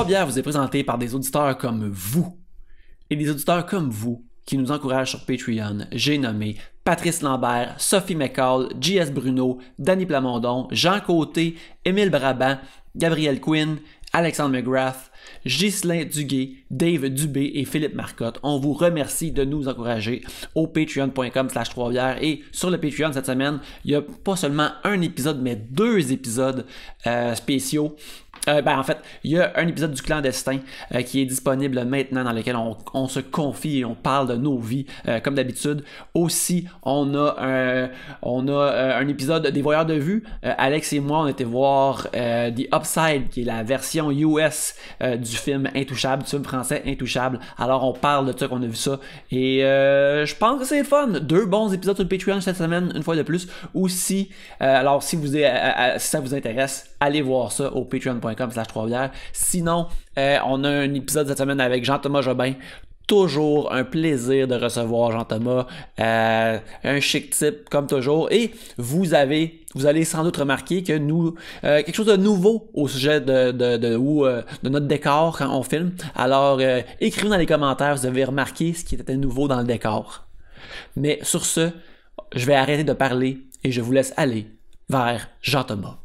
Trois-Bières vous est présenté par des auditeurs comme vous. Et des auditeurs comme vous qui nous encouragent sur Patreon. J'ai nommé Patrice Lambert, Sophie McCall, JS Bruno, Danny Plamondon, Jean Côté, Émile Brabant, Gabriel Quinn, Alexandre McGrath, Ghislain Duguay, Dave Dubé et Philippe Marcotte. On vous remercie de nous encourager au patreon.com/3bières. Et sur le Patreon cette semaine, il n'y a pas seulement un épisode, mais 2 épisodes spéciaux. En fait, il y a un épisode du Clandestin qui est disponible maintenant, dans lequel on se confie et on parle de nos vies comme d'habitude. Aussi, on a un épisode des Voyeurs de vue. Alex et moi, on était voir The Upside, qui est la version US du film Intouchable, du film français Intouchable. Alors, on parle de ça, qu'on a vu ça. Et je pense que c'est le fun. 2 bons épisodes sur le Patreon cette semaine, une fois de plus. Aussi, alors si ça vous intéresse, allez voir ça au patreon.com/3bières. Sinon, on a un épisode cette semaine avec Jean-Thomas Jobin. Toujours un plaisir de recevoir Jean-Thomas, un chic type comme toujours. Et vous allez sans doute remarquer que nous, quelque chose de nouveau au sujet de notre décor quand on filme. Alors, écrivez dans les commentaires, vous avez remarqué ce qui était nouveau dans le décor. Mais sur ce, je vais arrêter de parler et je vous laisse aller vers Jean-Thomas.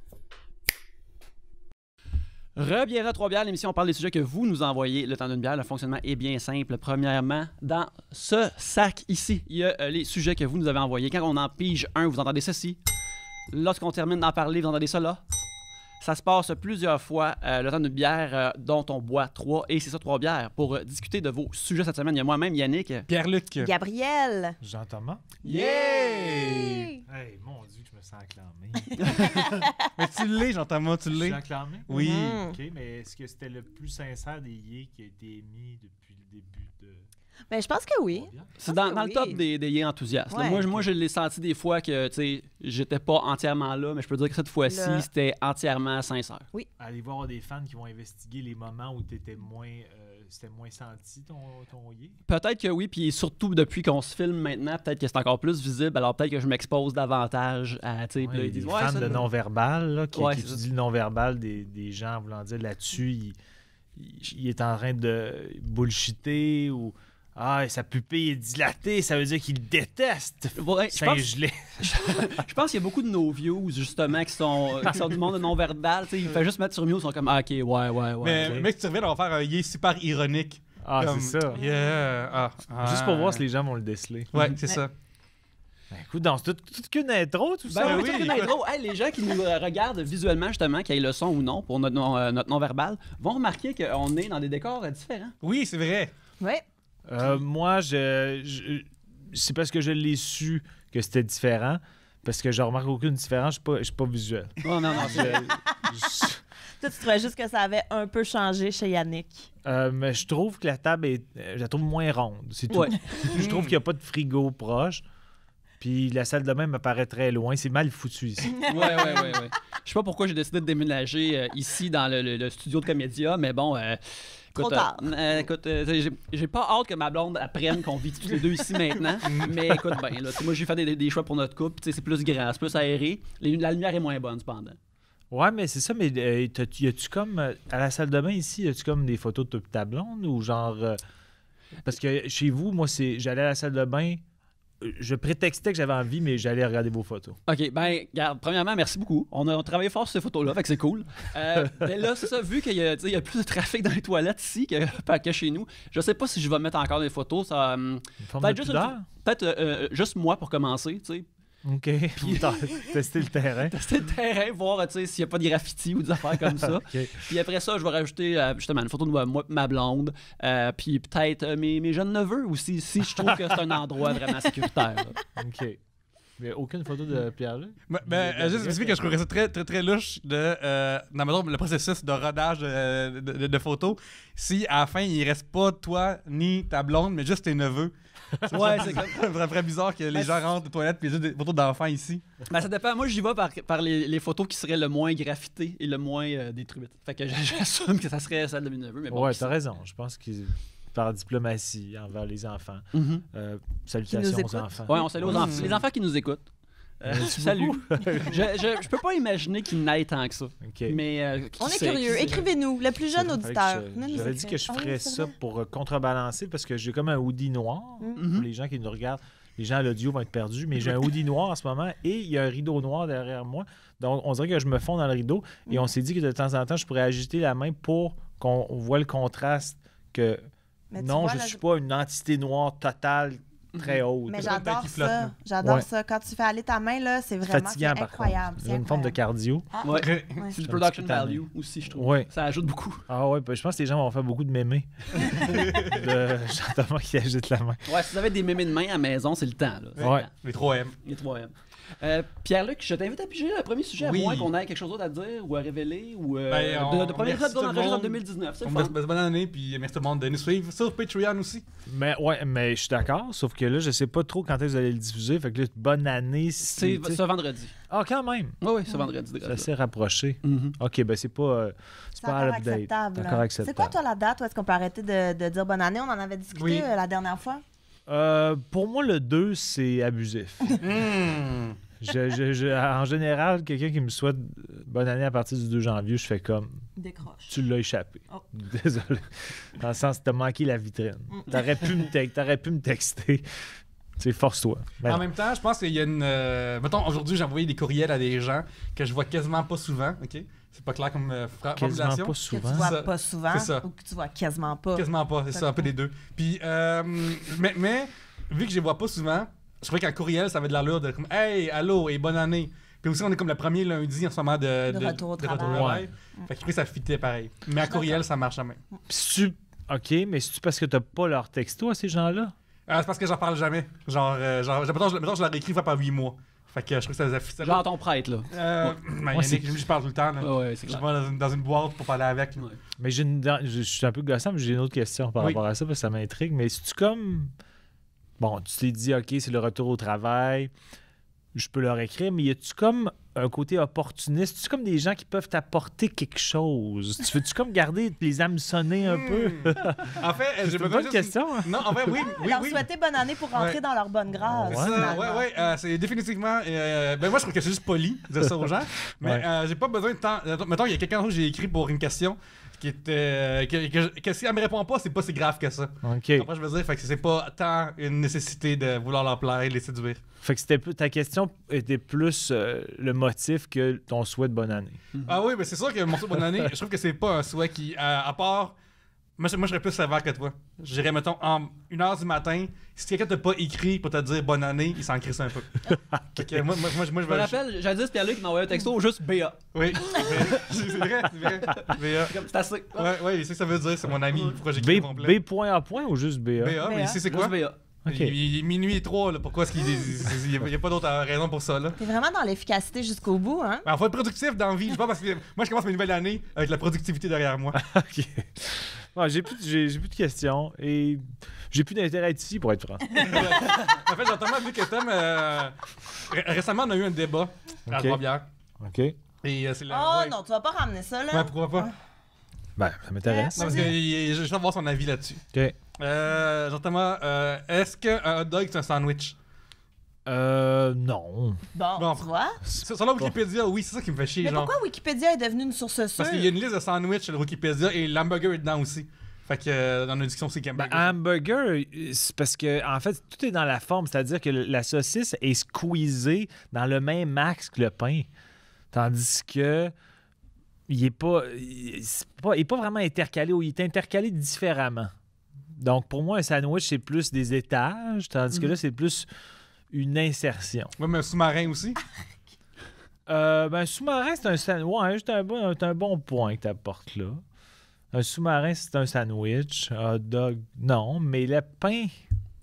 Re-bière à 3 bières, l'émission, on parle des sujets que vous nous envoyez le temps d'une bière. Le fonctionnement est bien simple. Premièrement, dans ce sac ici, il y a les sujets que vous nous avez envoyés. Quand on en pige un, vous entendez ceci. Lorsqu'on termine d'en parler, vous entendez ça là. Ça se passe plusieurs fois le temps d'une bière dont on boit 3. Et c'est ça, 3 bières. Pour discuter de vos sujets cette semaine, il y a moi-même, Yannick. Pierre-Luc. Gabriel. Jean-Thomas. Yeah! Hey, mon Dieu, que je me sens acclamé. Mais tu l'es, Jean-Thomas, tu Je suis l'es. acclamé? Oui. OK, mais est-ce que c'était le plus sincère des yeux qui a été émis depuis le début de... Ben, je pense que oui. C'est dans que le top oui. des yeux enthousiastes. Ouais. Moi, je l'ai senti des fois que, tu sais, j'étais pas entièrement là, mais je peux dire que cette fois-ci, Là. c'était entièrement sincère. Allez voir des fans qui vont investiguer les moments où t'étais moins... c'était moins senti, ton yé. Peut-être que oui, puis surtout depuis qu'on se filme maintenant, peut-être que c'est encore plus visible, alors peut-être que je m'expose davantage à, tu sais, puis là, ils Les disent, fans ça de non-verbal, là, qui Ouais, c'est étudient le non-verbal des gens en voulant dire là-dessus, il est en train de bullshiter ou... Ah, sa pupille est dilatée, ça veut dire qu'il déteste. Ouais, je pense, Saint-Gelais. je pense qu'il y a beaucoup de nos views, justement, qui sont du monde non-verbal. Tu sais, il fait juste mettre sur mute, ils sont comme, ah, ok, ouais. Mais ok. mec, tu reviens, on va faire un yé super ironique. Ah, Comme, c'est ça. Yeah. Juste pour voir si les gens vont le déceler. Ouais, c'est ça. Ben, écoute, dans toute qu'une intro, tout ça. Ben oui, oui, toute une intro. Hey, les gens qui nous regardent visuellement, justement, qu'ils aient le son ou non pour notre non-verbal, vont remarquer qu'on est dans des décors différents. Oui, c'est vrai. Oui. Moi, c'est parce que je l'ai su que c'était différent. Parce que je remarque aucune différence, je suis pas visuel. Oh, non, Toi, tu trouvais juste que ça avait un peu changé chez Yannick. Mais je trouve que la table je la trouve moins ronde, c'est tout. Ouais. Je trouve qu'il n'y a pas de frigo proche. Puis la salle de bain me paraît très loin. C'est mal foutu ici. Ouais. Je sais pas pourquoi j'ai décidé de déménager ici dans le studio de Comédia, mais bon. Trop tard. J'ai pas hâte que ma blonde apprenne qu'on vit tous les deux ici maintenant. Mais écoute, ben, là, moi j'ai fait des choix pour notre couple. C'est plus grand, c'est plus aéré. La lumière est moins bonne, cependant. Ouais, mais c'est ça. Mais y a-tu comme... à la salle de bain ici, y a-tu comme des photos de ta blonde ou genre... parce que chez vous, moi, j'allais à la salle de bain... Je prétextais que j'avais envie, mais j'allais regarder vos photos. OK, ben, regarde, premièrement, merci beaucoup. On a travaillé fort sur ces photos-là, fait que c'est cool. Mais là, c'est ça, vu qu'il y a plus de trafic dans les toilettes ici que chez nous, je sais pas si je vais mettre encore des photos. Ça, Une forme peut-être de juste, pudeur? juste moi pour commencer, tu sais. OK. Puis tester le terrain. Tester le terrain, voir s'il n'y a pas de graffiti ou des affaires comme ça. OK. Puis après ça, je vais rajouter justement une photo de moi et ma blonde. Puis peut-être mes jeunes neveux aussi, si je trouve que c'est un endroit vraiment sécuritaire. Là. OK. Mais aucune photo de Pierre-Luc? Juste expliquer que je trouverais ça très, très, très louche dans mettons, le processus de rodage de photos. Si à la fin, il reste pas toi ni ta blonde, mais juste tes neveux. Ouais, c'est comme. Ça ferait bizarre que les gens rentrent aux toilettes et juste des photos d'enfants ici. Ben, ça dépend. Moi, j'y vais par les photos qui seraient le moins graffitées et le moins détruites. Fait que j'assume que ça serait celle de mes neveux. Mais bon, Ouais, t'as raison. Je pense qu'ils par diplomatie envers les enfants. Mhm. Salutations Qui nous aux écoutent. enfants. Ouais, on salue aux enfants. Les enfants qui nous écoutent. Salut. je peux pas imaginer qu'il n'aille tant que ça. OK. Mais On est curieux. Écrivez-nous, le plus jeune auditeur. J'avais dit que je ferais ça pour contrebalancer parce que j'ai comme un hoodie noir. Pour les gens qui nous regardent, les gens à l'audio vont être perdus, mais j'ai un hoodie noir en ce moment et il y a un rideau noir derrière moi. Donc, on dirait que je me fonds dans le rideau et on s'est dit que de temps en temps, je pourrais agiter la main pour qu'on voit le contraste que Mais non, vois, je là, suis pas une entité noire totale très haute. Mais C'est comme un j'adore qui flotte, ça. là. J'adore Ouais. ça. Quand tu fais aller ta main, là, c'est C'est vraiment fatigant, c'est par incroyable. contre. C'est Il y a une forme de incroyable. cardio. Ouais. Ouais. C'est du Un petit production peu tanné. value aussi, je trouve. Ouais. Ça ajoute beaucoup. Ah ouais, ben, je pense que les gens vont faire beaucoup de mémés. de Jean-Thomas qui agite la main. Ouais, si vous avez des mémés de main à la maison, c'est le temps. Là. C'est Ouais. le temps. Les 3M. Les 3M. Pierre-Luc, je t'invite à piger le premier sujet, à Oui. moins qu'on ait quelque chose d'autre à dire ou à révéler ou Ben, de premier merci épisode tout le d'enregistrement en monde. 2019. C'est On le me fun. laisse bonne année, puis merci tout le monde de nous suivre sur Patreon aussi. Mais ouais, mais je suis d'accord, sauf que là, je sais pas trop quand est-ce que vous allez le diffuser. Fait que là, bonne année. C'est ce vendredi. Ah, quand même. Oui, ce vendredi. C'est assez rapproché. Mhm. OK, ben c'est pas C'est pas à encore l'update. acceptable. C'est là. encore C'est acceptable. quoi, toi, la date où est-ce qu'on peut arrêter de dire bonne année? On en avait discuté Oui. la dernière fois. Pour moi, le 2, c'est abusif. En général, quelqu'un qui me souhaite bonne année à partir du 2 janvier, je fais comme Décroche. tu l'as échappé. Oh. Désolé. Dans le sens, t'as manqué la vitrine. T'aurais pu me texter. Tu sais, force-toi. Ben En non. même temps, je pense qu'il y a une. Mettons, aujourd'hui, j'ai envoyé des courriels à des gens que je vois quasiment pas souvent, OK? C'est pas clair comme Quasiment formulation. pas Que tu souvent. vois Ça, pas souvent c'est ça. ou que tu vois quasiment pas. Quasiment pas, c'est ça, un peu des deux. Puis, mais vu que je les vois pas souvent, je trouvais qu'un courriel, ça avait de l'allure de comme hey, allô et bonne année. Puis aussi, on est comme le premier lundi en ce moment de retour au travail. Fait que ça fitait pareil. Mais à courriel, ça marche jamais. OK, mais c'est-tu parce que t'as pas leur texto à ces gens-là? C'est parce que j'en parle jamais. Mettons, je leur écris une fois par 8 mois. Fait que je trouve que ça fitait. Genre ton prêtre, là. Ben, Moi, Yannick, je parle tout le temps. Là. Ouais, c'est Je clair. vais dans une boîte pour parler avec. là. Ouais. Mais je suis un peu gossant, mais j'ai une autre question par Oui. rapport à ça, parce que ça m'intrigue. Mais si tu comme. Bon, tu t'es dit, OK, c'est le retour au travail, je peux leur écrire, mais y a-tu comme un côté opportuniste? Tu comme des gens qui peuvent t'apporter quelque chose? Tu veux-tu comme garder les hameçonner un peu? En fait, j'ai C'est une besoin bonne juste- question. Hein? Non, en fait, oui. Leur souhaiter bonne année pour rentrer Ouais. dans leur bonne grâce. Ouais. finalement. Ouais, c'est définitivement. Ben moi, je trouve que c'est juste poli de dire ça aux gens. Mais Ouais. j'ai pas besoin de temps. Mettons, il y a quelqu'un d'autre que j'ai écrit pour une question qui était. Que si elle me répond pas, c'est pas si grave que ça. OK. Après, je veux dire, fait que c'est pas tant une nécessité de vouloir leur plaire et de les séduire. Fait que ta question était plus le motif que ton souhait de bonne année. Ah oui, mais c'est sûr que mon souhait de bonne année, je trouve que c'est pas un souhait qui. À part. Moi, je serais plus sévère que toi. Je dirais, mettons, en 1h du matin, si quelqu'un t'a pas écrit pour te dire bonne année, il s'en crisse un peu. Fait que moi, je Je me rappelle, jadis, Pierre-Luc qui m'a envoyé un texto juste BA. Oui, c'est vrai, c'est vrai. Mais, Comme c'est assez. ouais, il sait ce que ça veut dire, c'est mon ami. Pourquoi j'écris au complet? B point à point ou juste BA? BA, mais il sait c'est quoi? Juste BA. OK. Il est minuit et 3, là. Pourquoi est-ce qu'il il y a pas d'autre raison pour ça, là? T'es vraiment dans l'efficacité jusqu'au bout, hein? En faut être productif dans la vie. Je sais pas parce que moi, je commence ma nouvelle année avec la productivité derrière moi. OK. Ouais, j'ai plus de questions et j'ai plus d'intérêt à être ici, pour être franc. En fait, j'ai tellement vu que Tom. Récemment, on a eu un débat à Ok. Trois-Bières. OK. Et c'est Oh la. ouais. non, tu vas pas ramener ça, là. Ouais, pourquoi pas? Ben, ça m'intéresse. Non, parce que je veux juste avoir son avis là-dessus. OK. Jean-Thomas, est-ce qu'un hot dog, c'est un sandwich? Non. Bon, tu vois? Selon Wikipédia, oui, c'est ça qui me fait chier. Mais genre. pourquoi Wikipédia est devenue une source sûre? Parce qu'il y a une liste de sandwichs sur le Wikipédia et l'hamburger est dedans aussi. Fait que dans notre discussion, c'est Ben, qu'hamburger. hamburger, c'est parce que, en fait, tout est dans la forme. C'est-à-dire que la saucisse est squeezée dans le même axe que le pain. Tandis que. Il est pas vraiment intercalé, ou il est intercalé différemment. Donc, pour moi, un sandwich, c'est plus des étages, tandis que là, c'est plus une insertion. Ouais, mais un sous-marin aussi. Ben, sous-marin, c'est un sandwich. Ouais, c'est un bon point que tu apportes là. Un sous-marin, c'est un sandwich. Un hot dog, non. Mais le pain,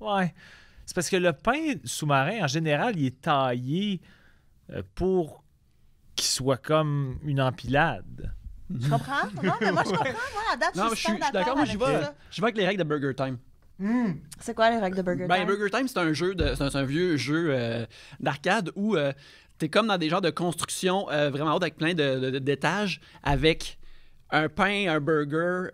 ouais. C'est parce que le pain sous-marin, en général, il est taillé pour qu'il soit comme une empilade. Tu comprends? Non, mais moi, je comprends. Moi, à date, Non, je je suis suis super d'accord, moi j'y avec vais. ça. J'y vais avec les règles de Burger Time. C'est quoi les règles de Burger Ben, Time? Burger Time, c'est un jeu c'est un vieux jeu d'arcade où t'es comme dans des genres de construction vraiment hautes avec plein d'étages avec un pain, un burger,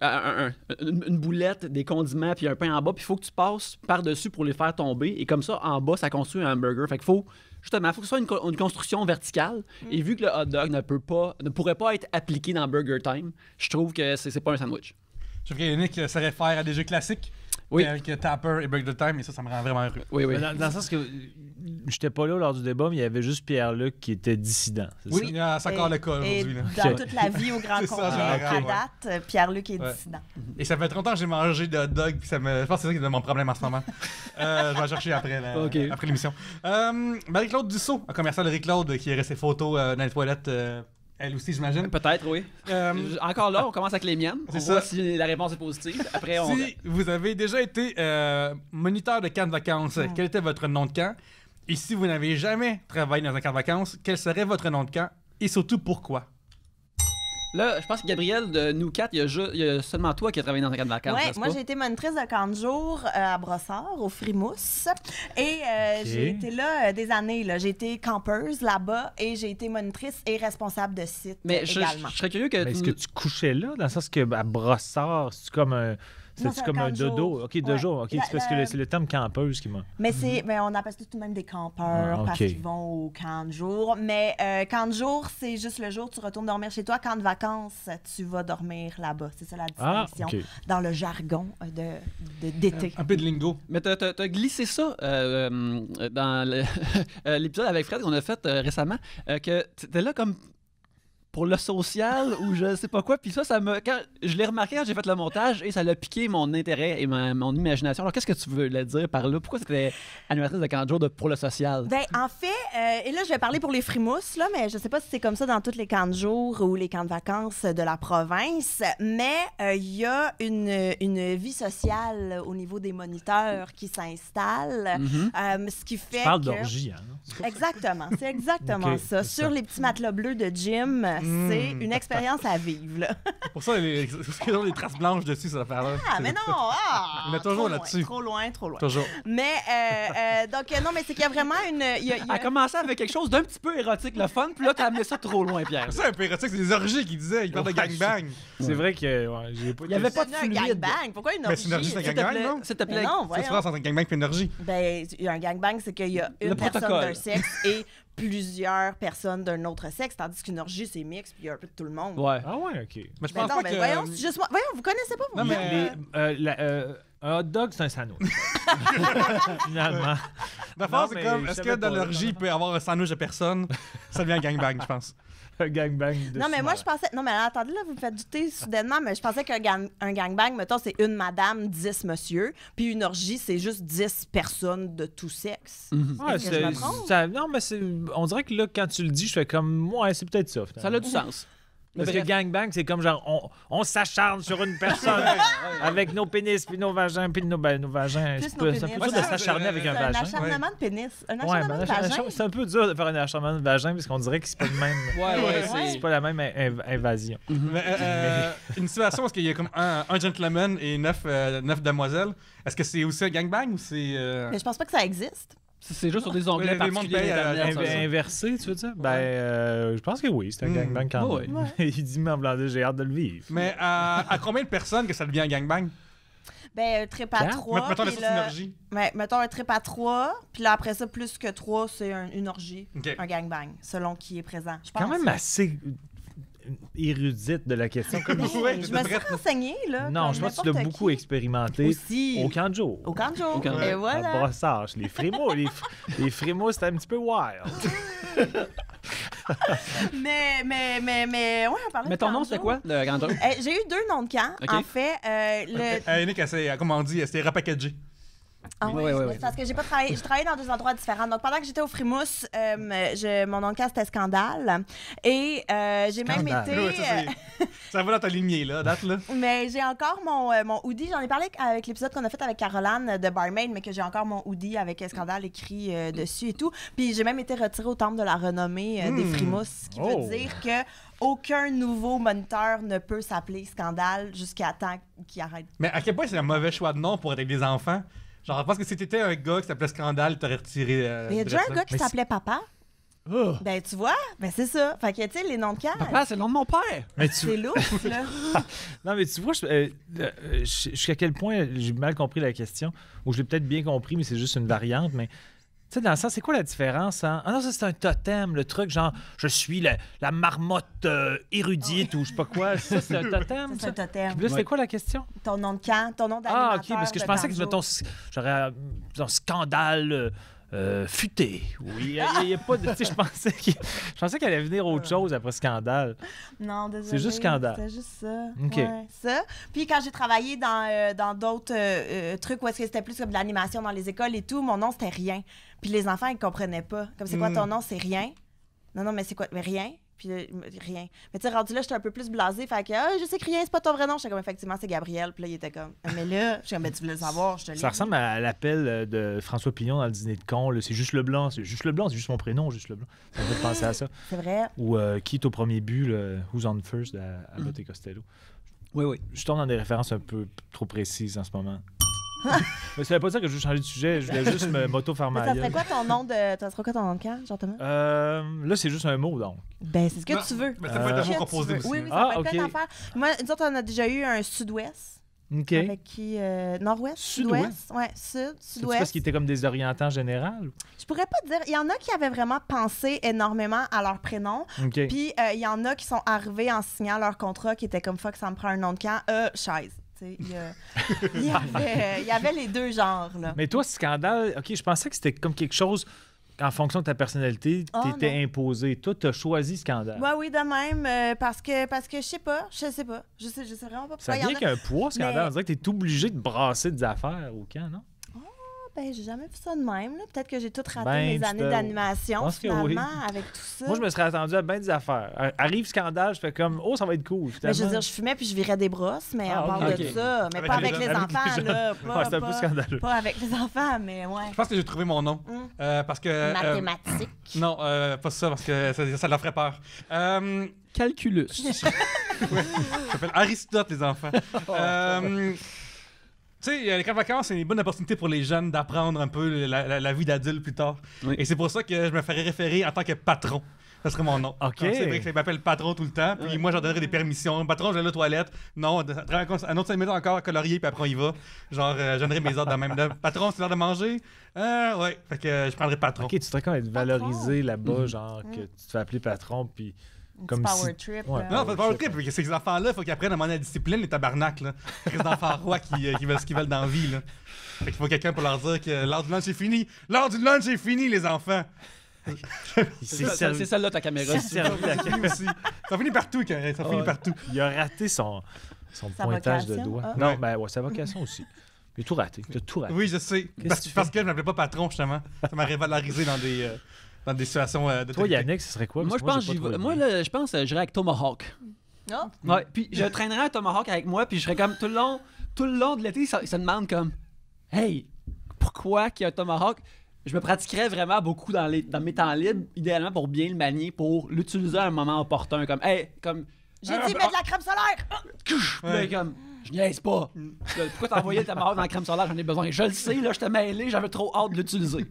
une boulette, des condiments, puis un pain en bas, puis il faut que tu passes par-dessus pour les faire tomber. Et comme ça, en bas, ça construit un hamburger. Fait qu'il faut, justement, faut que ce soit une construction verticale. Et vu que le hot dog ne pourrait pas être appliqué dans Burger Time, je trouve que c'est pas un sandwich. Je trouve que Yannick se réfère à des jeux classiques. Oui. Avec Tapper et Burger Time, et ça me rend vraiment heureux. Oui, oui. Dans le sens que j'étais pas là lors du débat, mais il y avait juste Pierre-Luc qui était dissident. C'est Oui, c'est encore le cas Et aujourd'hui. Là. dans toute la vie au grand C'est ça, complet, général, à ouais. date, Pierre-Luc est Ouais. dissident. Et ça fait 30 ans que j'ai mangé de hot dog, puis je pense que c'est ça qui est mon problème en ce moment. Je vais en chercher après, Ok. après l'émission. Marie-Claude Dussault, un commercial Marie-Claude qui a ses photos dans les toilettes, elle aussi, j'imagine. Peut-être, oui. Encore là, on commence avec les miennes. C'est On ça. voit si la réponse est positive. Après, on... Si vous avez déjà été moniteur de camp de vacances, quel était votre nom de camp? Et si vous n'avez jamais travaillé dans un camp de vacances, quel serait votre nom de camp? Et surtout, pourquoi? Là, je pense que Gabriel, de nous quatre, il y a seulement toi qui as travaillé dans un camp de vacances. Ouais, n'est-ce moi pas? j'ai été monitrice de camp de jour à Brossard, au Frimousse. Et j'ai été là des années. Là. J'ai été campeuse là-bas et j'ai été monitrice et responsable de site Mais je également. serais curieux que Mais est-ce que tu couchais là? Dans le sens que à Brossard, c'est comme un. Non, C'est c'est comme un un camp de dodo. jour. OK, de Ouais. jour. OK, c'est parce que c'est le terme campeuse qui m'a. Mais on appelle ça tout de même des campeurs Ah, parce ok. qu'ils vont au camp de jour. Mais camp de jour, c'est juste le jour, tu retournes dormir chez toi. Camp de vacances, tu vas dormir là-bas. C'est ça la Ah, distinction OK. dans le jargon d'été. Un peu de lingo. Mais t'as glissé ça dans l'épisode avec Fred qu'on a fait récemment, que t'étais là comme pour le social ou je sais pas quoi. Puis ça quand je l'ai remarqué quand j'ai fait le montage et ça l'a piqué mon intérêt et mon imagination. Alors qu'est-ce que tu voulais dire par là? Pourquoi c'était animatrice de camp de jour pour le social? Ben, en fait, et là, je vais parler pour les frimousses, là, mais je sais pas si c'est comme ça dans tous les camps de jour ou les camps de vacances de la province, mais il y a une vie sociale au niveau des moniteurs qui s'installe, ce qui fait Tu parles que... d'orgie, hein? Exactement, c'est exactement Ok, ça. c'est Sur ça. les petits matelas bleus de gym, c'est une expérience à vivre, là. Pour ça, il y a des traces blanches dessus, cette affaire-là. Ah, mais non! Ah, On est toujours trop loin, là-dessus. Trop loin, trop loin. Toujours. Mais, donc, non, mais c'est qu'il y a vraiment une... il y a- Elle a commencé avec quelque chose d'un petit peu érotique, le fun, puis là, t'as amené ça trop loin, Pierre. C'est un peu érotique, c'est des orgies qu'il disait. Il parle de Ouais, gangbang. C'est vrai que ouais, j'ai pas Il y avait pas de C'est un fluide. gangbang. Pourquoi une Mais c'est une orgie, orgie? c'est un gangbang, non? S'il te Mais plaît. non, C'est voyons. la différence entre un gangbang et une orgie. Ben, il y a un gangbang, c'est qu'il y a une Le personne protocole. d'un sexe et plusieurs personnes d'un autre sexe, tandis qu'une orgie, c'est mix, puis il y a un peu de tout le monde. Ouais. Ah ouais, OK. Mais je Ben pense non, pas mais que... voyons, c'est juste moi. Voyons, vous connaissez pas, vous. Non, mais... Un hot dog, c'est un sandwich. Finalement. La Non, force, c'est mais comme, je est-ce que savais dans pas, l'orgie, il peut y avoir un sandwich de personne? Ça devient un gangbang, je pense. Un gangbang de Non, mais moi, je sumo. pensais... Non, mais attendez, là, vous me faites douter soudainement, mais je pensais qu'un un gangbang, mettons, c'est une madame, 10 monsieur, puis une orgie, c'est juste 10 personnes de tout sexe. Ouais, Est-ce que je me trompe? non, mais on dirait que là, quand tu le dis, je fais comme, ouais, c'est peut-être ça. Ça finalement. a du sens. Parce Bref. que gangbang, c'est comme genre, on s'acharne sur une personne avec nos pénis, puis nos vagins, puis nos vagins. Plus C'est nos un peu pénis. de Ouais, s'acharner avec C'est un un vagin. acharnement de pénis. Un Ouais, acharnement mais de vagin. c'est un peu dur de faire un acharnement de vagin parce qu'on dirait que c'est pas le même. Ouais, C'est pas la même invasion. Mais, une situation où il y a comme un gentleman et 9 demoiselles, est-ce que c'est aussi un gangbang ou c'est... Mais je pense pas que ça existe. C'est juste sur des onglets Ouais, les mondes particuliers payent à- d'Internet, ça. Inversé, tu veux dire? Ben, je pense que oui, c'est un gangbang quand Ouais, même. Il dit, mais en blanc, j'ai hâte de le vivre. Mais à combien de personnes que ça devient un gangbang? Ben, un trip à Quatre? 3. Mettons la puis sorte une là- orgie. Ouais, mettons un trip à 3, puis là, après ça, plus que 3, c'est une orgie. OK. Un gangbang, selon qui est présent. Je pense. Quand même assez érudite de la question. Comme Mais Ouais, je t'es me suis prête. renseignée, là. Non, comme je pense que tu l'as n'importe beaucoup qui. expérimenté Aussi. au camp de jour. Au camp de jour. Au camp de Et jour. voilà. À Brossage. Les frémots, les frémots, c'était un petit peu wild. Mais, ouais, on parlait Mais de ton camp nom, de c'était jour. quoi, le grand jour? J'ai eu 2 noms de camp. Ok. En fait, Nick, comme on dit, c'était repackagé. Ah oui, Ouais, ouais, c'est ouais. parce que j'ai pas travaillé. J'ai travaillé dans 2 endroits différents. Donc pendant que j'étais au Frimousse, mon nom de camp c'était Scandale. Et j'ai même Scandale. été. Ouais, ça va dans ta lignée, là, date, là. Mais j'ai encore mon hoodie. J'en ai parlé avec l'épisode qu'on a fait avec Caroline de Barmaid, mais que j'ai encore mon hoodie avec Scandale écrit dessus et tout. Puis j'ai même été retirée au temple de la renommée des Frimousses, ce qui Oh. veut dire que aucun nouveau moniteur ne peut s'appeler Scandale jusqu'à temps qu'il arrête. Mais à quel point c'est un mauvais choix de nom pour être avec des enfants? Genre, parce que si t'étais un gars qui s'appelait Scandale, t'aurais retiré. Mais il y a déjà un gars qui Mais s'appelait Papa. Oh. Ben, tu vois, ben c'est ça. Fait que, tu sais, les noms de cage, Papa, c'est le nom de mon père. Mais c'est lourd, là. Non, mais tu vois, jusqu'à quel point j'ai mal compris la question, ou je l'ai peut-être bien compris, mais c'est juste une variante, mais... Tu sais, dans le sens, c'est quoi la différence? Hein? Ah non, ça, c'est un totem, le truc, genre, je suis la marmotte érudite ou je sais pas quoi. Ça, c'est un totem, C'est un ça? totem. Puis là, c'était quoi la question? Ton nom de camp, ton nom d'animateur. Ah, OK, parce que je de pensais que, camp mettons, jour. j'aurais un scandale futé. Oui, il y a pas de... Tu sais, je pensais qu'elle allait venir autre chose après scandale. Non, désolé. C'est juste scandale. C'est juste ça. OK. Ouais, ça. Puis quand j'ai travaillé dans d'autres trucs où est-ce que c'était plus comme de l'animation dans les écoles et tout, mon nom, c'était rien. Puis les enfants, ils comprenaient pas. Comme, c'est quoi ton nom? C'est rien. Non, mais c'est quoi? Mais rien. Puis rien. Mais tu sais, rendu là, j'étais un peu plus blasée. Fait que, je sais que rien, c'est pas ton vrai nom. J'étais comme, effectivement, c'est Gabriel. Puis là, il était comme, mais là, je suis comme, ben, tu voulais le savoir, je te l'ai Ça dit. ressemble à l'appel de François Pillon dans le dîner de con. Là, c'est juste le blanc, c'est juste le blanc, c'est juste mon prénom, juste le blanc. Ça me fait penser à ça. C'est vrai. Ou qui est au premier but, le Who's on First à Abbott et Costello. Oui, oui. Je tourne dans des références un peu trop précises en ce moment. Mais ça veut pas dire que je veux changer de sujet, je voulais juste m'auto-faire Mais ma ça serait gueule. quoi ton nom de. Ça serait quoi ton nom de camp, Jean-Thomas? Là, c'est juste un mot, donc. Ben, c'est ce que Non, tu veux. Mais ça peut être un Que mot tu composé veux. aussi. Oui, oui, ça Ah, peut être plein ok. d'affaires. Moi, nous autres, on a déjà eu un sud-ouest. OK. Avec qui? Nord-ouest? Sud-ouest? Ouais, sud, C'est sud-ouest. parce qu'il était comme désorientant en général? Je pourrais pas te dire. Il y en a qui avaient vraiment pensé énormément à leur prénom. OK. Puis il y en a qui sont arrivés en signant leur contrat qui étaient comme fuck, ça me prend un nom de camp. Chaise. Tu sais, il y avait les deux genres, là. Mais toi, scandale, OK, je pensais que c'était comme quelque chose en fonction de ta personnalité, Ah, t'étais non. imposé. Toi, t'as choisi scandale. Ouais, oui, de même, parce que je sais pas. Je sais vraiment pas pourquoi. Ça Il y en vient a- qu'un poids, scandale. Mais- On dirait que t'es obligé de brasser des affaires au camp, non? Ben, j'ai jamais vu ça de même. Là. Peut-être que j'ai tout raté Ben, mes tu années te- d'animation, pense que finalement, oui. avec tout ça. Moi, je me serais attendu à bien des affaires. Arrive scandale, je fais comme, oh, ça va être cool. Mais je veux Finalement, dire, je fumais puis je virais des brosses, mais Ah, à part ok. de ça. Mais Avec pas les avec les jeunes- enfants, avec les là. Ouais, c'était un peu scandaleux. Pas avec les enfants, mais ouais. Je pense que j'ai trouvé mon nom. Parce que. Mathématiques. Non, pas ça, parce que ça leur ferait peur. Calculus. Ça s'appelle Aristote, les enfants. Tu sais, les camps de vacances, c'est une bonne opportunité pour les jeunes d'apprendre un peu la vie d'adulte plus tard. Oui. Et c'est pour ça que je me ferais référer en tant que patron. Ça serait mon nom. OK. C'est vrai que je m'appelle patron tout le temps. Puis moi, j'en donnerais des permissions. Patron, je vais aller aux toilettes. Non, un autre 5 minutes encore à colorier, puis après, on y va. Genre, je donnerais mes ordres de même. Patron, c'est l'heure de manger? Ouais. Fait que je prendrais patron. OK, tu serais comme être valorisé là-bas, Mhm. genre, que tu te fais appeler patron, puis... Un Comme petit power si- trip. Ouais. Non, Ouais, faites pas je le sais trip, parce que ces enfants-là, il faut qu'ils apprennent à demander la discipline, les tabarnak, là. Les enfants rois qui veulent ce qu'ils veulent dans la vie, là. Fait qu'il faut quelqu'un pour leur dire que l'heure du lunch est fini. L'heure du lunch est fini, les enfants. Il s'est C'est servi- celle-là ta caméra. il s'est servi la Ça finit aussi. Ça finit partout, ça finit Ouais. partout. Il a raté son Sa pointage de vocation, doigt. ah. Non, Ouais. ben ouais, sa vocation aussi. Il a tout raté. T'as tout raté. Oui, je sais. Qu'est-ce Parce, que tu fais? parce que je m'appelais pas patron, justement. Ça m'aurait valorisé dans des situations de Toi, Yannick, ce serait quoi? Moi, Parce je que pense, j'ai pas trouvé moi, bien. là, je pense, j'irais avec Tomahawk. Non? Ouais, puis je traînerais un Tomahawk avec moi, puis je serais comme tout le long de l'été, il se demande comme, hey, pourquoi qu'il y a un Tomahawk? Je me pratiquerais vraiment beaucoup dans mes temps libres, idéalement pour bien le manier, pour l'utiliser à un moment opportun, comme, hey, comme, J'ai dit, mets de la crème solaire! puis là, comme, je niaise pas. Là, pourquoi t'as envoyé le Tomahawk dans la crème solaire? J'en ai besoin. Je le sais, là, je t'ai mêlé, j'avais trop hâte de l'utiliser.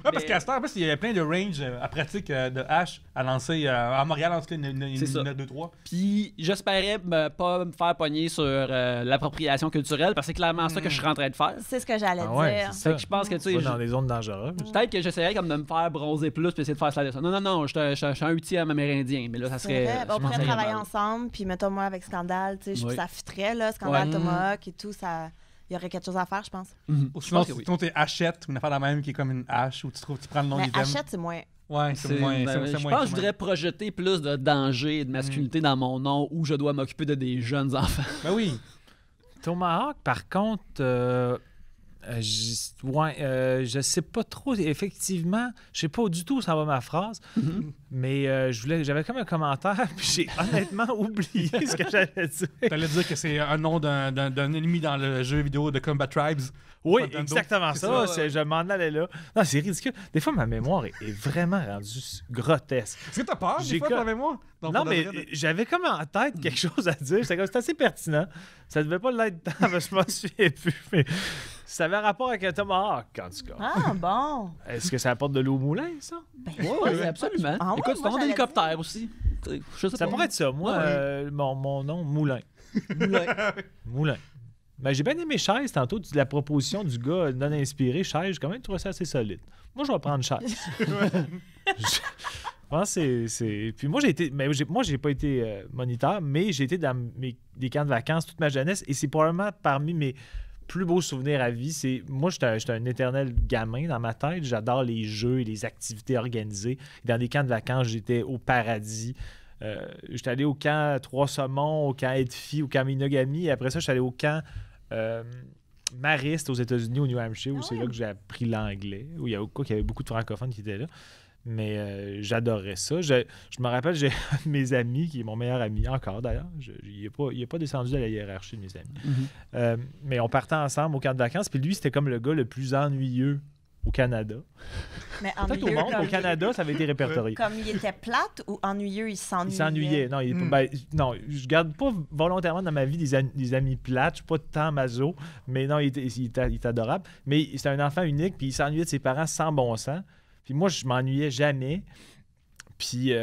Ouais, parce qu'à ce temps, en plus, il y a plein de ranges à pratique de hache à lancer à Montréal, en tout cas, il C'est y ça. en a 2-3. Puis j'espérais pas me faire pogner sur l'appropriation culturelle, parce que c'est clairement ça que je suis en train de faire. C'est ce que j'allais Ah ouais, dire. c'est Fait ça. que je pense que, tu Tu sais, vas dans des zones dangereuses. peut-être que j'essaierais comme de me faire bronzer plus puis essayer de faire ça. Non, je suis un 8e amérindien, mais là, ça C'est serait... vrai. Ben, on je pourrait m'en travailler mal. ensemble, puis mettons moi avec Scandale, tu sais, Oui. ça fitterait, là, Scandale Ouais. Tomahawk et tout, ça... Il y aurait quelque chose à faire, je pense. Mhm. Ou Je sinon, pense que oui. sinon t'es Hachette, une affaire de même qui est comme une hache, où tu prends le nom Mais des thèmes. Hachette, c'est moins... Ouais, C'est- c'est moins. ben, c'est je moins pense que je commun. voudrais projeter plus de danger et de masculinité dans mon nom où je dois m'occuper de des jeunes enfants. Ben oui. Tomahawk, par contre, je sais pas trop. Effectivement, je sais pas du tout où ça va ma phrase, mais j'avais comme un commentaire, puis j'ai honnêtement oublié ce que j'allais dire. T'allais dire que c'est un nom d'un ennemi dans le jeu vidéo de Combat Tribes. Oui, Pas dans exactement c'est ça. ça, ouais. Je m'en allais là. Non, c'est ridicule. Des fois, ma mémoire est vraiment rendue grotesque. Est-ce que t'as peur J'ai des fois co- pour la mémoire? Non, mais j'avais comme en tête quelque chose à dire. J'étais comme, c'est assez pertinent. Ça devait pas l'être tant, parce que je m'en souviens plus. Mais Ça avait rapport avec un tomahawk, en tout cas. Ah, bon. Est-ce que ça apporte de l'eau au moulin, ça? Ben, Oui, absolument. Ah ouais, Écoute, c'est moi, ton j'allais hélicoptère aussi. Je sais Ça pas. pourrait être ça. Moi, Ouais. mon nom, Moulin. Moulin. Moulin. Ben, j'ai bien aimé Chaise tantôt, la proposition du gars non inspiré. Chaise, j'ai quand même trouvé ça assez solide. Moi, je vais prendre Chaise. Je pense que c'est. Puis moi, j'ai pas été moniteur, mais j'ai été dans des camps de vacances toute ma jeunesse et c'est probablement parmi mes plus beaux souvenirs à vie. Moi, j'étais un éternel gamin dans ma tête. J'adore les jeux et les activités organisées. Dans des camps de vacances, j'étais au paradis. J'étais allé au camp Trois-Saumons, au camp Edfi, au camp Minogami. Et après ça, j'étais allé au camp Marist aux États-Unis, au New Hampshire, où c'est là que j'ai appris l'anglais. Où il y avait beaucoup de francophones qui étaient là. Mais j'adorais ça. Je me rappelle, j'ai un de mes amis, qui est mon meilleur ami, encore d'ailleurs. Il n'est pas descendu de la hiérarchie de mes amis. Mais on partait ensemble au camp de vacances. Puis lui, c'était comme le gars le plus ennuyeux au Canada. Mais Peut-être au ennuyeux, monde, au Canada, ça avait été répertorié. comme il était plate ou ennuyeux, il s'ennuyait? Il s'ennuyait. Non, non, je garde pas volontairement dans ma vie des amis plates. Je suis pas tant maso, mais non, il est adorable. Mais c'était un enfant unique, puis il s'ennuyait de ses parents sans bon sens. Puis moi, je m'ennuyais jamais. Puis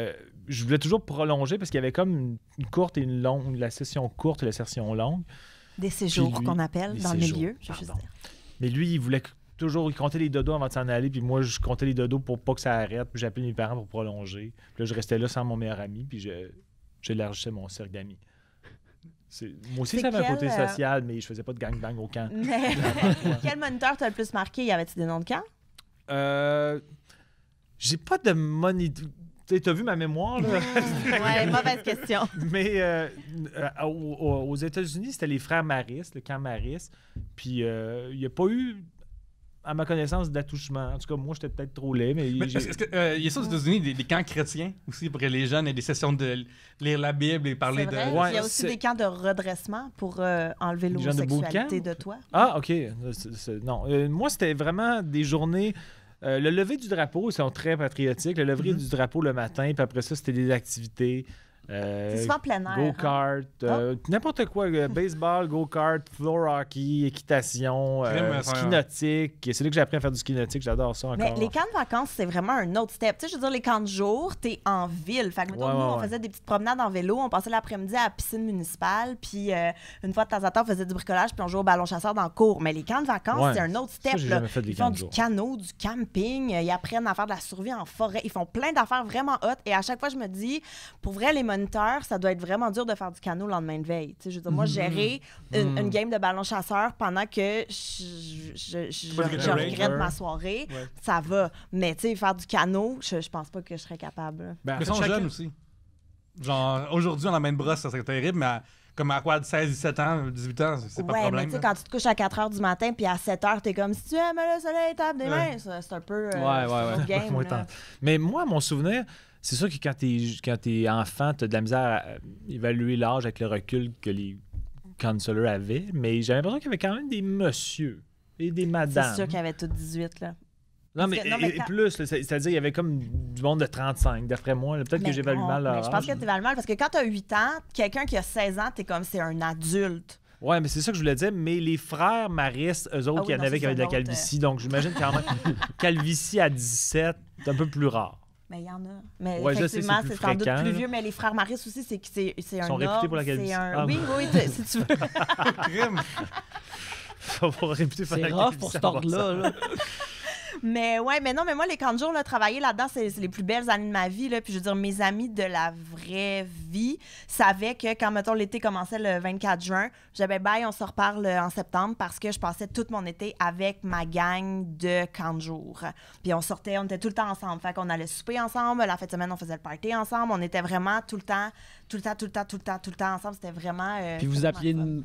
je voulais toujours prolonger parce qu'il y avait comme une courte et une longue, la session courte et la session longue. Des séjours Puis lui, qu'on appelle des dans le séjours, milieu, je veux juste pardon. dire. Mais lui, il voulait toujours, il comptait les dodos avant de s'en aller, puis moi, je comptais les dodos pour pas que ça arrête, puis j'appelais mes parents pour prolonger. Puis là, je restais là sans mon meilleur ami, puis j'élargissais mon cercle d'amis. Moi aussi, C'est ça avait un côté quel, social, mais je faisais pas de gangbang au camp. Mais quel moniteur t'a le plus marqué? Y avait-tu des noms de camp? J'ai pas de money. T'as vu ma mémoire, là? Ouais, mauvaise question. Mais aux États-Unis, c'était les frères Maris, le camp Maris. Puis il n'y a pas eu, à ma connaissance, d'attouchement. En tout cas, moi, j'étais peut-être trop laid, mais... Mais est-ce qu'il y a ça aux États-Unis, des camps chrétiens aussi, pour que les jeunes aient des sessions de lire la Bible et parler C'est vrai? de... Ouais, Il y a aussi c'est- des camps de redressement pour enlever Des genres de l'homosexualité bootcamp? de toi. Ah, OK. Non. Moi, c'était vraiment des journées... le lever du drapeau, ils sont très patriotiques. Le lever du drapeau le matin, puis après ça, c'était des activités. C'est souvent plein air. Go-kart, n'importe quoi. Baseball, go-kart, floor hockey, équitation, ski nautique. C'est là que j'ai appris à faire du ski nautique. J'adore ça encore. Mais les camps de vacances, c'est vraiment un autre step. Tu sais, je veux dire, les camps de jour, t'es en ville. Fait que, mettons, nous, on faisait des petites promenades en vélo. On passait l'après-midi à la piscine municipale. Puis, une fois de temps en temps, on faisait du bricolage. Puis, on jouait au ballon chasseur dans le cours. Mais les camps de vacances, c'est un autre step. Ça, j'ai là. jamais fait des Ils camps font de du jour. canot, du camping. Ils apprennent à faire de la survie en forêt. Ils font plein d'affaires vraiment hot. Et à chaque fois, je me dis, pour vrai, les moniteurs, ça doit être vraiment dur de faire du canot le lendemain de veille. Tu sais, je veux dire, moi, gérer une game de ballon chasseur pendant que je regrette ma soirée, ça va. Mais tu sais, faire du canot, je pense pas que je serais capable. Ben, en Mais ils fait, sont jeunes aussi. Genre, aujourd'hui, on a la main de brosse, ça serait terrible, mais comme à quoi, de 16, 17 ans, 18 ans, c'est pas de Ouais, mais problème. tu sais, quand tu te couches à 4 h du matin, puis à 7 h, t'es comme si tu aimes le soleil tape des mains. C'est un peu Ouais. un autre game. Moi, là. Mais moi, mon souvenir, c'est sûr que quand t'es enfant, t'as de la misère à évaluer l'âge avec le recul que les counselors avaient, mais j'avais l'impression qu'il y avait quand même des messieurs et des madames. C'est sûr qu'il y avait tout 18, là. Non, mais, non, mais et quand- plus, là, c'est-à-dire il y avait comme du monde de 35, d'après moi. Peut-être que Mais j'évalue non, mal leur mais je pense âge. que tu évalues mal parce que quand tu as 8 ans, quelqu'un qui a 16 ans, tu es comme c'est un adulte. Ouais, mais c'est ça que je voulais dire. Mais les frères Maris, eux autres, Ah oui, il y en non, avait c'est qui avaient de la un autre, calvitie. Donc, j'imagine quand même calvitie à 17, c'est un peu plus rare. Mais il y en a. Mais Ouais, je sais, effectivement, c'est c'est plus sans doute fréquent, plus là. vieux. Mais les frères Maris aussi, c'est un sont réputés ordre, pour la calvitie. c'est un... Ah, Oui, si tu veux. Crime. On va réputer pour C'est la rough calvitie pour à cet part ordre-là. là. Mais ouais, mais non, mais moi, les camps de jour, là, travailler là-dedans, c'est les plus belles années de ma vie. Là. Puis je veux dire, mes amis de la vraie vie savaient que quand, mettons, l'été commençait le 24 juin, j'avais bye, on se reparle en septembre parce que je passais tout mon été avec ma gang de camps de jour. Puis on sortait, on était tout le temps ensemble. Fait qu'on allait souper ensemble. La fin de semaine, on faisait le party ensemble. On était vraiment tout le temps ensemble. C'était vraiment. Puis vous c'était appeliez vraiment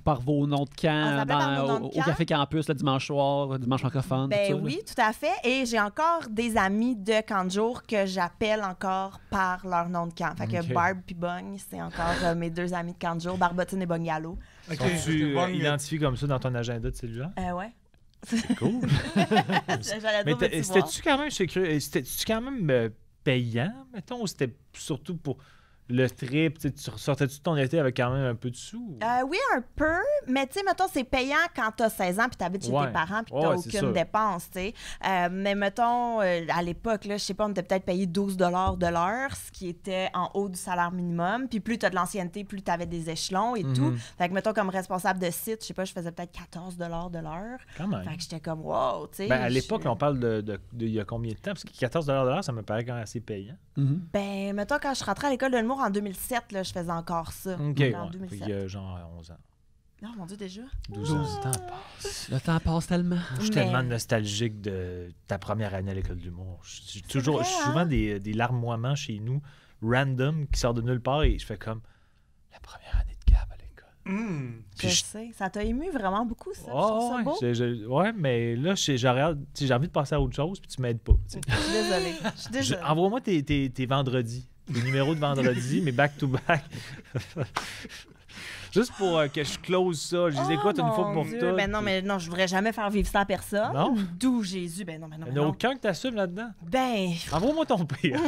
par vos noms de On camp s'appelait par nos noms de au camp. Café Campus le dimanche soir, le dimanche francophone. Ben tout ça, là. oui, tout à fait. Et j'ai encore des amis de camp de jour que j'appelle encore par leur nom de camp. Fait que Ok. Barb puis Bung, c'est encore mes deux amis de camp de jour, Barbotine et Bungalow. Ok, Tu bon, identifies comme ça dans ton agenda de cellulaire? Ouais. Cool. J'allais Mais dire, veux-tu voir? c'était-tu quand même, c'était-tu quand même payant, mettons, ou c'était surtout pour le trip, tu sortais-tu de ton été avec quand même un peu de sous? Oui, un peu, mais tu sais, mettons, c'est payant quand t'as 16 ans puis t'habites chez tes parents puis t'as c'est aucune sûr. dépense, tu sais. Mais mettons, à l'époque, là, je sais pas, on était peut-être payé 12 de l'heure, ce qui était en haut du salaire minimum. Puis plus t'as de l'ancienneté, plus t'avais des échelons et tout. Fait que, mettons, comme responsable de site, je sais pas, je faisais peut-être 14 de l'heure. Quand même. Fait que j'étais comme, wow, tu sais. Ben, à l'époque, on parle de il y a combien de temps? Parce que 14 de l'heure, ça me paraît quand même assez payant. Ben, mettons, quand je rentrais à l'école de l'humour en 2007, là, je faisais encore ça. OK, En ouais. 2007. Il y a genre 11 ans. Non, mon Dieu, déjà. 12 ans, le temps passe. Le temps passe tellement. Je suis Mais- tellement nostalgique de ta première année à l'école d'humour. Je suis vrai, souvent des larmoiements chez nous, random, qui sortent de nulle part, et je fais comme la première année de Gab à l'école. Puis Je sais. Ça t'a ému vraiment beaucoup, ça. Je trouve Oh, ça beau. ouais, mais là, j'ai envie de passer à autre chose, puis tu m'aides pas. Tu sais. Je suis désolée. Je suis désolée. Envoie-moi tes vendredis, tes numéros de vendredi, mais back-to-back. Juste pour que je close ça. Je les écoute une fois pour Dieu. toutes. Ben non, mais non, je voudrais jamais faire vivre ça à personne. Non? D'où Jésus. Ben non, Il ben n'y en a non. aucun que t'assumes là-dedans. Ben, Envoie-moi ton pire.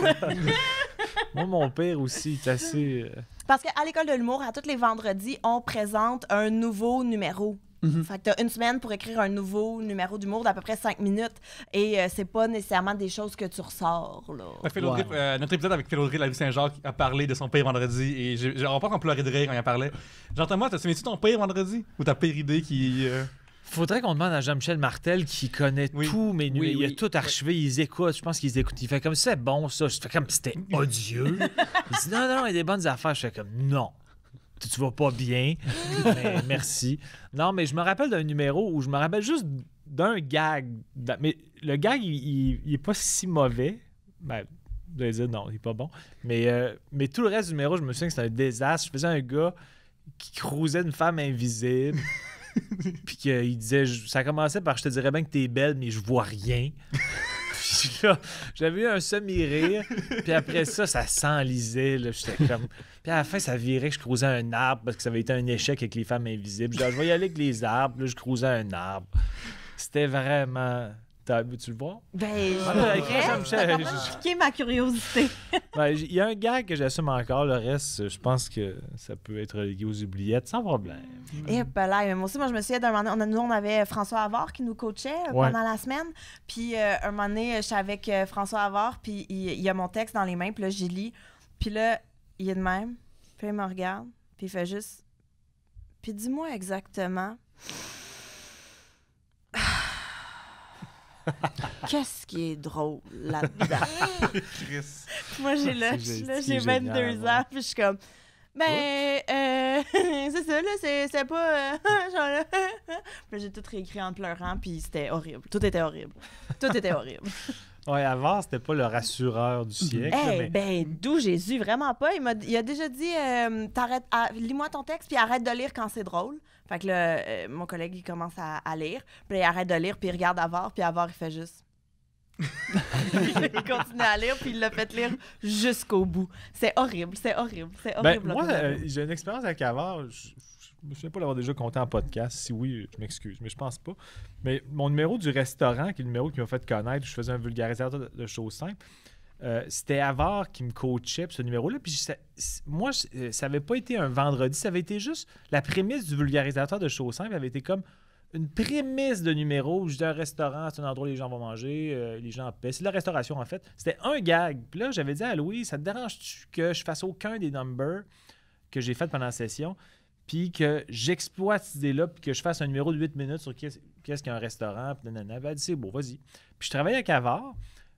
Moi, mon pire aussi, c'est assez... parce qu'à l'école de l'humour, à tous les vendredis, on présente un nouveau numéro. Fait que t'as une semaine pour écrire un nouveau numéro d'humour d'à peu près 5 minutes. Et c'est pas nécessairement des choses que tu ressors, là. Phil Audrey, notre épisode avec Phil Audrey de la rue Saint-Jacques a parlé de son pire vendredi et on pense qu'on pleurait de rire quand il en parlait. Jean-Thomas, t'as souviens-tu ton pire vendredi ou ta pire idée qui. Faudrait qu'on demande à Jean-Michel Martel qui connaît Oui. tout, mais Oui, il a oui. tout archivé, ils écoutent. Je pense qu'ils écoutent. Il fait comme c'est bon ça. Je fais comme c'était odieux. Il dit non, il y a des bonnes affaires. Je fais comme non. Tu vas pas bien. Mais merci. Non, mais je me rappelle d'un numéro où je me rappelle juste d'un gag. Mais le gag, il est pas si mauvais. Ben, vous allez dire non, il est pas bon. Mais tout le reste du numéro, je me souviens que c'était un désastre. Je faisais un gars qui cruisait une femme invisible. Puis qu'il disait, ça commençait par je te dirais bien que t'es belle, mais je vois rien. Puis là, j'avais eu un semi-rire. Puis après ça s'enlisait. Là, j'étais comme... Puis à la fin, ça virait que je creusais un arbre parce que ça avait été un échec avec les femmes invisibles. Je vais y aller avec les arbres. Puis là, je creusais un arbre. C'était vraiment... Veux-tu le voir? Ben, avec Jean-Michel, ça a quand même piqué ma curiosité. Ben, il y a un gag que j'assume encore. Le reste, je pense que ça peut être lié aux oubliettes sans problème. Et là, mais moi aussi, je me souviens d'un moment donné, on avait François Havard qui nous coachait pendant la semaine. Puis un moment donné, je suis avec François Havard, puis il y a mon texte dans les mains, puis là, j'y lis. Puis là, il est de même, puis il me regarde, puis il fait juste... Puis dis-moi exactement... Qu'est-ce qui est drôle là-dedans? Chris. Moi, j'ai C'est 22 génial, ans, puis je suis comme... Ben, c'est ça, là, c'est pas... genre là... Puis j'ai tout réécrit en pleurant, puis c'était horrible. Tout était horrible. Tout était horrible. Ouais, avant, c'était pas le rassureur du siècle. Hey, mais... ben, d'où Jésus, vraiment pas. Il a déjà dit, lis-moi ton texte, puis arrête de lire quand c'est drôle. Fait que là, mon collègue, il commence à lire, puis il arrête de lire, puis il regarde Havard, puis Havard, il fait juste... il continue à lire, puis il l'a fait lire jusqu'au bout. C'est horrible, c'est horrible, c'est horrible. Ben, moi, horrible. j'ai une expérience avec Havard. Je me souviens pas l'avoir déjà compté en podcast. Si oui, je m'excuse, mais je pense pas. Mais mon numéro du restaurant, qui est le numéro qui m'a fait connaître, où je faisais un vulgarisateur de choses simples, c'était Havard qui me coachait pour ce numéro-là. Puis moi, ça avait pas été un vendredi, ça avait été juste la prémisse du vulgarisateur de choses simples avait été comme une prémisse de numéro. Je dis un restaurant, c'est un endroit où les gens vont manger, les gens paient. C'est de la restauration, en fait. C'était un gag. Puis là, j'avais dit à Louis, ça te dérange-tu que je fasse aucun des numbers que j'ai fait pendant la session, puis que j'exploite cette idée-là, puis que je fasse un numéro de 8 minutes sur qu'est-ce qu'un restaurant, puis nanana. Ben, elle dit, c'est beau, vas-y. Puis je travaillais avec Havard.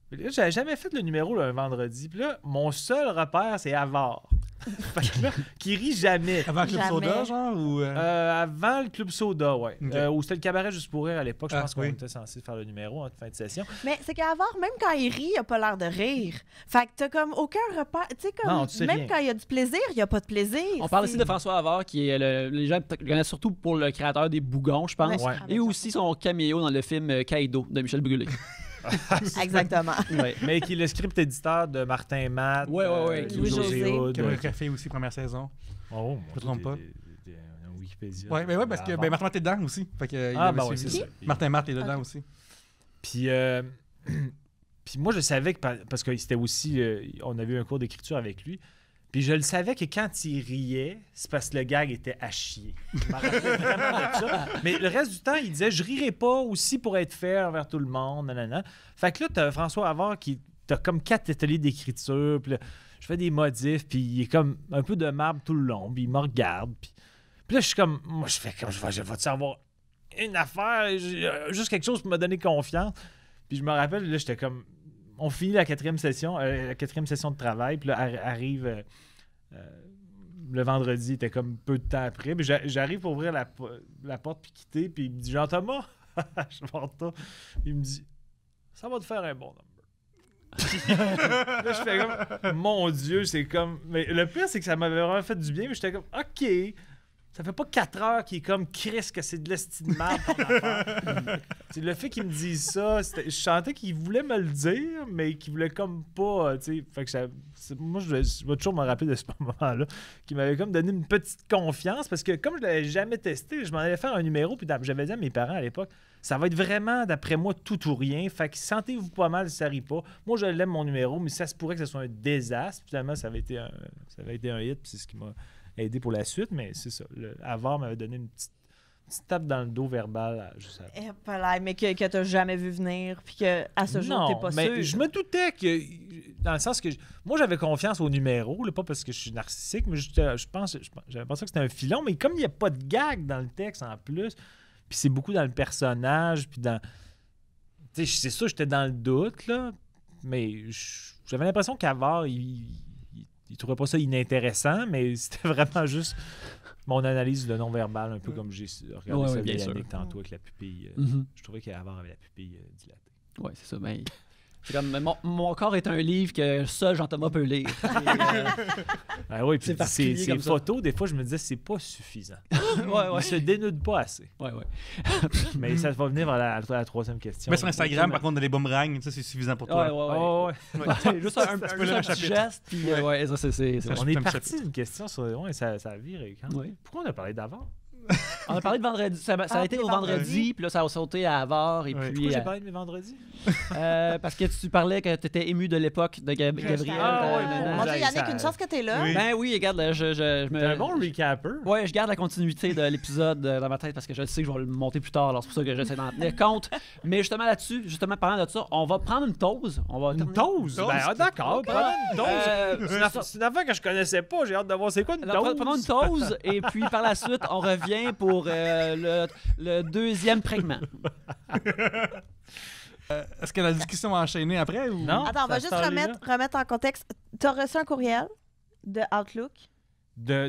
Puis là, j'avais jamais fait le numéro là, un vendredi. Puis là, mon seul repère, c'est Havard. Fait que là, qui rit jamais. Avant Club Jamais. Soda, genre ou. Avant le Club Soda, ouais. Ok. Ou c'était le Cabaret Juste pour rire à l'époque. Je pense qu'on oui. était censé faire le numéro en fin de session. Mais c'est qu'Havard, même quand il rit, il a pas l'air de rire. Fait que t'as comme aucun repère. Tu sais, comme Non, tu sais même rien. quand il y a du plaisir, il y a pas de plaisir. On parle C'est- aussi de François Havard, qui est les gens le connaissent surtout pour le créateur des Bougons, je pense. Ouais. Et aussi son caméo dans le film Kaido de Michel Brûlé. Exactement. Ouais. Mais qui est le script éditeur de Martin Matt. Ouais. Louis-José. Hood. Cabaret Café aussi, première saison. Oh, Je me trompe pas. Un Wikipédia. Ouais, mais ouais, parce que Martin Matt est dedans aussi. Fait que, il Ah, avait ben oui, suivi. c'est ça. Martin Matt est dedans aussi. Puis, puis moi, je savais que parce que c'était aussi, on avait eu un cours d'écriture avec lui. Puis je le savais que quand il riait, c'est parce que le gag était à chier. Je m'en rappelais vraiment de ça. Mais le reste du temps, il disait « Je rirai pas aussi pour être fair envers tout le monde. » Nanana. Fait que là, t'as François Havard qui... T'as comme 4 ateliers d'écriture. Puis là, je fais des modifs. Puis il est comme un peu de marbre tout le long. Puis il me regarde. Puis là, je suis comme... Moi, je fais comme... Je vais-tu avoir une affaire? Juste quelque chose pour me donner confiance. Puis je me rappelle, là, j'étais comme... On finit la 4e session de travail. Puis là, arrive... le vendredi, il était comme peu de temps après. Puis j'arrive pour ouvrir la porte puis quitter. Puis il me dit « Jean-Thomas? » Je porte pas. Il me dit « Ça va te faire un bon number. » Là, je fais comme mon Dieu, c'est comme. Mais le pire, c'est que ça m'avait vraiment fait du bien. Mais j'étais comme OK. Ça fait pas 4 heures qu'il est comme Chris que c'est de l'esti de merde ton affaire. Le fait qu'il me dise ça, je sentais qu'il voulait me le dire, mais qu'il voulait comme pas. Fait que moi, je vais toujours me rappeler de ce moment-là, qu'il m'avait comme donné une petite confiance parce que comme je l'avais jamais testé, je m'en allais faire un numéro, puis j'avais dit à mes parents à l'époque, ça va être vraiment, d'après moi, tout ou rien. Fait que sentez-vous pas mal si ça rit pas. Moi, je l'aime mon numéro, mais ça se pourrait que ce soit un désastre. Finalement, ça avait été un hit, puis c'est ce qui m'a aidé pour la suite, mais c'est ça. Havard m'avait donné une petite tape dans le dos verbal. Mais que t'as jamais vu venir, puis qu'à ce jour, t'es pas sûr. Je me doutais que... Dans le sens que... Moi, j'avais confiance au numéro, là, pas parce que je suis narcissique, mais j'avais pensé que c'était un filon, mais comme il n'y a pas de gag dans le texte en plus, puis c'est beaucoup dans le personnage, puis dans... Tu sais, c'est sûr, j'étais dans le doute, là, mais j'avais l'impression qu'Havard, il trouvait pas ça inintéressant, mais c'était vraiment juste mon analyse de non-verbal, un peu comme j'ai regardé ça de Yannick tantôt avec la pupille. Je trouvais qu'Havard avait la pupille dilatée. Ouais, c'est ça. Ben, c'est comme mon corps est un livre que seul Jean-Thomas peut lire. Oui, puis c'est ces photos, des fois, je me disais, c'est pas suffisant. Ouais. Il se dénude pas assez. Ouais. Mais ça va venir vers la 3e question. Mais sur Instagram, par contre, dans les boomerangs, ça, c'est suffisant pour toi. Ouais. Juste un petit geste, puis ça, c'est On est parti d'une question sur... Ouais, ça a viré. Oui. Pourquoi on a parlé d'Havard? On a parlé de vendredi. Ça a été au vendredi, puis là, ça a sauté à Havard. Et puis, pourquoi j'ai parlé de mes vendredis? Parce que tu parlais que tu étais ému de l'époque de Gabriel. Mon Dieu, Yannick, une chance que t'es là. Oui. Ben oui, regarde, T'es un bon recapper. Ouais, je garde la continuité de l'épisode dans ma tête parce que je sais que je vais le monter plus tard. Alors c'est pour ça que j'essaie d'en tenir compte. Mais justement là-dessus, parlant de ça, on va prendre une pause. Une pause? Ben d'accord, prendre une pause. C'est une affaire que je connaissais pas. J'ai hâte de voir c'est quoi une pause. Prenons une pause et puis par la suite, on revient pour le deuxième fragment. Est-ce que la discussion va enchaîner après? Ou... Non. Attends, on va juste remettre en contexte. T'as reçu un courriel de Outlook?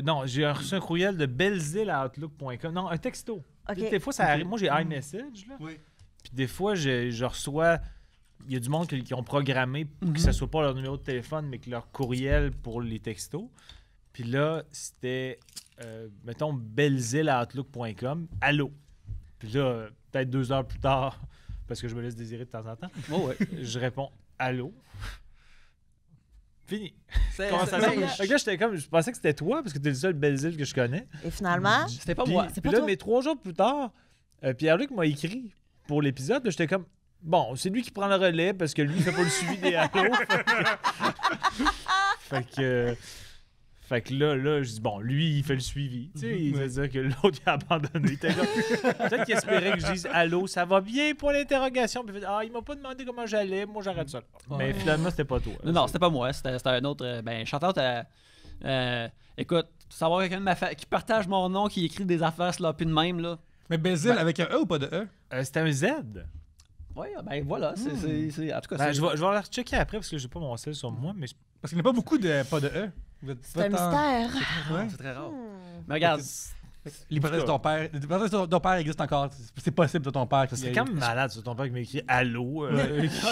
Non, j'ai reçu un courriel de belzile@outlook.com. Non, un texto. Okay. Des fois, ça arrive. Moi, j'ai iMessage. Là. Oui. Puis des fois, je reçois... Il y a du monde qui ont programmé pour que ce soit pas leur numéro de téléphone, mais que leur courriel pour les textos. Puis là, c'était... mettons, belzile@outlook.com. Allô. Puis là, peut-être 2 heures plus tard, parce que je me laisse désirer de temps en temps, je réponds allô. Fini. Je pensais que c'était toi, parce que t'es le seul Belzile que je connais. Et finalement, c'était pas moi. Puis là, mais 3 jours plus tard, Pierre-Luc m'a écrit pour l'épisode. J'étais comme, bon, c'est lui qui prend le relais, parce que lui, il fait pas le suivi des allos. Fait que là, je dis, bon, lui, il fait le suivi. Tu sais, il veut dire que l'autre, il a abandonné. Peut-être qu'il espérait que je dise, allô, ça va bien pour l'interrogation. Puis il m'a pas demandé comment j'allais. Moi, j'arrête ça. Mais finalement, c'était pas toi. Non, c'était pas moi. C'était un autre. Chantante. Écoute, savoir quelqu'un qui partage mon nom, qui écrit des affaires sloppy de même, là. Mais Belzile avec un E ou pas de E? C'était un Z. Oui, ben voilà. En tout cas, je vais la rechecker après parce que j'ai pas mon sel sur moi. Mais parce qu'il n'y a pas beaucoup de pas de E. C'est un mystère. C'est très rare. Mais regarde. L'hypothèse de ton père. L'hypothèse de ton père existe encore. C'est possible de ton père. C'est quand même malade, c'est ton père qui m'a écrit allô.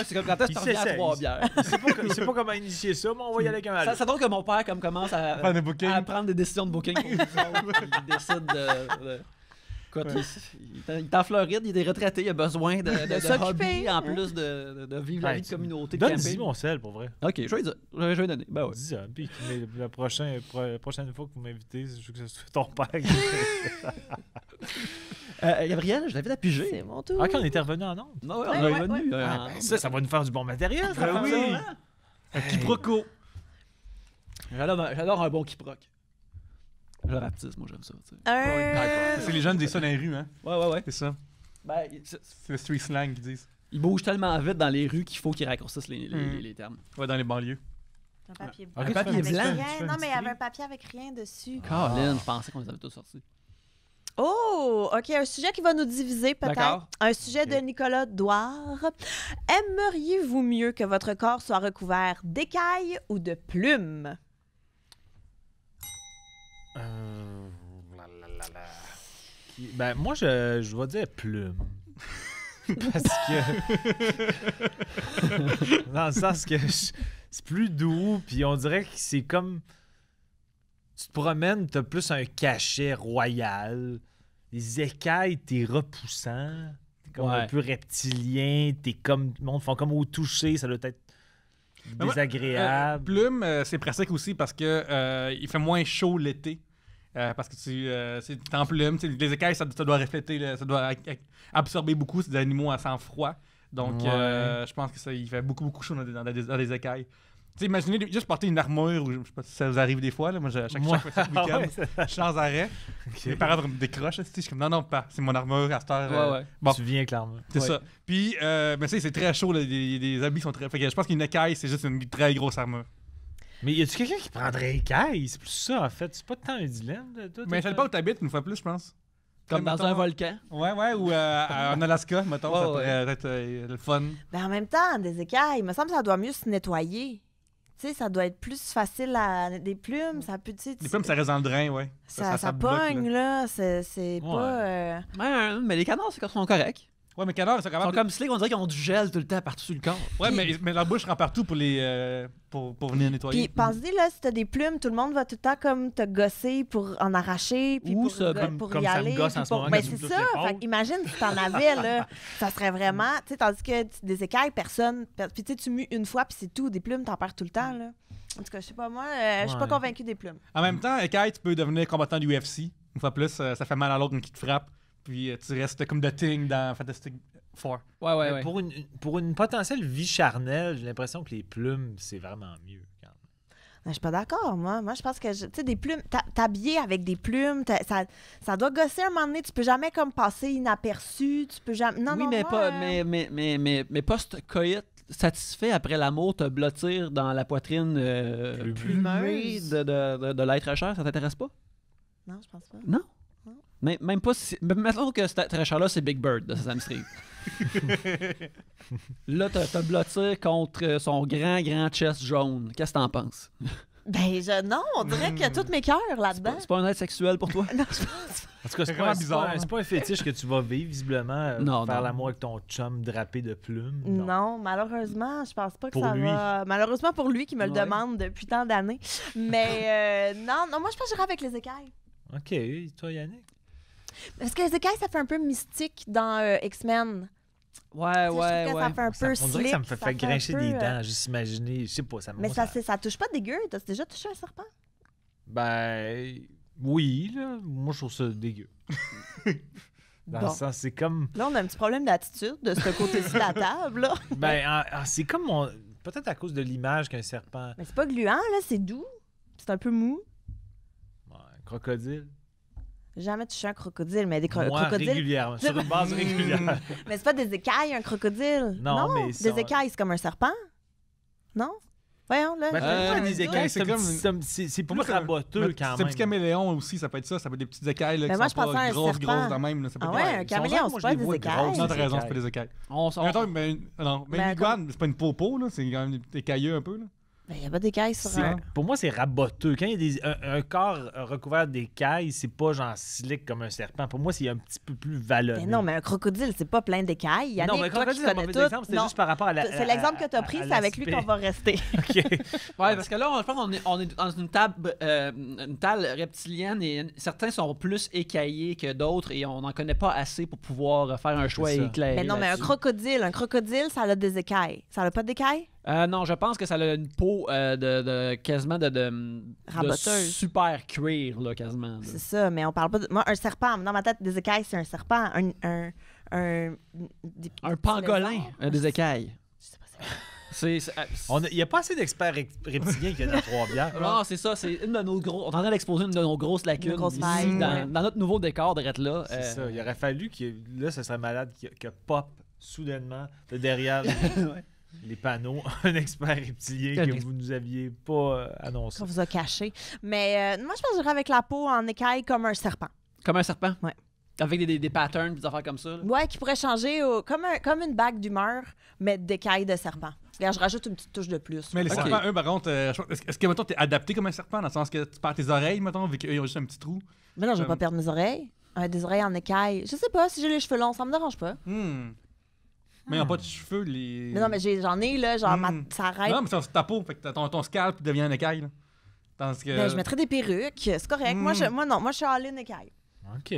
C'est comme quand est-ce que tu reviens à 3 bières. Il sait pas comment initier ça, mais on va y aller avec un allô. C'est drôle que mon père commence à prendre des décisions de booking pour nous autres. Il décide de... Écoute, il est en Floride, il est retraité, il a besoin de hobby en plus de vivre la vie de communauté. Donne-y mon sel, pour vrai. Ok, je vais dire. Je vais donner. Ben ouais. Dis-ça. Puis la prochaine fois que vous m'invitez, je veux que ce soit ton père. Gabriel, je l'invite à piger. C'est mon tour. Ah, quand on était revenu en ondes. Non, on est revenu. Ça va nous faire du bon matériel. Oui. Un quiproquo. J'adore un bon quiproque. Je le rapetisse, moi j'aime ça. Tu sais. C'est les jeunes des ça dans les rues, hein. Ouais. C'est ça. Ben, C'est le street slang qu'ils disent. ils bougent tellement vite dans les rues qu'il faut qu'ils raccourcissent les termes. Ouais, dans les banlieues. Un papier Ok, blanc. papier Avec blanc. rien. Tu fais Non, une mais il y avait petite un papier avec rien dessus. Colin, je pensais qu'on les avait tous sortis. Oh, OK, un sujet qui va nous diviser peut-être. D'accord. Un sujet de Nicolas Douard. Aimeriez-vous mieux que votre corps soit recouvert d'écailles ou de plumes? Ben, moi, je vais dire plume. Parce que. Dans le sens que c'est plus doux, puis on dirait que c'est comme. Tu te promènes, t'as plus un cachet royal. Les écailles, t'es repoussant. T'es comme un peu reptilien. T'es comme. Le monde font comme au toucher, ça doit être désagréable. Plume, c'est pratique aussi parce que il fait moins chaud l'été. Parce que c'est en plume. Les écailles, ça doit refléter, ça doit absorber beaucoup. C'est des animaux à sang froid. Donc, je pense que il fait beaucoup chaud dans des écailles. T'sais, imaginez juste porter une armure, ou je sais pas si ça vous arrive des fois. Là, moi, chaque week-end, je suis sans arrêt. Mes parents me décrochent. Je suis comme non, pas, c'est mon armure à cette heure. Bon, Tu viens clairement. c'est ça. Puis, mais c'est très chaud. Là, les habits sont très. Fait que je pense qu'une écaille, c'est juste une très grosse armure. Mais y a-tu quelqu'un qui prendrait écailles? C'est plus ça, en fait. C'est pas tant un dilemme. Mais ça dépend où t'habites, une fois plus, je pense. Comme dans un volcan. Ouais, ou en Alaska, mettons, ça pourrait être le fun. Ben, en même temps, des écailles, il me semble que ça doit mieux se nettoyer. Tu sais, ça doit être plus facile à... Des plumes, ça peut... Les plumes, ça reste dans le drain, ouais. Ça bloque, pogne, là. C'est pas... Mais les canards, c'est sont corrects. Ouais, mais canards, Ils sont comme slick, on dirait qu'ils ont du gel tout le temps partout sur le corps. Ouais, mais leur bouche rend partout pour venir nettoyer. Puis pense-y, là, si t'as des plumes, tout le monde va tout le temps comme te gosser pour en arracher, puis Ou pour, ça, pour comme y ça me aller. gosse puis en ce pour- moment Ben, quand tu c'est me ça. touches l'épaule. Fait que imagine si t'en avais, là, ça serait vraiment... Tu sais, tandis que des écailles, personne... Puis tu sais, tu mues une fois, puis c'est tout. Des plumes, t'en perds tout le temps, là. En tout cas, je sais pas, moi, je suis pas Ouais. convaincue des plumes. En même temps, écaille, tu peux devenir combattant du UFC. Une fois plus, ça fait mal à l'autre qui te frappe. Puis tu restes comme The Thing dans Fantastic Four. Ouais. Pour une potentielle vie charnelle, j'ai l'impression que les plumes, c'est vraiment mieux. Quand même. Ben, je suis pas d'accord, moi. Moi, je pense que, tu sais, des plumes, t'habiller avec des plumes, ça doit gosser à un moment donné. Tu peux jamais comme passer inaperçu. Tu peux jamais... Non, Oui, non, mais moi, pas, mais post-coït satisfait après l'amour te blottir dans la poitrine plumée de l'être cher, ça t'intéresse pas? Non, je pense pas. Non. Non. Mais même pas si. Mettons que cet être cher-là, c'est Big Bird de Sesame Street. Là, te blottir contre son grand chest jaune. Qu'est-ce que t'en penses? Ben, non, on dirait qu'il y a tous mes cœurs là-dedans. C'est pas un être sexuel pour toi? Non, je pense En tout cas, c'est vraiment pas, bizarre. c'est pas un fétiche que tu vas vivre, visiblement, Non, faire non. l'amour avec ton chum drapé de plumes. Non, malheureusement, je pense pas que Pour ça lui. va. Malheureusement pour lui qui me le Ouais. demande depuis tant d'années. Mais non, moi je pense que j'irai avec les écailles. OK, toi, Yannick? Parce que les écailles, ça fait un peu mystique dans X-Men. Ouais, Tu sais, je trouve que ça fait un peu On dirait que ça me slick, fait grincher un peu, des dents, juste imaginer. Je sais pas, ça me Mais ça touche pas dégueu. T'as déjà touché un serpent? Ben, oui, là. Moi, je trouve ça dégueu. Dans le Bon. sens, c'est comme. Là, on a un petit problème d'attitude de ce côté-ci de la table. Là. Ben, c'est comme. Peut-être à cause de l'image qu'un serpent. Mais c'est pas gluant, là, c'est doux. C'est un peu mou. Ouais, un crocodile. J'ai jamais touché un crocodile, mais des Moi, crocodiles. régulièrement. Sur une base régulière. Mais c'est pas des écailles, un crocodile. Non, mais des ça- écailles, c'est comme un serpent. Non? Voyons, là. Ben, pour moi, ouais, des écailles, c'est comme- c'est Pour plus moi, c'est raboteux quand C'est un même. petit caméléon aussi, ça peut être ça. Ça peut être des petites écailles là, Ben qui moi, sont je pensais à pas un grosses serpent. de même. Là, ça peut Ah être- ouais, un caméléon, moi, c'est je pas les vois des grosses. écailles. Non, t'as raison, écailles. c'est pas des écailles. On Mais attends, mais non. Mais Ben, une iguane, c'est pas une popo, là. C'est quand même écailleux un peu, là. Il n'y a pas d'écailles sur C'est- un. Pour moi, c'est raboteux. Quand il y a un corps recouvert d'écailles, c'est pas genre slick comme un serpent. Pour moi, c'est un petit peu plus vallonné. Mais non, mais un crocodile, c'est pas plein d'écailles. Yannick, non, mais toi qui crocodile, c'est un connais mauvais tout. exemple. C'était Non, juste par rapport à la. c'est l'exemple que tu as pris, c'est avec lui qu'on va rester. OK. Ouais, parce que là, je pense qu'on est dans une table reptilienne et certains sont plus écaillés que d'autres et on n'en connaît pas assez pour pouvoir faire un choix C'est ça. éclairé. Mais non, mais un crocodile, ça a des écailles. Ça a pas d'écailles? Non, je pense que ça a une peau quasiment de Raboteuse. super cuir, là, quasiment. là. C'est ça, mais on parle pas de. Moi, un serpent, dans ma tête, des écailles, c'est un serpent. Un Un pangolin, des écailles. Je sais pas c'est quoi. Il n'y a pas assez d'experts reptiliens qui viennent à Trois-Bières. Non, c'est ça. C'est une de nos gros. On est en train d'exposer une de nos grosses lacunes. Une grosse ici, faille. dans notre nouveau décor de là. C'est ça. Il aurait fallu que là, ce serait malade que pop soudainement de derrière les panneaux un expert reptilien que vous nous aviez pas annoncé. On vous a caché. Mais moi, je pense que j'irais avec la peau en écaille comme un serpent. Comme un serpent. Ouais. Avec des patterns, des affaires comme ça. Là. Ouais, qui pourrait changer comme une bague d'humeur, mais d'écaille de serpent. Regarde, je rajoute une petite touche de plus. Mais les Ok. serpents, eux, par contre, est-ce que, mettons, t'es adapté comme un serpent, dans le sens que tu perds tes oreilles, mettons, vu qu'eux, ils ont juste un petit trou? Mais non, je vais pas perdre mes oreilles. Des oreilles en écaille. Je sais pas, si j'ai les cheveux longs, ça me dérange pas. Mais ils n'ont pas de cheveux, les... Mais non, mais j'en ai, là, genre, ça arrête. Non, mais c'est ta peau, fait que ton scalp devient un écaille, là. Tandis que... Ben, je mettrais des perruques, c'est correct. Moi, je suis all-in écaille. OK.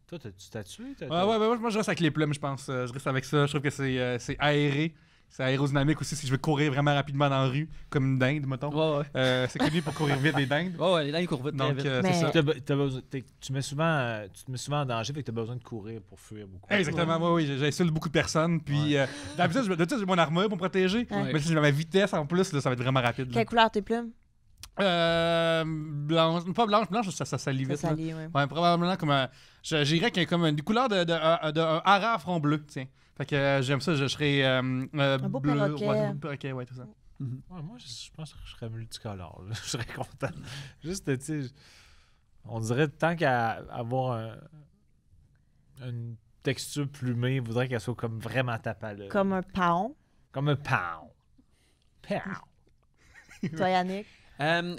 Toi, t'as-tu tatoué? Ouais, moi, je reste avec les plumes, je pense. Je reste avec ça. Je trouve que c'est aéré. C'est aérodynamique aussi si je veux courir vraiment rapidement dans la rue, comme une dinde, mettons. Ouais, ouais. C'est connu pour courir vite des dindes. Ouais, les dents, ils courent vite, très Donc, vite. Mais- c'est ça. Tu te mets souvent en danger, fait que t'as besoin de courir pour fuir beaucoup. Exactement, oui, j'insulte beaucoup de personnes. Puis, d'habitude, j'ai mon armure pour me protéger. Ouais. Mais si j'ai ma vitesse en plus, là, ça va être vraiment rapide. là. Quelle couleur tes plumes? Blanche, pas blanche, ça salit Ça vite. là. salit, ouais. Ouais, probablement comme un. J'irais qu'il y a comme une couleur de un hareng à front bleu, tiens. Fait que j'aime ça, je serais beau bleu. perroquet. Ouais, un beau perroquet, ouais, tout ça. Ouais, moi, je pense que je serais multicolore. là. Je serais content. Juste, tu sais, on dirait tant qu'à avoir une texture plumée, il voudrait qu'elle soit comme vraiment tape à l'œil. Comme un paon. Comme un pound. Toi, Yannick.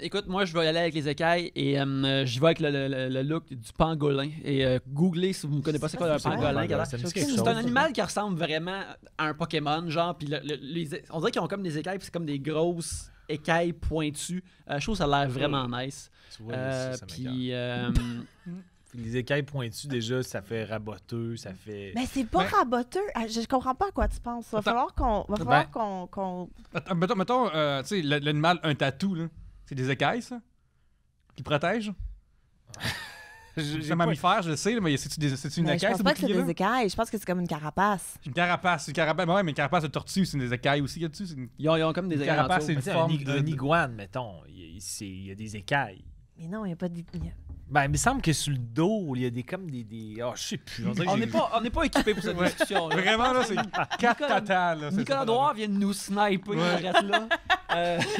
Écoute, moi, je vais y aller avec les écailles et j'y vais avec le look du pangolin. Et googlez si vous ne connaissez pas c'est quoi un c'est quoi, pangolin. ça? regarde. Ça me dit C'est quelque C'est chose. un animal qui ressemble vraiment à un Pokémon, genre, puis on dirait qu'ils ont comme des écailles, puis c'est comme des grosses écailles pointues. Je trouve que ça a l'air vraiment nice. Tu vois, ça m'écoeure. Puis, Les écailles pointues, déjà, ça fait raboteux, ça fait... Mais c'est pas Mais- raboteux. Je comprends pas à quoi tu penses. Va falloir qu'on. Attends, mettons tu sais, l'animal, un tatou, là. C'est des écailles, ça? Qui protègent? C'est un mammifère, je le sais, là, mais c'est-tu une Mais je écaille, pense ce pas que c'est bouclier-là? des écailles. Je pense que c'est comme une carapace. Une carapace, mais ouais, mais une carapace de tortue, c'est des écailles aussi, là-dessus. C'est une... ils ont comme des Une carapace, écailles. une Tu sais, forme un de- iguane, mettons, il y a des écailles. Mais non, il n'y a pas de. Ben, il me semble que sur le dos, il y a comme des... Oh, je sais plus. On dirait que On n'est pas équipé pour cette discussion. là. Vraiment, là, c'est quatre tatales. là, c'est Nicolas ça. Drouard vient de nous sniper, il reste là.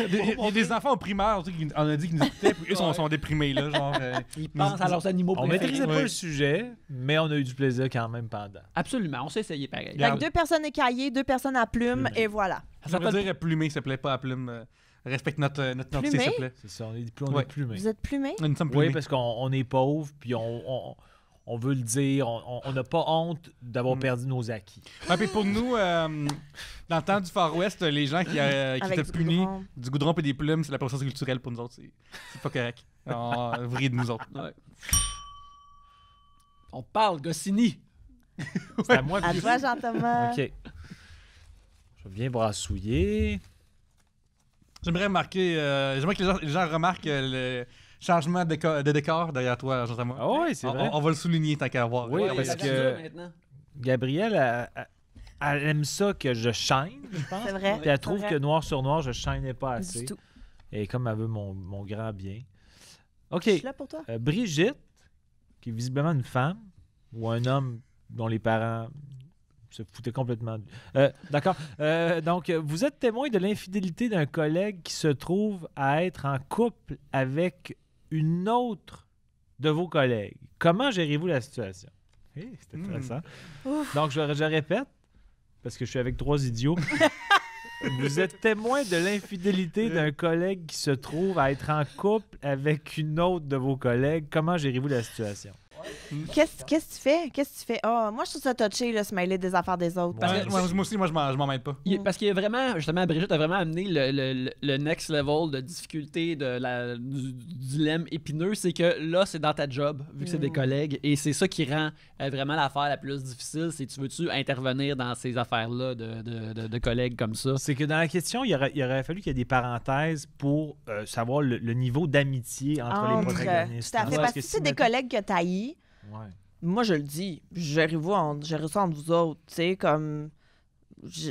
Il y a des enfants au primaire, tu sais, qui on a dit qu'ils nous écoutaient, puis eux sont déprimés, là, genre... Ils pensent à leurs animaux On préférés. maîtrisait pas Ouais. le sujet, mais on a eu du plaisir quand même pendant. Absolument, on s'est essayé pareil. Regarde. Avec 2 personnes écaillées, 2 personnes à plumes, et voilà. Ça Ça veut s'appelle dire plumé, s'il te plaît, pas à plume. Respecte notre identité, Plumé? s'il te plaît. C'est ça, on est Ouais. plumés. Vous êtes plumés? Nous sommes plumés. Oui, parce qu'on est pauvres, puis on veut le dire, on n'a pas honte d'avoir perdu nos acquis. Ouais, puis pour nous, dans le temps du Far West, les gens qui Avec étaient du punis, goudron. du goudron et des plumes, c'est la processus culturelle pour nous autres. C'est pas correct. Vous riez de nous autres. Ouais. On parle Goscinny. C'est à moi À de- toi, Jean-Thomas. OK. Je viens brassouiller. J'aimerais que les gens remarquent le changement de décor derrière toi, Jean-Thomas. Ah oui, c'est vrai. On va le souligner tant qu'à voir. Oui, Ouais, parce la que- censure maintenant. Gabrielle, elle aime ça que je shine, je pense. C'est vrai. Puis elle c'est trouve vrai. que noir sur noir, je shinais pas assez. Du tout. Et comme elle veut mon grand bien. OK. Je suis là pour toi. Brigitte, qui est visiblement une femme ou un homme dont les parents se foutaient complètement. D'accord. Donc, vous êtes témoin de l'infidélité d'un collègue qui se trouve à être en couple avec une autre de vos collègues. Comment gérez-vous la situation? C'est intéressant. Donc, je répète, parce que je suis avec 3 idiots. Vous êtes témoin de l'infidélité d'un collègue qui se trouve à être en couple avec une autre de vos collègues. Comment gérez-vous la situation? Qu'est-ce que tu fais? Qu'est-ce que tu fais? Ah, moi, je trouve ça touché, là, se mêler des affaires des autres. Parce Ouais, que- moi aussi, moi, je m'en mêle pas. Parce qu'il y a vraiment, justement, Brigitte a vraiment amené le next level de difficulté du dilemme épineux. C'est que là, c'est dans ta job, vu que c'est des collègues. Et c'est ça qui rend vraiment l'affaire la plus difficile. C'est tu veux-tu intervenir dans ces affaires-là de collègues comme ça? C'est que dans la question, il aurait fallu qu'il y ait des parenthèses pour savoir le niveau d'amitié entre les protagonistes. Tout à hein. fait. Parce que si c'est des mettons- collègues que t'as haïs, Ouais. moi, je le dis, gérez ça entre vous autres. Tu sais, comme.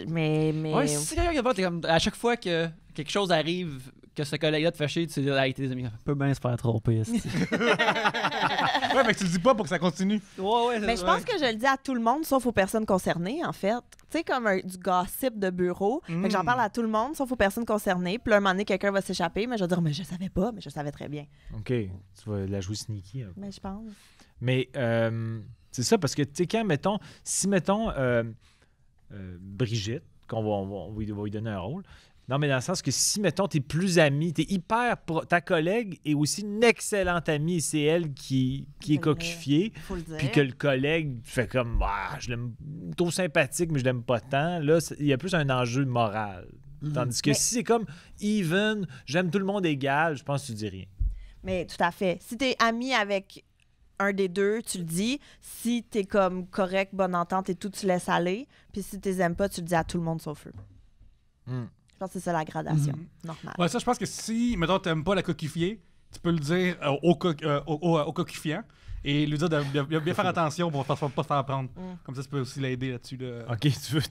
Mais... Ouais, si c'est quelqu'un qui va, t'es comme, à chaque fois que quelque chose arrive, que ce collègue-là te fait chier, tu dis, hey, tes amis, peut bien se faire tromper. Ouais, mais tu le dis pas pour que ça continue. Ouais, Mais je pense que je le dis à tout le monde, sauf aux personnes concernées, en fait. Tu sais, comme du gossip de bureau. Fait que j'en parle à tout le monde, sauf aux personnes concernées. Puis là, un moment donné, quelqu'un va s'échapper, mais je vais dire, mais je savais pas, mais je savais très bien. OK. Tu vas la jouer sneaky. Un peu. Mais je pense. Mais c'est ça, parce que, tu sais, quand, mettons, Brigitte, on va lui donner un rôle. Non, mais dans le sens que si, mettons, t'es plus ami, ta collègue est aussi une excellente amie et c'est elle qui est coquifiée. Faut le dire. Puis que le collègue fait comme, je l'aime trop sympathique, mais je l'aime pas tant. Là, il y a plus un enjeu moral. Tandis que si c'est comme even, j'aime tout le monde égal, je pense que tu dis rien. Mais tout à fait. Si t'es ami avec un des deux, tu le dis. Si t'es comme correct, bonne entente et tout, tu laisses aller. Puis si t'es aimes pas, tu le dis à tout le monde sauf eux. Je pense que c'est ça la gradation normale. Ouais, ça, je pense que si, mettons, t'aimes pas la coquifier, tu peux le dire au coquifiant et lui dire de bien faire attention pour pas se faire prendre. Comme ça peut aussi l'aider là-dessus. Là. OK,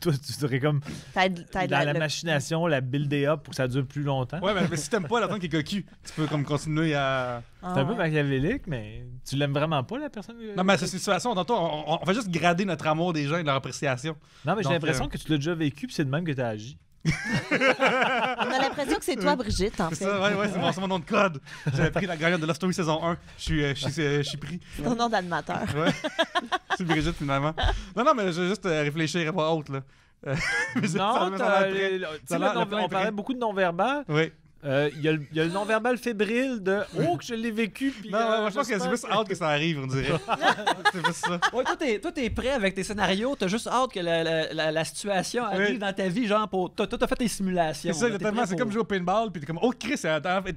toi, tu serais comme T'aides dans la machination, la builder up pour que ça dure plus longtemps. Ouais, mais si t'aimes pas la personne qui est cocu, tu peux comme continuer à... Ah, C'est un peu machiavélique, mais tu l'aimes vraiment pas, la personne? Non, mais c'est une situation, tantôt, on va juste grader notre amour des gens et leur appréciation. Non, mais j'ai Donc, l'impression que tu l'as déjà vécu, puis c'est de même que tu as agi. On a l'impression que c'est toi, Brigitte, en C'est fait. ça, ouais, c'est mon nom de code. J'avais pris la gagnante de Love Story saison 1. Je suis pris. C'est ton nom d'animateur. Ouais. C'est Brigitte, finalement. Non, mais je vais juste réfléchir à voix haute, là. Mais ça Non, me semble prêt. tu sais, Ça a l'air on parlait beaucoup de non-verbal. Oui. Il y a le non-verbal fébrile de « Oh, que je l'ai vécu! » puis Non, moi, je pense que c'est plus hâte que ça arrive, on dirait. C'est plus ça. Ouais, toi, t'es prêt avec tes scénarios, t'as juste hâte que la situation arrive dans ta vie, genre, toi, t'as fait tes simulations. C'est ça, là, t'es exactement. prêt C'est pour- comme jouer au pinball, puis t'es comme, oh, Chris,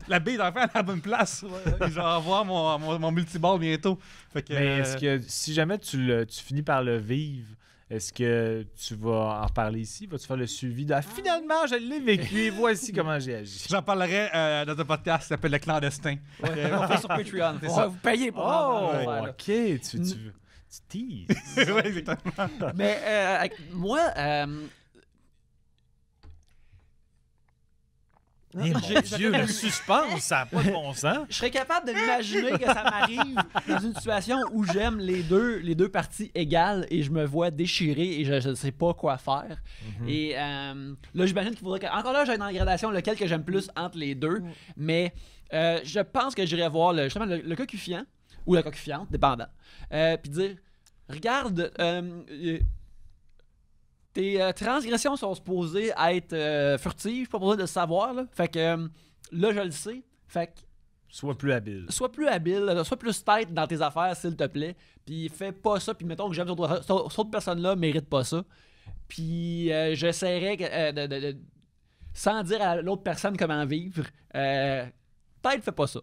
la bille d'enfant à la bonne place. Et je vais avoir mon multiball bientôt. Fait que, Mais est-ce que si jamais tu finis par le vivre, est-ce que tu vas en reparler ici? Vas-tu faire le suivi de finalement, je l'ai vécu et voici comment j'ai agi? j'en parlerai dans un podcast qui s'appelle Le Clandestin. Ouais, on fait sur Patreon. C'est ça. Vous payez pour Oh, avoir le faire, là. OK, tu teases. Ouais, exactement. Mais moi, Eh, mon Dieu, le suspense, ça n'a pas de bon sens. je serais capable de m'imaginer que ça m'arrive dans une situation où j'aime les deux parties égales et je me vois déchirer et je ne sais pas quoi faire. Et là, j'imagine qu'il faudrait encore là, j'ai dans la gradation lequel que j'aime plus entre les deux. Mais je pense que j'irais voir justement le coquifiant ou la coquifiante, dépendant. Puis dire, regarde, tes transgressions sont supposées être furtives, pas besoin de le savoir. Là. Fait que là, je le sais. Fait que Sois plus habile. sois plus habile, là, sois plus tête dans tes affaires, s'il te plaît. Puis fais pas ça. Puis mettons que j'aime cette autre personne-là mérite pas ça. Puis j'essaierais sans dire à l'autre personne comment vivre, peut-être fais pas ça.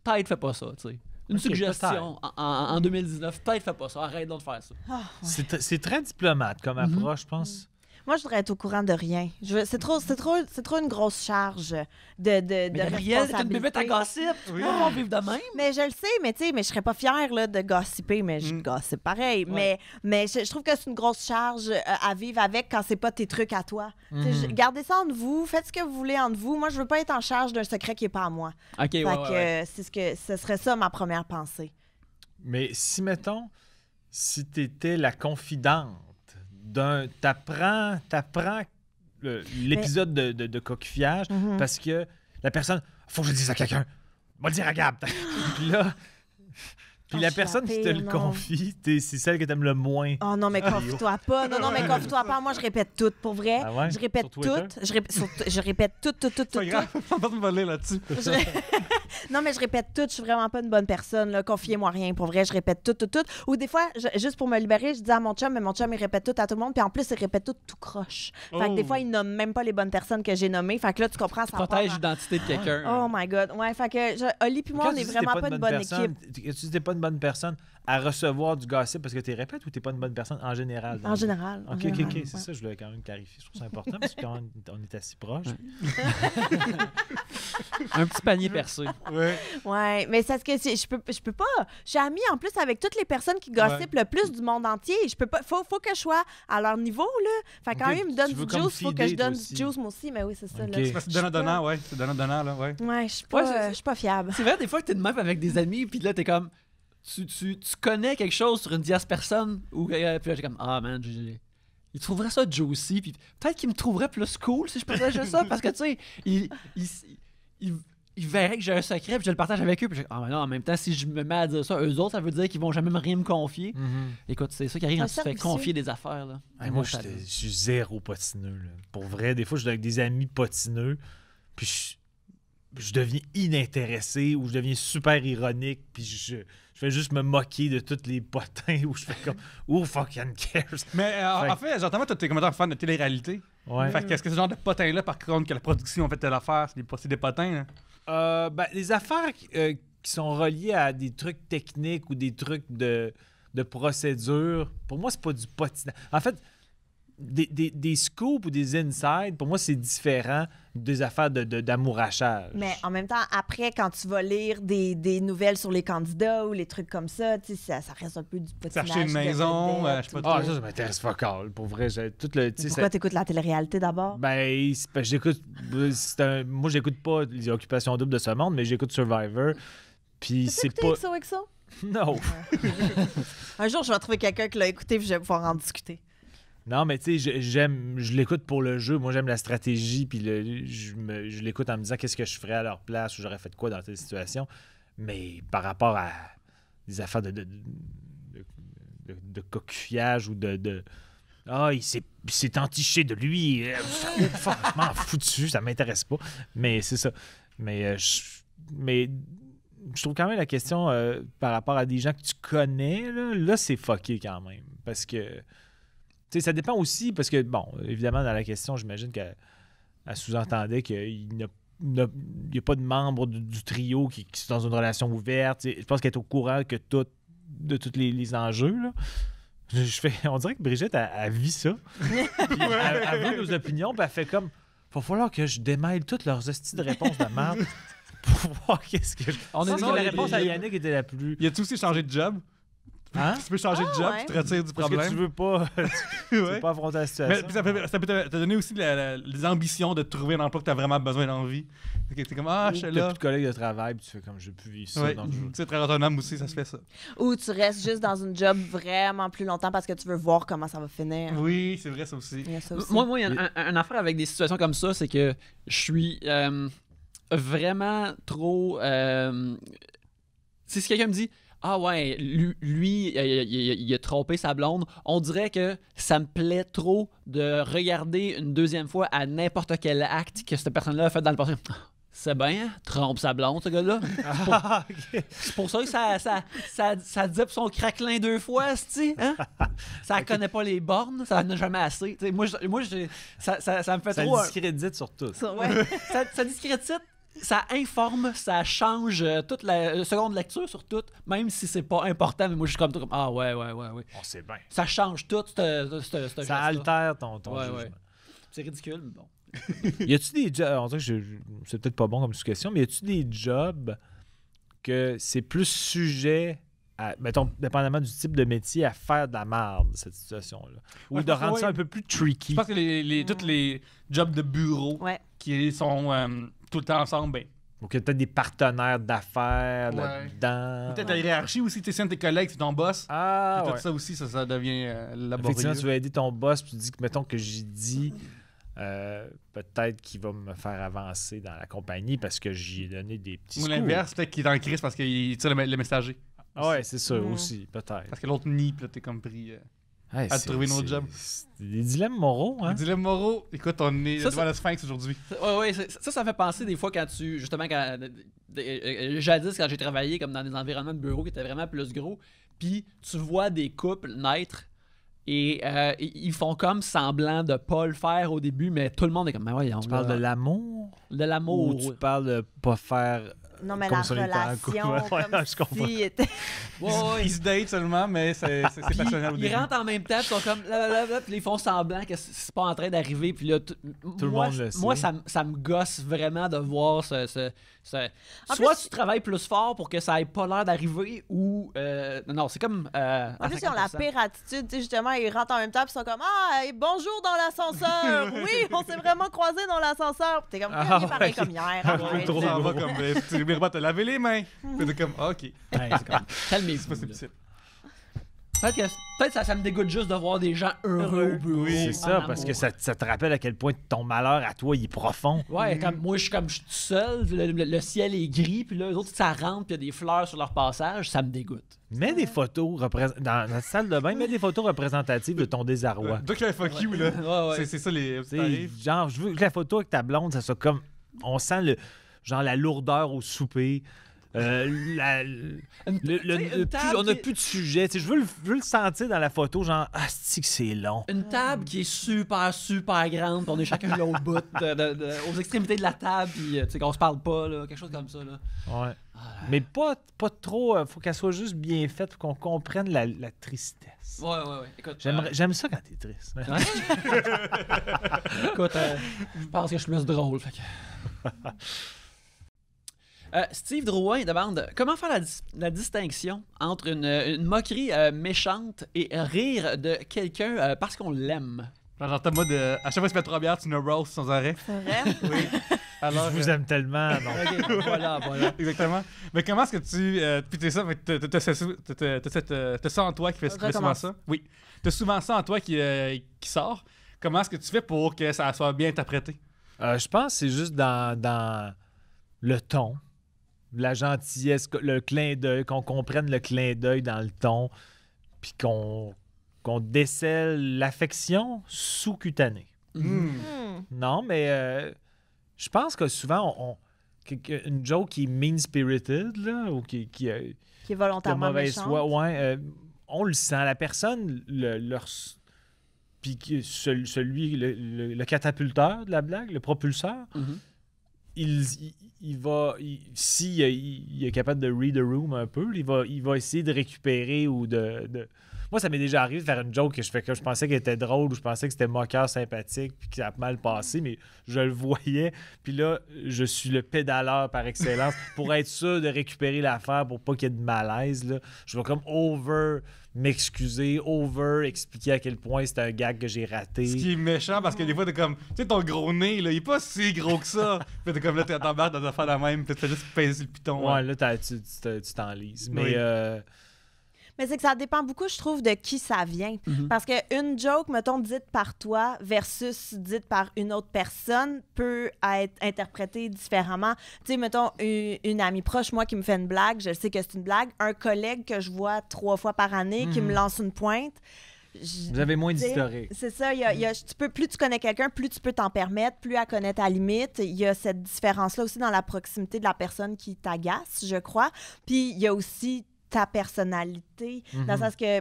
Peut-être fais pas ça, tu sais. Une Ok, suggestion en 2019, peut-être fais pas ça. Arrête donc de faire ça. C'est très diplomate comme approche, je pense. Moi, je voudrais être au courant de rien. C'est trop une grosse charge de Mais Gabrielle, t'es une bébête à responsabilité. gossip. Tu peux pas vivre de même. Mais je le sais, mais tu sais, mais je serais pas fière là, de gossiper, mais je gossipe pareil. Ouais. Mais je trouve que c'est une grosse charge à vivre avec quand c'est pas tes trucs à toi. Tu sais, gardez ça entre vous, faites ce que vous voulez entre vous. Moi, je veux pas être en charge d'un secret qui est pas à moi. Ok, Fait ouais, que ouais. ce serait ça ma première pensée. Mais si, mettons, si t'étais la confidente t'apprends l'épisode de coquillage parce que la personne, faut que je le dise à quelqu'un, va le dire à Gab. Puis là, Oh, la je suis personne la qui te pire, le non. confie, c'est celle que t'aimes le moins. Oh non, mais confie-toi pas. Non, mais confie-toi pas. Moi, je répète tout. Pour vrai, Ah ouais? je répète Sur Twitter? tout. Je répète tout. C'est pas grave, on va pas me voler là-dessus. Non, mais je répète tout. Je suis vraiment pas une bonne personne. Là. Confiez-moi rien. Pour vrai, je répète tout. Ou des fois, juste pour me libérer, je dis à mon chum, mais mon chum, il répète tout à tout le monde. Puis en plus, il répète tout croche. Fait que des fois, il nomme même pas les bonnes personnes que j'ai nommées. Fait que là, tu comprends, ça Protège part l'identité de quelqu'un. Oh my God. Ouais, fait que Oli puis moi, Quand on tu est dis vraiment t'es pas une bonne personne, équipe. quand tu dis t'es pas une bonne personne, à recevoir du gossip parce que tu répètes ou tu n'es pas une bonne personne en général? En général. en OK, général, c'est ouais. ça, je voulais quand même clarifier. Je trouve ça important parce que quand on est assis proche. Un petit panier percé. Ouais. Ouais, mais c'est ce que je peux pas. Je suis amie en plus avec toutes les personnes qui gossipent le plus du monde entier. Je peux pas. Faut que je sois à leur niveau là. Fait quand Ok, ils me donnent tu veux du comme juice, faut que je feeder, donne toi du aussi. juice moi aussi. Mais oui, c'est ça. Ok. Là. C'est parce que c'est donnant-donnant, ouais. C'est donnant-donnant, là, ouais. Ouais, je suis Ouais, pas, c'est- je suis pas fiable. C'est vrai, des fois que t'es de même avec des amis, puis là, t'es comme. Tu connais quelque chose sur une tierce personne, ou puis là, t'es comme, ah man, il trouverait ça juicy, puis peut-être qu'il me trouverait plus cool si je partageais ça, parce que tu sais, il verrait que j'ai un secret, puis je le partage avec eux, puis je ah, mais non, en même temps, si je me mets à dire ça, eux autres, ça veut dire qu'ils vont jamais rien me confier. Écoute, c'est ça qui arrive quand tu te fais service. confier des affaires, là. Moi, je suis zéro potineux. Là. Pour vrai, des fois, je suis avec des amis potineux, puis je deviens inintéressé ou je deviens super ironique, puis je fais juste me moquer de tous les potins où je fais comme « Who fucking cares? Mais en fait, j'entends toi, t'es commentaires fan de télé-réalité. » Ouais. Fait que est-ce que ce genre de potins-là, par contre, que la production a fait telle affaire, c'est des potins, là? Les affaires qui sont reliées à des trucs techniques ou des trucs de procédure, pour moi, c'est pas du potinage. En fait, des scoops ou des insides, pour moi, c'est différent des affaires d'amourachage. Mais en même temps, après, quand tu vas lire des nouvelles sur les candidats ou les trucs comme ça, tu sais, ça reste un peu du potinage. S'acheter une maison, de vedette, je sais pas ou- Ah, ça m'intéresse focal. Pour vrai, j'ai tout le... tu sais, Pourquoi t'écoutes la télé-réalité d'abord? Ben, c'est parce que moi, j'écoute pas les occupations doubles de ce monde, mais j'écoute Survivor. Puis T'as c'est écouté pas... XOXO? Non. Un jour, je vais trouver quelqu'un qui l'a écouté puis je vais pouvoir en discuter. Non, mais tu sais, je l'écoute pour le jeu. Moi, j'aime la stratégie, puis je l'écoute en me disant qu'est-ce que je ferais à leur place ou j'aurais fait quoi dans telle situation. Mais par rapport à des affaires de coquillage ou ah, il s'est entiché de lui. Franchement, foutu, ça m'intéresse pas. Mais c'est ça. Mais je trouve quand même la question par rapport à des gens que tu connais, là c'est fucké quand même. Parce que, tu sais, ça dépend aussi, parce que, bon, évidemment, dans la question, j'imagine qu'elle sous-entendait qu'il n'y a pas de membre du trio qui sont dans une relation ouverte. Tu sais, je pense qu'elle est au courant de tous les enjeux, là. On dirait que Brigitte, elle vit ça. Puis elle veut nos opinions, puis elle fait comme... Il va falloir que je démêle toutes leurs hosties de réponses de merde pour voir qu'est-ce que... On est Sinon, la dit- réponse à Yannick était la plus... Y a-tu aussi changé de job? Hein? Tu peux changer de Ah, job, ouais. tu te retires du Parce que tu problème. veux pas... tu Ouais. veux pas affronter la Mais situation. puis ça peut te donner aussi les ambitions de trouver un emploi que tu as vraiment besoin d'envie. T'es comme, ah, je suis T'as là. plus de collègues de travail, puis tu fais comme, je veux plus vivre ça. Ouais. Donc Tu sais, très autonome aussi, ça se fait ça. Ou tu restes juste dans une job vraiment plus longtemps parce que tu veux voir comment ça va finir. Oui, c'est vrai, ça aussi. Il y a ça aussi. Moi, il y a une affaire avec des situations comme ça, c'est que je suis vraiment trop. Si quelqu'un me dit, ah ouais, lui il a trompé sa blonde, on dirait que ça me plaît trop de regarder une deuxième fois à n'importe quel acte que cette personne-là a fait dans le passé. C'est bien, hein? Trompe sa blonde, ce gars-là. C'est pour ça que ça dip son craquelin 2 fois, c'ti, hein? Ça connaît pas les bornes, ça n'a jamais assez. T'sais, moi, ça me fait ça trop... le discrédite sur tout. Ça, ouais. ça discrédite, ça informe, ça change toute la seconde lecture sur tout, même si c'est pas important, mais moi je suis comme ah ouais. On sait bien. Ça change tout, ce Ça geste-là. altère ton Ouais, jugement. ouais. C'est ridicule, mais bon. Y a-tu des jobs, on dirait que c'est peut-être pas bon comme question, mais y a-tu des jobs que c'est plus sujet à, mettons, dépendamment du type de métier, à faire de la merde, cette situation-là? Ou Ouais, je de pense que rendre ça oui. un peu plus tricky? Je pense que tous les jobs de bureau Ouais. qui sont tout le temps ensemble, ben, Ou qu'il y a peut-être des partenaires d'affaires Ouais. là-dedans? peut-être la hiérarchie aussi, tu sais, un de tes collègues, c'est ton boss. Ah, Puis ouais. tout ça aussi, ça devient laborieux. Effectivement, tu veux aider ton boss, puis tu dis que, mettons, que j'ai dit peut-être qu'il va me faire avancer dans la compagnie parce que j'y ai donné des petits Ou scoops. l'inverse, peut-être qu'il est dans le crise parce qu'il tire le messager. Ah ouais, c'est ça Mm. aussi, peut-être. Parce que l'autre nie, puis là, t'es comme pris. Hey, à trouver un autre job. C'est des dilemmes moraux, hein? Dilemme moraux, écoute, on est Ça, devant le Sphinx aujourd'hui. Ouais, ça me fait penser des fois quand justement, jadis, quand j'ai travaillé comme dans des environnements de bureau qui étaient vraiment plus gros, puis tu vois des couples naître et ils font comme semblant de pas le faire au début, mais tout le monde est comme, mais voyons, Tu parles de l'amour? de l'amour. Ou tu parles de pas faire Non, mais Comme la si on était en couple. relation, Ouais, comme je comprends. si était... Ils se datent seulement, mais c'est Puis passionnel au ils début. rentrent en même temps, puis ils sont comme blablabla, puis ils font semblant que c'est pas en train d'arriver, puis là, le monde le moi sait. ça me gosse vraiment de voir ce- En soit plus, tu travailles plus fort pour que ça ait pas l'air d'arriver, ou non, c'est comme En plus, ils ont la pire attitude. Tu sais, justement, ils rentrent en même temps, puis ils sont comme Ah, et bonjour dans l'ascenseur. Oui, on s'est vraiment croisés dans l'ascenseur. Puis t'es comme Ah, il est pareil ouais. comme hier. Ah, arrête. trop Ça va gros. comme tu n'oublieras pas de te laver les mains. Puis t'es comme OK. Ouais, Calmez-vous. C'est pas si là. difficile. Peut-être ça me dégoûte juste de voir des gens heureux au bureau. Oui. C'est ça, en parce amour. que ça te rappelle à quel point ton malheur à toi, il est profond. Ouais, comme moi, je suis tout seul, le ciel est gris, puis là, les autres, ça rentre, puis il y a des fleurs sur leur passage, ça me dégoûte. Mets des photos dans notre salle de bain, mets des photos représentatives de ton désarroi. Donc, il y a un fuck you, là. Ouais. C'est ça, les. Tu sais, genre, je veux que la photo avec ta blonde, ça soit comme. On sent la lourdeur au souper. Une On n'a plus de sujet. Tu sais, je veux le sentir dans la photo, genre, ah, c'est que c'est long. Une table qui est super, super grande, puis on est chacun de l'autre bout, aux extrémités de la table, puis tu sais, qu'on se parle pas, là, quelque chose comme ça. Là. Ouais. Mais pas trop. Faut qu'elle soit juste bien faite pour qu'on comprenne la tristesse. Ouais. Écoute, J'aime ça quand t'es triste. écoute, je pense que je suis plus drôle. Fait que... Steve Drouin demande comment faire la distinction entre une moquerie méchante et rire de quelqu'un parce qu'on l'aime. Genre, t'as mode. À chaque fois que tu fais 3 bières, tu nous roast sans arrêt. C'est vrai? Oui. Alors, Je vous aime tellement. Non. Ok, voilà. exactement. Mais comment est-ce que tu. Puis t'es ça, t'as ça en toi qui fait souvent Recommence. ça. Oui. T'as souvent ça en toi qui sort. Comment est-ce que tu fais pour que ça soit bien interprété? Je pense que c'est juste dans le ton, la gentillesse, le clin d'œil, qu'on comprenne le clin d'œil dans le ton, puis qu'on décèle l'affection sous-cutanée. Hmm. Non, mais je pense que souvent, une joke qui est mean-spirited, là, ou qui Qui est de volontairement mauvaise méchante. foi, ouais, on le sent. La personne, puis le catapulteur de la blague, le propulseur, Mhm. s'il est capable de read the room un peu, il va essayer de récupérer ou de... Moi, ça m'est déjà arrivé de faire une joke que je pensais qu'elle était drôle ou je pensais que c'était moqueur, sympathique, puis que ça a mal passé, mais je le voyais. Puis là, je suis le pédaleur par excellence pour être sûr de récupérer l'affaire pour pas qu'il y ait de malaise. Là. Je vais comme m'excuser, expliquer à quel point c'est un gag que j'ai raté. Ce qui est méchant parce que des fois, t'es comme. Tu sais, ton gros nez, là, il est pas si gros que ça. Puis t'es comme là, t'embarques dans des affaires la même, puis tu fais juste peser le piton. Ouais, là, tu t'enlises. Mais Oui. Mais c'est que ça dépend beaucoup, je trouve, de qui ça vient. Mhm. Parce qu'une joke, mettons, dite par toi versus dite par une autre personne peut être interprétée différemment. Tu sais, mettons, une amie proche, moi, qui me fait une blague, je sais que c'est une blague. Un collègue que je vois 3 fois par année qui me lance une pointe. vous avez moins T'sais, d'historique. C'est ça. Plus tu connais quelqu'un, plus tu peux t'en permettre, plus elle connaît ta limite. Il y a cette différence-là aussi dans la proximité de la personne qui t'agace, je crois. Puis il y a aussi ta personnalité, dans le sens que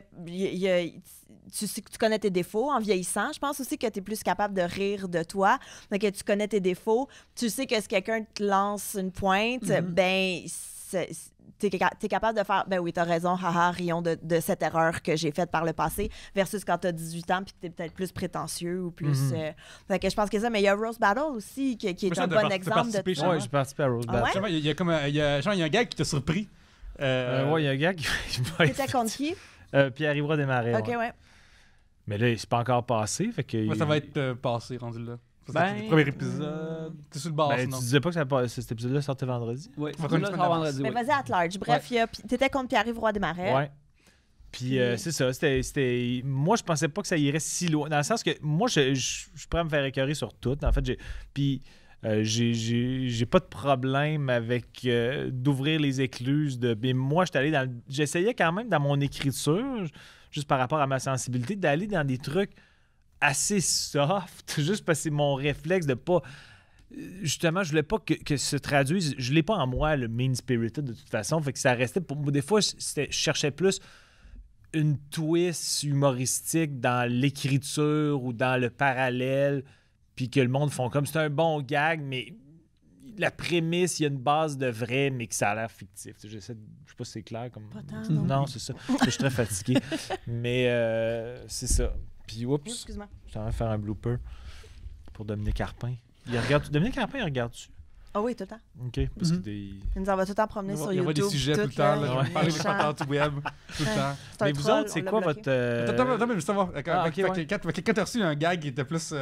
tu connais tes défauts en vieillissant. Je pense aussi que tu es plus capable de rire de toi. Donc, tu connais tes défauts. Tu sais que si quelqu'un te lance une pointe, ben, tu es capable de faire, ben oui, tu as raison, haha, rions de cette erreur que j'ai faite par le passé, versus quand tu as 18 ans puis que tu es peut-être plus prétentieux ou plus. Fait que je pense que ça, mais il y a Rose Battle aussi qui est ça, un t'as bon exemple de participé, ça. Ouais, j'ai participé à Rose Ah Battle. ouais? Justement, il y a comme il y a un gag qui t'a surpris. Ouais, il y a un gars qui m'a T'étais contre qui? Pierre-Yves Desmarais. OK, ouais. ouais. Mais là, c'est pas encore passé. Fait que, Ouais, ça va être passé, rendu là. Ça, Ben, c'est le premier épisode. T'es sur le bord, Ben, sinon. tu disais pas que cet épisode-là sortait vendredi? Oui, Faut qu'on là, se ça mette va en vendredi, Mais oui. vas-y, at large. Bref, t'étais contre Pierre-Yves Roy Desmarais. Ouais. Puis c'est ça. C'était... Moi, je pensais pas que ça irait si loin. Dans le sens que moi, je suis prêt à me faire écœurer sur tout. En fait, j'ai pas de problème avec d'ouvrir les écluses. Mais moi, j'essayais quand même dans mon écriture, juste par rapport à ma sensibilité, d'aller dans des trucs assez soft, juste parce que c'est mon réflexe de pas... Justement, je voulais pas que se traduise... Je l'ai pas en moi, le mean-spirited, de toute façon. Fait que ça restait... Pour moi, des fois, je cherchais plus une twist humoristique dans l'écriture ou dans le parallèle, puis que le monde font comme... C'est un bon gag, mais la prémisse, il y a une base de vrai, mais que ça a l'air fictif. Je sais pas si c'est clair. Comme... Pas tant, non. Non, c'est ça. Je suis très fatigué. Mais c'est ça. Puis, oups, Excuse-moi. je t'en vais faire un blooper pour Dominique Arpin. Dominique Arpin, il regarde-tu? Ah oui, tout le temps. OK. Parce que Il nous en va tout le temps promener sur Il y a YouTube. des sujets tout le temps, là, là, on parle des méchant. patentes web tout le temps. C'est un Mais vous troll, autres, c'est on l'a quoi bloqué. votre... Attends, mais justement, ok, ouais. quand t'as reçu un gag qui était plus.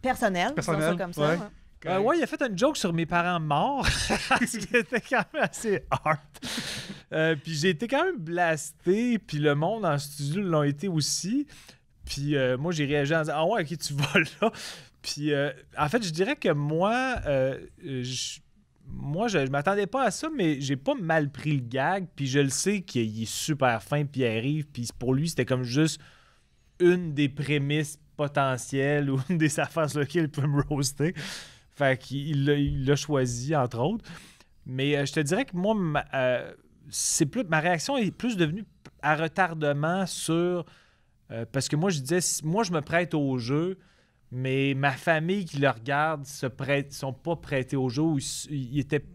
Personnel, disons ça Personnel, comme ça. ouais. ouais. ouais, il a fait une joke sur mes parents morts, ce qui était quand même assez hard. Puis j'ai été quand même blasté, puis le monde en studio l'ont été aussi. Puis moi, j'ai réagi en disant « Ah ouais, OK, tu vas là. » Puis en fait, je dirais que moi, je m'attendais pas à ça, mais j'ai pas mal pris le gag, puis je le sais qu'il est super fin, puis il arrive, puis pour lui, c'était comme juste une des prémices potentielles ou une des affaires sur lesquelles il peut me roaster. Fait qu'il l'a choisi, entre autres. Mais je te dirais que moi, ma réaction est plus devenue à retardement sur... parce que moi, je disais, moi, je me prête au jeu, mais ma famille qui le regarde sont pas prêtés au jeu. Ils étaient... Tu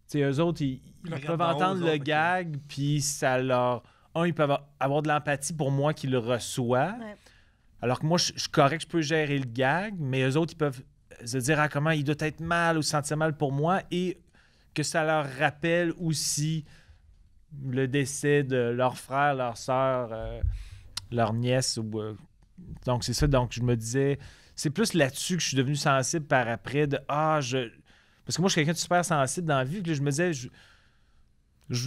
sais, eux autres, ils peuvent entendre le gag, puis ça leur... ils peuvent avoir de l'empathie pour moi qui le reçoit. Ouais. Alors que moi, je suis correct, je peux gérer le gag, mais eux autres, ils peuvent se dire comment il doit être mal ou se sentir mal pour moi et que ça leur rappelle aussi le décès de leur frère, leur soeur, leur nièce. Donc, c'est ça. Donc, je me disais, c'est plus là-dessus que je suis devenu sensible par après. Parce que moi, je suis quelqu'un de super sensible dans la vie. Que je me disais, je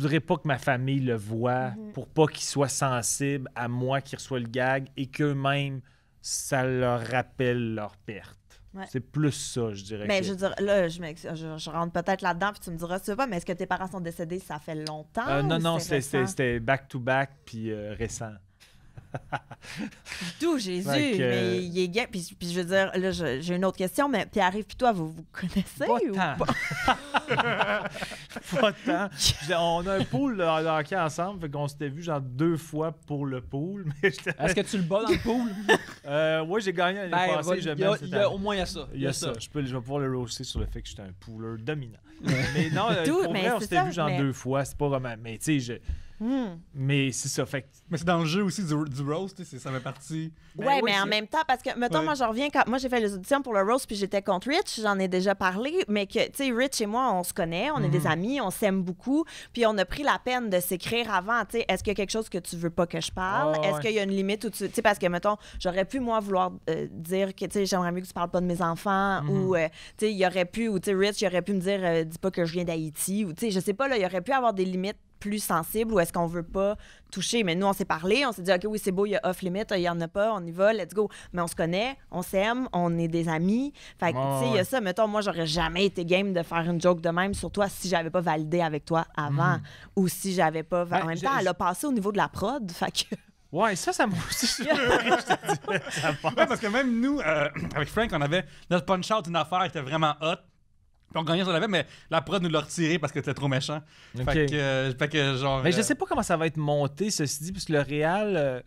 voudrais pas que ma famille le voie pour pas qu'ils soient sensibles à moi qui reçois le gag et qu'eux-mêmes, ça leur rappelle leur perte. Ouais. C'est plus ça, je dirais. Mais je veux dire, là, je rentre peut-être là-dedans, puis tu me diras, tu sais pas, mais est-ce que tes parents sont décédés, ça fait longtemps? Non, ou récent? c'était back-to-back puis récent. D'où Jésus, Fait que- mais il est gay. Puis je veux dire, là, j'ai une autre question, mais Pierre-Yves, puis toi, vous connaissez Pas ou tant. pas? Pas tant. On a un pool de hockey ensemble, fait qu'on s'était vu genre 2 fois pour le pool. Mais Est-ce que tu le bats dans le pool? ouais, j'ai gagné l'année Ben, passée. au moins, il y a ça. Il y a ça. Je vais pouvoir le roaster sur le fait que j'étais un pooler dominant. Mais non, pour mais vrai, on c'est s'était ça, vu genre mais- 2 fois. C'est pas vraiment... Mais tu sais, mais c'est ça. Fait que... Mais c'est dans le jeu aussi du roast, tu sais, ça fait partie. Ouais, Ben oui, mais en c'est- même temps, parce que, mettons, Ouais. moi, je reviens quand. Moi, j'ai fait les auditions pour le Roast, puis j'étais contre Rich, j'en ai déjà parlé, mais que, tu sais, Rich et moi, on se connaît, on est des amis, on s'aime beaucoup, puis on a pris la peine de s'écrire avant, tu sais, est-ce qu'il y a quelque chose que tu veux pas que je parle? Ah, Est-ce ouais. qu'il y a une limite où tu sais, parce que, mettons, j'aurais pu, moi, vouloir dire que, tu sais, j'aimerais mieux que tu parles pas de mes enfants, ou, tu sais, il y aurait pu, ou, tu sais, Rich, il aurait pu me dire, dis pas que je viens d'Haïti, ou, tu sais, je sais pas, là, il y aurait pu avoir des limites plus sensibles ou est-ce qu'on veut pas toucher? Mais nous, on s'est parlé, on s'est dit, OK, oui, c'est beau, il y a off-limit, il y en a pas, on y va, let's go. Mais on se connaît, on s'aime, on est des amis. Fait que, tu sais, il y a ça, mettons, moi, j'aurais jamais été game de faire une joke de même sur toi si j'avais pas validé avec toi avant ou si j'avais pas... Ben, en même temps, elle a passé au niveau de la prod, fait que... Ouais, ça m'a aussi surpris, je te dirais. Ça passe. Ouais, parce que même nous, avec Frank, on avait notre punch-out, une affaire qui était vraiment hot. Puis on gagnait sur la mais la prod nous l'a retiré parce que c'était trop méchant. Ok. Fait que genre. Mais je sais pas comment ça va être monté, ceci dit, parce que le réal,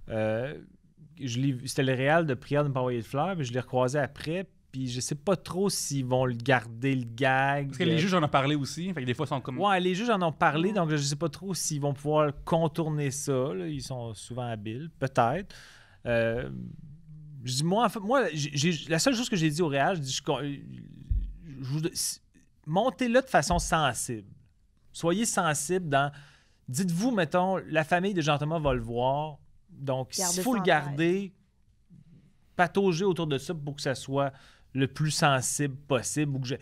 c'était le réal de Prière de ne pas envoyer de fleurs, mais je l'ai recroisé après, puis je sais pas trop s'ils vont le garder, le gag. Parce que les juges en ont parlé aussi. Fait que des fois, ils sont comme. Ouais, les juges en ont parlé, donc je sais pas trop s'ils vont pouvoir contourner ça. Là. Ils sont souvent habiles, peut-être. Je dis, moi, en fait, la seule chose que j'ai dit au réal, je dis, montez-le de façon sensible. Soyez sensible dans... Dites-vous, mettons, la famille de Jean-Thomas va le voir. Donc, Gardez s'il faut ça le en garder, patauger autour de ça pour que ça soit le plus sensible possible. Ou que tu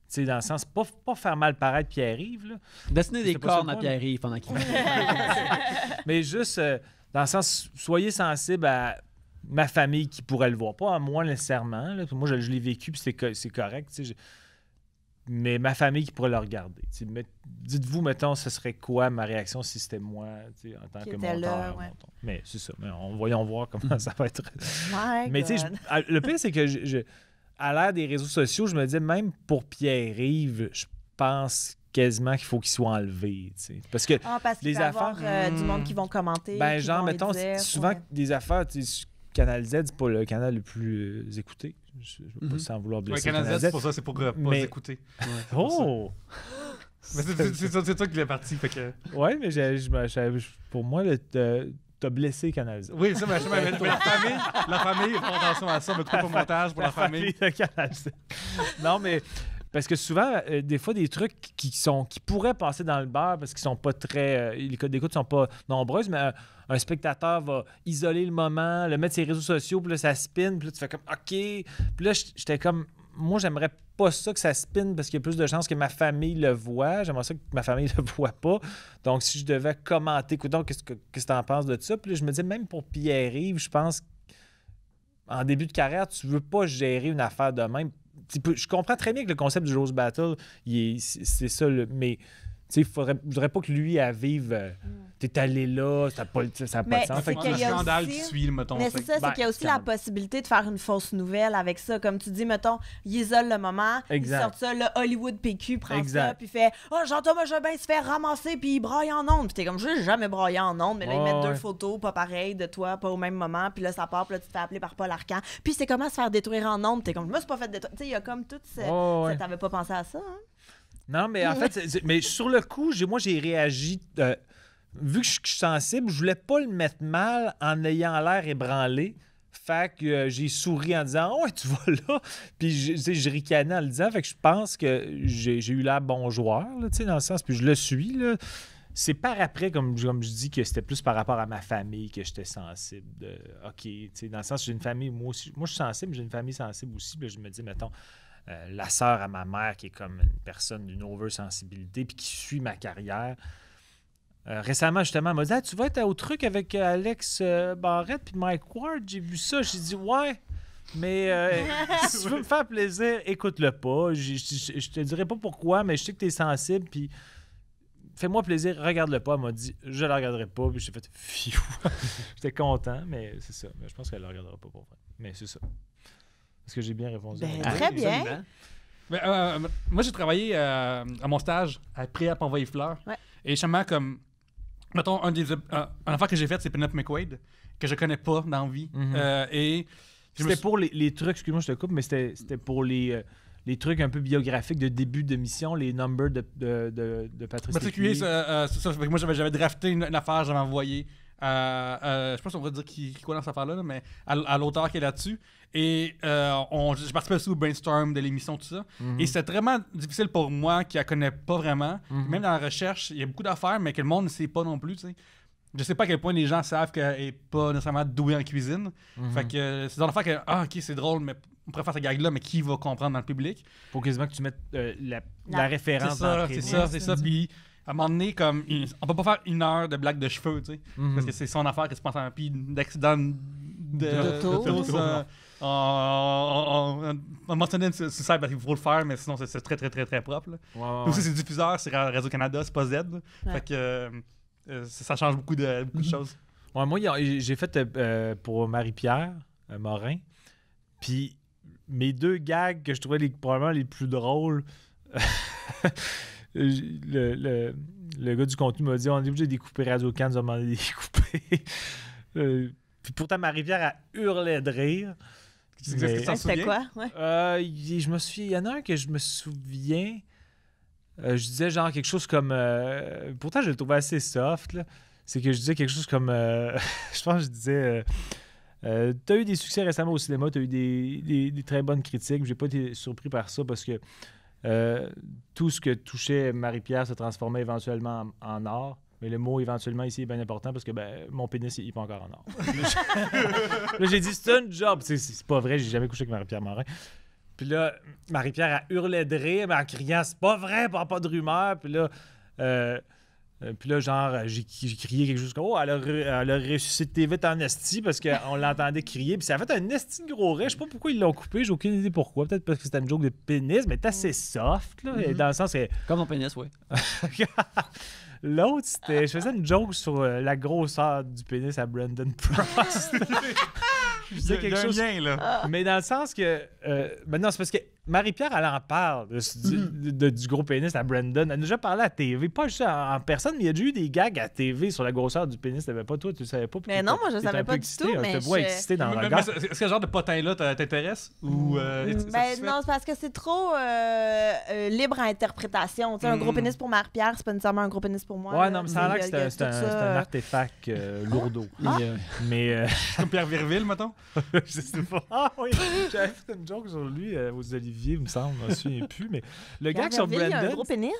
sais, dans le sens, pas faire mal paraître Pierre-Yves, là. Dessiner des C'était pas ça cornes le à point, Pierre-Yves pendant qu'il Mais juste, dans le sens, soyez sensible à ma famille qui pourrait le voir. Pas à moi nécessairement. Là. Moi, je l'ai vécu, puis c'est correct. Tu sais, mais ma famille qui pourrait le regarder. Tu sais, dites-vous, mettons, ce serait quoi ma réaction si c'était moi, tu sais, en tant Qui que était là, monteur. ouais. Mais c'est ça. Mais voyons voir comment ça va être. My Mais tu sais, God. le pire, c'est que à l'ère des réseaux sociaux, je me disais, même pour Pierre-Yves, je pense quasiment qu'il faut qu'il soit enlevé. Tu sais. Parce que Ah, parce qu'il les peut y avoir affaires, du monde qui vont commenter. ben, qui genre, vont mettons, dire, souvent ouais. des affaires, tu sais, Canal Z, c'est pas le canal le plus écouté. Je veux pas sans vouloir blesser Canal Z, c'est pour ça, c'est pour pas écouter. Oh! Mais c'est toi qui l'as parti, fait que... Ouais, mais pour moi, t'as blessé Canal Z. Oui, ça, mais la famille, font attention à ça, me coupe au montage pour la famille. de Canal Z. Non, mais parce que souvent, des fois, des trucs qui pourraient passer dans le beurre parce qu'ils sont pas très... les codes d'écoute sont pas nombreuses, mais un spectateur va isoler le moment, le mettre sur les réseaux sociaux, puis là, ça spin, puis là, tu fais comme « OK ». Puis là, j'étais comme... Moi, j'aimerais pas ça que ça spin parce qu'il y a plus de chances que ma famille le voit. J'aimerais ça que ma famille le voit pas. Donc, si je devais commenter, écoute, qu'est-ce que tu en penses de ça? Puis là, je me disais, même pour Pierre-Yves, je pense qu'en début de carrière, tu veux pas gérer une affaire de même. Je comprends très bien que le concept du Rose Battle, c'est ça, mais il voudrais pas que lui, à vivre... T'es allé là, ça n'a pas de sens. Fait qu'il y a un scandale qui suit, mettons. Mais c'est ça, c'est qu'il y a aussi la possibilité de faire une fausse nouvelle avec ça. Comme tu dis, mettons, il isole le moment, il sort ça, le Hollywood PQ prend ça, puis fait « Oh, Jean-Thomas Jobin se fait ramasser, puis il braille en ondes. » Puis t'es comme « Je n'ai jamais braillé en ondes. » Mais là, ils mettent 2 photos pas pareilles de toi, pas au même moment, puis là, ça part, puis là, tu te fais appeler par Paul Arcand. Puis c'est comment se faire détruire en ondes. T'es comme « Je me suis pas fait détruire. » Tu sais, il y a comme tout ça. T'avais pas pensé à ça, hein? Non, mais en fait, mais sur le coup, moi, j'ai réagi... vu que je suis sensible, je voulais pas le mettre mal en ayant l'air ébranlé. Fait que j'ai souri en disant « Oh, tu vas là! » Puis je ricanais en le disant. Fait que je pense que j'ai eu l'air bon joueur, là, dans le sens. Puis je le suis, là. C'est par après, comme je dis, que c'était plus par rapport à ma famille que j'étais sensible. OK, dans le sens, j'ai une famille, moi aussi. Moi, je suis sensible, mais j'ai une famille sensible aussi. Puis je me dis, mettons... la sœur à ma mère qui est comme une personne d'une oversensibilité puis qui suit ma carrière. Récemment, justement, elle m'a dit « Tu vas être au truc avec Alex Barrette puis Mike Ward, j'ai vu ça. » J'ai dit « Ouais, mais si tu veux me faire plaisir, écoute-le pas. Je te dirai pas pourquoi, mais je sais que tu es sensible puis fais-moi plaisir, regarde-le pas. » Elle m'a dit « Je le regarderai pas. » Puis j'ai fait « Fiou! » J'étais content, mais c'est ça. Mais je pense qu'elle le regardera pas pour vrai. Mais c'est ça. Est-ce que j'ai bien répondu? Très bien. Moi, j'ai travaillé à mon stage après à Envoyer Fleurs. Ouais. Et justement, comme, mettons, une affaire que j'ai faite, c'est Penelope McQuaid, que je connais pas dans la vie. Et c'était pour les trucs, excuse-moi, je te coupe, mais c'était pour les trucs un peu biographiques de début de mission, les numbers de Patrice Lécuyer. C'est ça. Moi, j'avais drafté une affaire, j'avais envoyé. Je pense qu'on va dire quoi dans cette affaire-là, mais à l'auteur qui est là-dessus. Et j'ai participé aussi au brainstorm de l'émission, tout ça. Et c'était vraiment difficile pour moi qui la connais pas vraiment. Même dans la recherche, il y a beaucoup d'affaires, mais que le monde ne sait pas non plus. T'sais. Je sais pas à quel point les gens savent qu'elle n'est pas nécessairement douée en cuisine. Fait que c'est dans l'affaire que, OK, c'est drôle, mais on pourrait faire cette gag-là, mais qui va comprendre dans le public? Faut quasiment que tu mettes la référence dans c'est ça. Puis à un moment donné, comme, on peut pas faire 1 heure de blague de cheveux, tu sais. Parce que c'est son affaire que tu penses à un puis d'accident d'auto. On mentionnait le suicide parce qu'il faut le faire, mais sinon c'est très très très très propre. Aussi, c'est diffuseur, c'est Radio-Canada, c'est pas Z. Fait que ça change beaucoup de choses. Ouais, moi, j'ai fait pour Marie-Pierre Morin. Puis mes 2 gags que je trouvais probablement les plus drôles. Le gars du contenu m'a dit on est obligé de découper Radio-Can, nous a demandé de découper. Puis pourtant, Marie-Pierre a hurlé de rire. C'était quoi? Ouais. Je me souviens, il y en a un que je me souviens. Je disais genre quelque chose comme. Pourtant, je le trouvais assez soft. Là. C'est que je disais quelque chose comme. Je pense que je disais. T'as eu des succès récemment au cinéma, t'as eu des très bonnes critiques. J'ai pas été surpris par ça parce que tout ce que touchait Marie-Pierre se transformait éventuellement en or. Mais le mot éventuellement ici est bien important parce que mon pénis il est pas encore en or. Là, j'ai dit c'est une job. C'est pas vrai, j'ai jamais couché avec Marie-Pierre Morin. Puis là, Marie-Pierre a hurlé de rire, mais en criant c'est pas vrai, pas de rumeur. Puis là, genre, j'ai crié quelque chose comme oh, elle a ressuscité vite en esti parce qu'on l'entendait crier. Puis ça a fait un esti de gros rire. Je sais pas pourquoi ils l'ont coupé, j'ai aucune idée pourquoi. Peut-être parce que c'était une joke de pénis, mais c'est assez soft, là, dans le sens que. Comme mon pénis, oui. L'autre, c'était. Je faisais une joke sur la grosseur du pénis à Brandon Prost. Je disais quelque chose. Bien, là. Mais dans le sens que. Maintenant, c'est parce que Marie-Pierre, elle en parle du gros pénis à Brandon. Elle a déjà parlé à TV, pas juste en personne, mais il y a déjà eu des gags à TV sur la grosseur du pénis. T'avais pas, toi, tu le savais pas. Mais non, moi, je savais pas du tout, mais je te vois excité dans le regard. Est-ce que ce genre de potin-là t'intéresse? Ou, Ben non, c'est parce que c'est trop libre à interprétation. Tu sais, un gros pénis pour Marie-Pierre, c'est pas nécessairement un gros pénis pour moi. Ouais, là. non, mais ça a l'air que Il y a c'est un tout ça. artefact lourdeau. Ah. Mais comme Pierre Virville, mettons? je sais pas. Ah oui, j'avais fait une joke sur lui aux Olivier, il me semble, je me souviens plus. Mais le gars sur Verville, il y a un Brandon. gros pénis?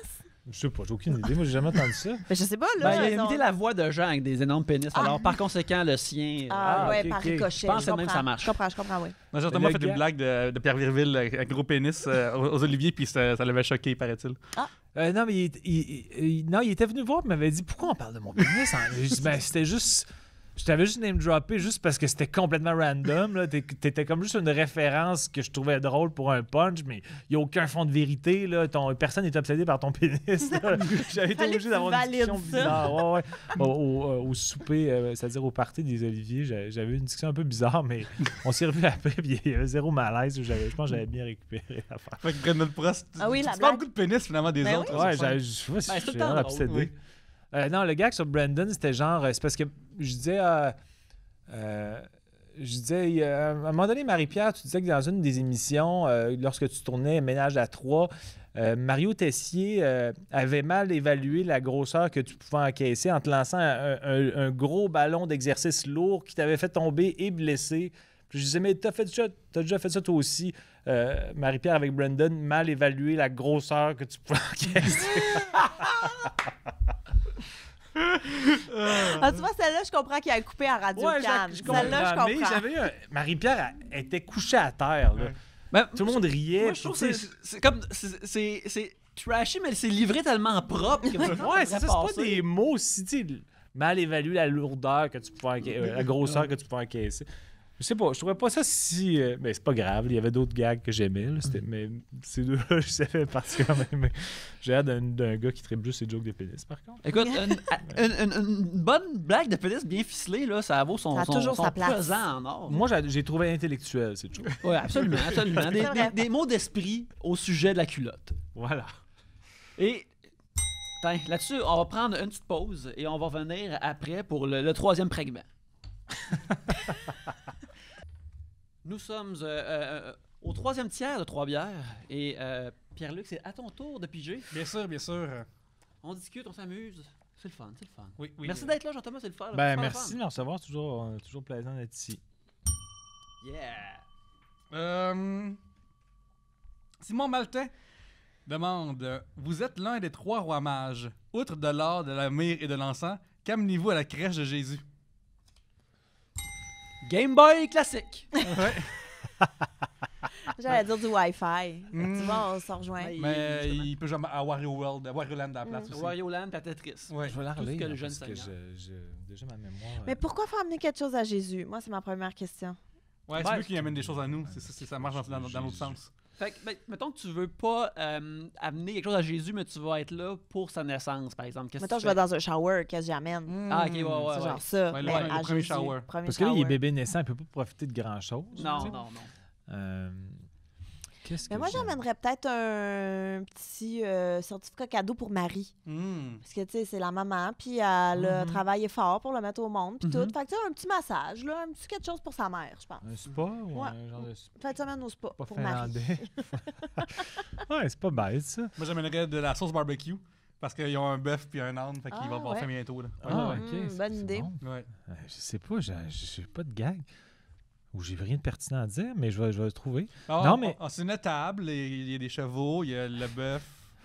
Je sais pas, j'ai aucune idée. Moi, j'ai jamais entendu ça. Ben, je sais pas, là. Ben, il a imité la voix de gens avec des énormes pénis. Alors, par conséquent, le sien. Ah, ouais, ok, par ok. ricochet. Je pense que même comprends. ça marche. Je comprends, oui. Moi, j'ai notamment Le fait gars- une blague de Pierre Virville avec gros pénis aux Olivier, puis ça l'avait choqué, paraît-il. Non, mais il était venu voir et m'avait dit pourquoi on parle de mon pénis. J'ai dit, ben, c'était juste. Je t'avais juste name droppé juste parce que c'était complètement random. Là. T'étais comme juste une référence que je trouvais drôle pour un punch, mais il n'y a aucun fond de vérité. Là. Personne n'est obsédé par ton pénis. Là. J'avais été Fallait obligé que tu d'avoir une discussion valides ça. bizarre. Ouais. Au souper, c'est-à-dire au party des Oliviers, j'avais une discussion un peu bizarre, mais on s'est revus après puis il y avait zéro malaise. Je pense que j'avais bien récupéré l'affaire. Fait que Brandon Prost, Ah oui, la tu parles blague. beaucoup de pénis finalement des Ben autres. oui. hein, Ouais, c'est fun. je sais pas si Ben, c'est je tout suis le temps vraiment drôle, obsédé. Non, le gag sur Brandon, c'était genre. C'est parce que je disais. À un moment donné, Marie-Pierre, tu disais que dans une des émissions, lorsque tu tournais Ménage à 3, Mario Tessier avait mal évalué la grosseur que tu pouvais encaisser en te lançant un gros ballon d'exercice lourd qui t'avait fait tomber et blesser. Puis je disais, mais t'as déjà fait ça toi aussi, Marie-Pierre, avec Brandon, mal évalué la grosseur que tu pouvais encaisser. Ah, tu vois, celle-là, je comprends qu'il a coupé à Radio Ouais, Cannes. je Celle-là, je comprends. Mais comprends. j'avais eu Marie-Pierre elle était couchée à terre. Là. Ouais. Ben, Tout le monde riait. Moi, je trouve puis que tu sais, c'est comme. C'est trashy, mais c'est livré tellement propre que ouais, c'est ça, c'est pas des mots aussi, tu sais, mal évaluer la lourdeur que tu pouvais la grosseur que tu pouvais encaisser. Je sais pas, je trouvais pas ça si. Mais c'est pas grave, il y avait d'autres gags que j'aimais, là, mais ces deux-là, je savais particulièrement. Mais j'ai l'air d'un gars qui tripe juste ses jokes de pénis, par contre. Écoute, une bonne blague de pénis bien ficelée, là, ça vaut Ça a toujours sa place. pesant en or. Moi, j'ai trouvé intellectuel cette chose. Oui, absolument, absolument. C'est vrai. Des mots d'esprit au sujet de la culotte. Voilà. Et là-dessus, on va prendre une petite pause et on va revenir après pour le troisième fragment. Nous sommes au troisième tiers de Trois-Bières et Pierre-Luc, c'est à ton tour de piger. Bien sûr, bien sûr. On discute, on s'amuse. C'est le fun, c'est le fun. Oui. Merci d'être là, Jean-Thomas, c'est le fun. Ben, merci de me recevoir, toujours plaisant d'être ici. Yeah! Simon Maltais demande vous êtes l'un des 3 rois mages. Outre de l'or, de la myrrhe et de l'encens, qu'amenez-vous à la crèche de Jésus? Game Boy classique. Ouais. J'allais dire du Wi-Fi. Mm. Tu vois, on se rejoint. Ouais. Mais justement. il peut jouer à Wario World, à Wario Land à la place aussi. Wario Land à Tetris. Ouais. Je vais la Tout ce que relire, le jeune parce que Seigneur. j'ai déjà ma mémoire. Mais pourquoi faut amener quelque chose à Jésus? Moi, c'est ma première question. Ouais, c'est lui qui amène des choses à nous. Ça marche dans l'autre sens. Fait que, mettons que tu veux pas amener quelque chose à Jésus, mais tu vas être là pour sa naissance, par exemple. Qu'est-ce Mettons, que je vais dans un shower, qu'est-ce que j'amène? Ah, ok, ouais, C'est ouais. genre ça. Ouais, mais le à premier Jésus. shower. Premier Parce que là, il est shower. bébé naissant, il peut pas profiter de grand-chose. Non, tu sais. non, non. Qu'est-ce que Mais moi, j'aime? j'amènerais peut-être un petit certificat cadeau pour Marie. Parce que, tu sais, c'est la maman, puis elle a travaillé fort pour le mettre au monde, puis tout. Fait que, tu sais, un petit massage, là, un petit quelque chose pour sa mère, je pense. Un spa ou Ouais. un genre de spa Fin de semaine au spa, pour finlandais? Marie. Ouais, c'est pas bête, ça. Moi, j'amènerais de la sauce barbecue. Parce qu'ils ont un bœuf puis un âne, fait qu'ils Ah, vont avoir ouais. faim bientôt. Là. Ah, ouais. ok. Bonne c'est idée. bon. Ouais. Je sais pas, j'ai pas de gag. Ou j'ai rien de pertinent à dire, mais je vais le trouver. Alors, Non, mais- c'est une table, et il y a des chevaux, il y a le bœuf,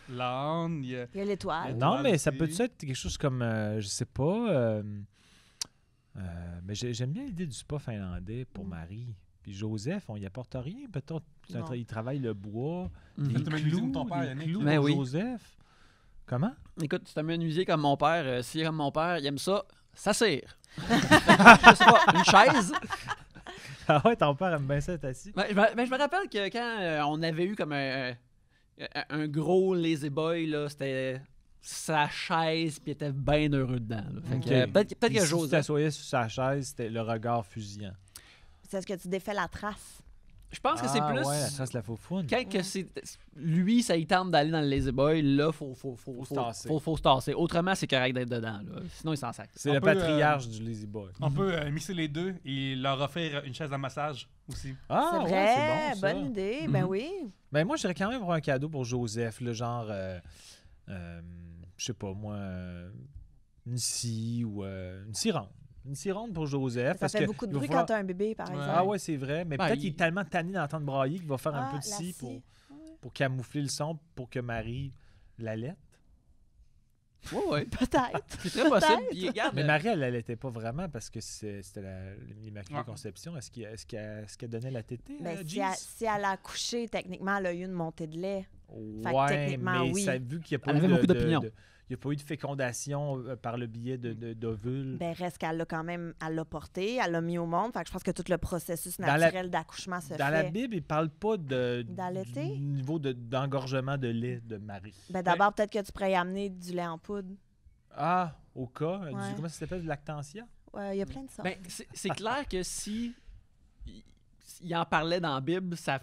l'âne, il y a... Il y a l'étoile. Non, Étoile mais ça aussi. peut être quelque chose comme, je sais pas, mais j'aime bien l'idée du spa finlandais pour Marie. Puis Joseph, on y apporte rien, peut-être. Non. Il travaille le bois, Mhm. des Tu mets l'usine clous, de ton père, des Yannick. clous Ben pour oui. Joseph. Comment? Écoute, tu t'amuses comme mon père. S'il est comme mon père, il aime ça. S'assire. Je sais pas, une chaise. Ah ouais, ton père aime bien ça être assis. Ben, je me rappelle que quand on avait eu comme un gros lazy boy, là, c'était sa chaise, puis il était bien heureux dedans. Là. Fait que, Ok. peut-être Puis que si tu Joseph. t'assoyais sur sa chaise, c'était le regard fusillant. C'est ce que tu défais la trace. Je pense que c'est plus. Ouais, la trace de la faufoune. Quand que c'est lui, ça y tente d'aller dans le Lazy Boy, là, faut se tasser. faut se tasser. Autrement, c'est correct d'être dedans. Là. Sinon, il s'en sac. C'est On le peut, patriarche du Lazy Boy. On peut mixer les deux et leur offrir une chaise à massage aussi. Ah, C'est ouais, vrai, c'est bon, ça. bonne idée. Ben Mhm. oui. Ben moi, je dirais quand même pour un cadeau pour Joseph, le genre, je sais pas, moi, une scie ou une scie ronde. Une scie ronde pour Joseph. Ça parce fait que beaucoup de il va bruit falloir- quand t'as un bébé, par Ouais. exemple. Ah ouais, c'est vrai. Mais Ben, peut-être qu'il il- est tellement tanné d'entendre brailler qu'il va faire un Ah, peu de la scie scie. pour camoufler le son pour que Marie l'allaite. Ouais. Peut-être. C'est très possible. Puis, regarde, Mais Marie, elle l'allaitait pas vraiment parce que c'était l'Immaculée Ouais. Conception. Est-ce qu'elle donnait la tétée Ben, à si, Jeez? si elle a accouché, techniquement, elle a eu une montée de lait. Fait que Ouais, techniquement, mais oui. ça, vu qu'il n'y a pas Elle eu avait beaucoup d'opinions. il y a pas eu de fécondation par le biais d'ovules. Ben, reste qu'elle l'a quand même, elle l'a porté, elle l'a mis au monde. Fait que je pense que tout le processus Dans la- naturel d'accouchement se Dans fait. la Bible, il ne parle pas D'allaiter? du niveau d'engorgement de lait de Marie. Ben, d'abord, peut-être que tu pourrais y amener du lait en poudre. Ah, au cas, Ouais. comment ça s'appelle, du lactantia? Il y a plein de sortes. ben, c'est clair que si il en parlait dans la Bible, ça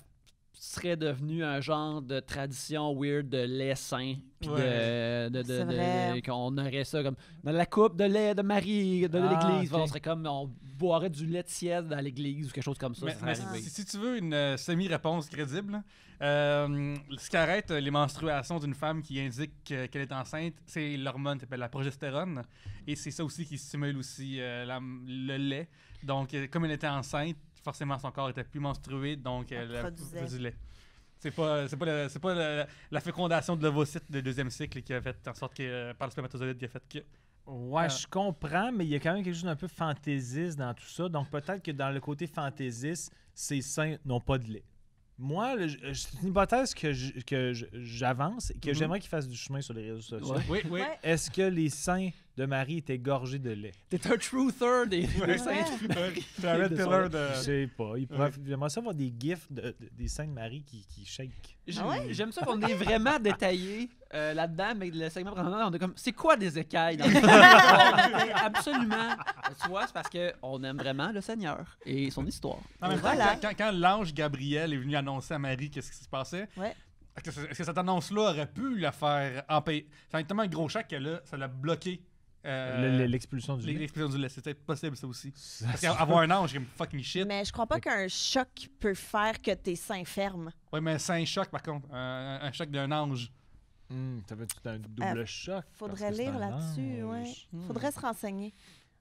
serait devenu un genre de tradition weird de lait sain. Puis C'est vrai. qu'on aurait ça comme dans la coupe de lait de Marie de Ah, l'église. ok. On serait comme on boirait du lait de siège dans l'église ou quelque chose comme ça. Mais, ça serait mais arrivé. si tu veux une semi-réponse crédible, ce qui arrête les menstruations d'une femme qui indique qu'elle est enceinte, c'est l'hormone qui s'appelle la progestérone. Et c'est ça aussi qui stimule aussi le lait. Donc, comme elle était enceinte, forcément son corps était plus menstrué, donc elle produisait. produit du lait. C'est pas la fécondation de l'ovocyte de deuxième cycle qui a fait en sorte que par le spermatozoïde qui a fait que Ouais, je comprends, mais il y a quand même quelque chose d'un peu fantaisiste dans tout ça. Donc peut-être que dans le côté fantaisiste, ces seins n'ont pas de lait. Moi, c'est une hypothèse que j'avance et que Mhm. j'aimerais qu'il fasse du chemin sur les réseaux sociaux. Ouais. oui, oui. Ouais. Est-ce que les seins de Marie étaient gorgés de lait? T'es un truther des seins. C'est un red pillar de Je sais pas. J'aimerais ça voir des gifs des seins de Marie qui shake. Ah ouais? J'aime ça qu'on est vraiment détaillé là-dedans, mais le segment précédent, on est comme c'est quoi des écailles dans le Absolument. Tu vois, c'est parce qu'on aime vraiment le Seigneur et son histoire. En même temps, Voilà. quand l'ange Gabriel est venu annoncer à Marie qu'est-ce qui se passait, Ouais. est-ce que cette annonce-là aurait pu la faire empêcher? C'est tellement un gros choc que là, ça l'a bloqué. L'expulsion du lait. L'explosion du lait, c'est peut-être possible ça aussi. Parce qu'avoir un ange, comme fucking shit. Mais je crois pas qu'un choc peut faire que tes seins ferment. Ouais, mais c'est un choc par contre. Un choc d'un ange. Ça fait tout un double choc. Faudrait parce que c'est lire un là-dessus, ange. ouais. Faudrait se renseigner.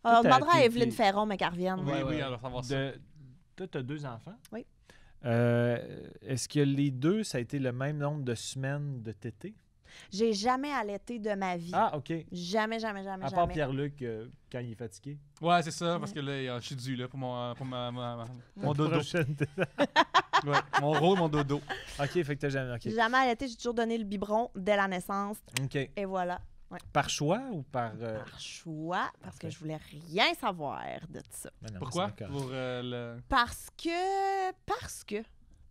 Toi, On demandera à t'es- Evelyne t'es- Ferron, mais qu'elle revienne. Oui, Ouais, oui, ouais. alors savoir ça. Toi, tu as 2 enfants? Oui. Est-ce que les deux, ça a été le même nombre de semaines de tétée? J'ai jamais allaité de ma vie. Ah, OK. Jamais, jamais, jamais, À part jamais. Pierre-Luc, quand il est fatigué. Ouais, c'est ça, parce que là, je suis dû là, pour mon dodo. Prochaine tétée. Ouais, mon rôle, mon dodo. OK, fait que t'as jamais... OK. J'ai jamais allaité, j'ai toujours donné le biberon dès la naissance. OK. Et voilà. Par choix ou par... Par choix, parce que Ok. je voulais rien savoir de ça. Ben non, Pourquoi? c'est d'accord. Pour le...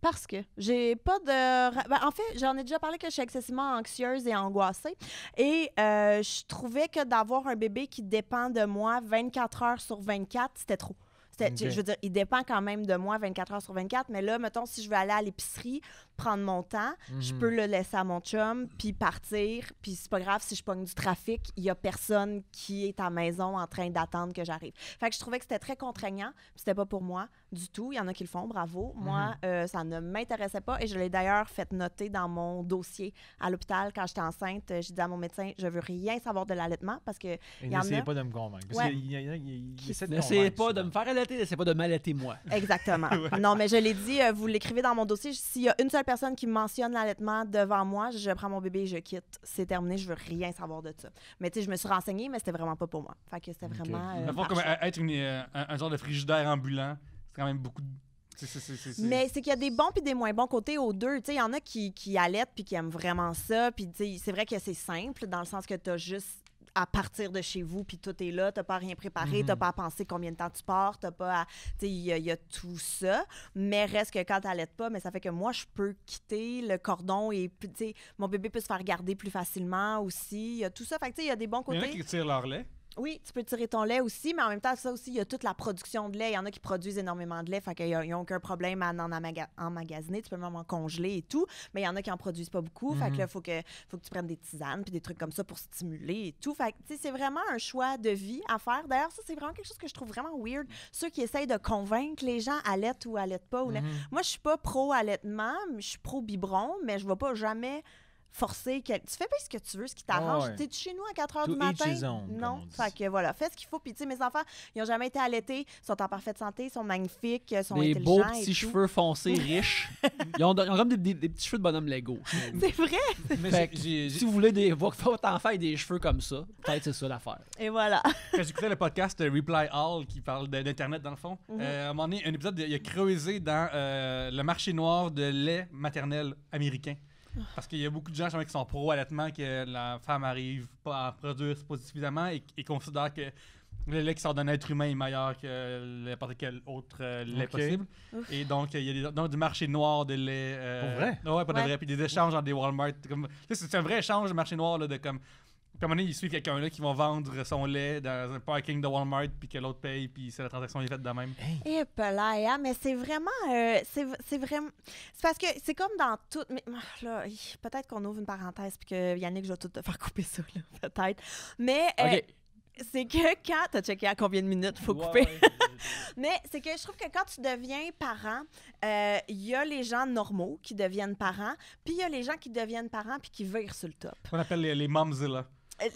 Parce que j'ai pas de... Ben, en fait, j'en ai déjà parlé que je suis excessivement anxieuse et angoissée. Et je trouvais que d'avoir un bébé qui dépend de moi 24 heures sur 24, c'était trop. Ok. Je veux dire, il dépend quand même de moi 24 heures sur 24, mais là, mettons, si je veux aller à l'épicerie, prendre mon temps, je Mhm. peux le laisser à mon chum, puis partir, puis c'est pas grave si je pogne du trafic, il y a personne qui est à la maison en train d'attendre que j'arrive. Fait que je trouvais que c'était très contraignant, puis c'était pas pour moi du tout. Il y en a qui le font, bravo. Moi, ça ne m'intéressait pas, et je l'ai d'ailleurs fait noter dans mon dossier à l'hôpital quand j'étais enceinte. J'ai dit à mon médecin, je veux rien savoir de l'allaitement, parce que Et il y en n'essayez a- pas de me convaincre. Parce Ouais. qu'il y en a qui essaient de N'essayez convaincre pas de souvent. me faire allaiter, n'essayez pas de m'allaiter moi. Exactement. Non, mais je l'ai dit, vous l'écrivez dans mon dossier. S'il y a une seule personne qui mentionne l'allaitement devant moi, je prends mon bébé et je quitte. C'est terminé, je veux rien savoir de ça. Mais tu sais, je me suis renseignée, mais c'était vraiment pas pour moi. Fait que c'était Ok. vraiment... Dans le fond, par comme choix. être un genre de frigidaire ambulant, c'est quand même beaucoup de... c'est- Mais c'est qu'il y a des bons puis des moins bons côtés aux deux. Tu sais, il y en a qui allaitent puis qui aiment vraiment ça. Puis tu sais, c'est vrai que c'est simple dans le sens que tu as juste à partir de chez vous, puis tout est là, t'as pas à rien préparé, t'as pas à penser combien de temps tu pars, t'as pas à... Tu sais, il y a tout ça, mais reste que quand t'allaites pas, mais ça fait que moi, je peux quitter le cordon et, tu sais, mon bébé peut se faire garder plus facilement aussi, il y a tout ça, fait que tu sais, il y a des bons Il y en a côtés. qui tirent leur lait. Oui, tu peux tirer ton lait aussi, mais en même temps, ça aussi, il y a toute la production de lait. Il y en a qui produisent énormément de lait, fait qu'ils n'ont aucun problème à en emmagasiner. Tu peux même en congeler et tout, mais il y en a qui en produisent pas beaucoup. Fait que là, faut que tu prennes des tisanes puis des trucs comme ça pour stimuler et tout. Fait que, tu sais, c'est vraiment un choix de vie à faire. D'ailleurs, ça, c'est vraiment quelque chose que je trouve vraiment weird. Ceux qui essayent de convaincre les gens allaitent ou allaitent pas. Moi, je suis pas pro-allaitement, je suis pro-biberon, mais je vais pas jamais forcer. Tu fais pas ce que tu veux, ce qui t'arrange. Ah ouais. T'es chez nous à 4 h To du matin? each his own, comme Non. on dit. Fait que voilà, fais ce qu'il faut. Puis tu sais, mes enfants, ils ont jamais été allaités, sont en parfaite santé, ils sont magnifiques, sont Des intelligents beaux et petits tout. cheveux foncés, riches. Ils ont comme des petits cheveux de bonhomme Lego. C'est vrai. Mais Fait que j'ai- si vous voulez votre enfant ait des cheveux comme ça, peut-être c'est ça l'affaire. Et voilà. Quand j'écoutais le podcast Reply All qui parle d'Internet, dans le fond, à un moment donné, un épisode, il a creusé dans le marché noir de lait maternel américain. Parce qu'il y a beaucoup de gens qui sont pro-allaitement, que la femme n'arrive pas à produire pas suffisamment et considèrent que le lait qui sort d'un être humain est meilleur que n'importe quel autre lait Ok. possible. Et donc, il y a du marché noir de lait. Pour vrai? Ouais, pas de Ouais. vrai. Puis des échanges dans des Walmart. Tu sais, c'est un vrai échange de marché noir là, de comme. Comme on est, il suit quelqu'un là qui va vendre son lait dans un parking de Walmart, puis que l'autre paye, puis la transaction est faite de même. Et pelaya, mais c'est vraiment, c'est vraiment, c'est parce que c'est comme dans tout, mais là, peut-être qu'on ouvre une parenthèse puis que Yannick, je vais tout te faire couper ça, là, peut-être, mais OK. c'est que quand, t'as checké à combien de minutes faut couper, mais c'est que je trouve que quand tu deviens parent, il y a les gens normaux qui deviennent parents, puis il y a les gens qui deviennent parents puis qui virent sur le top. On appelle les momzilla.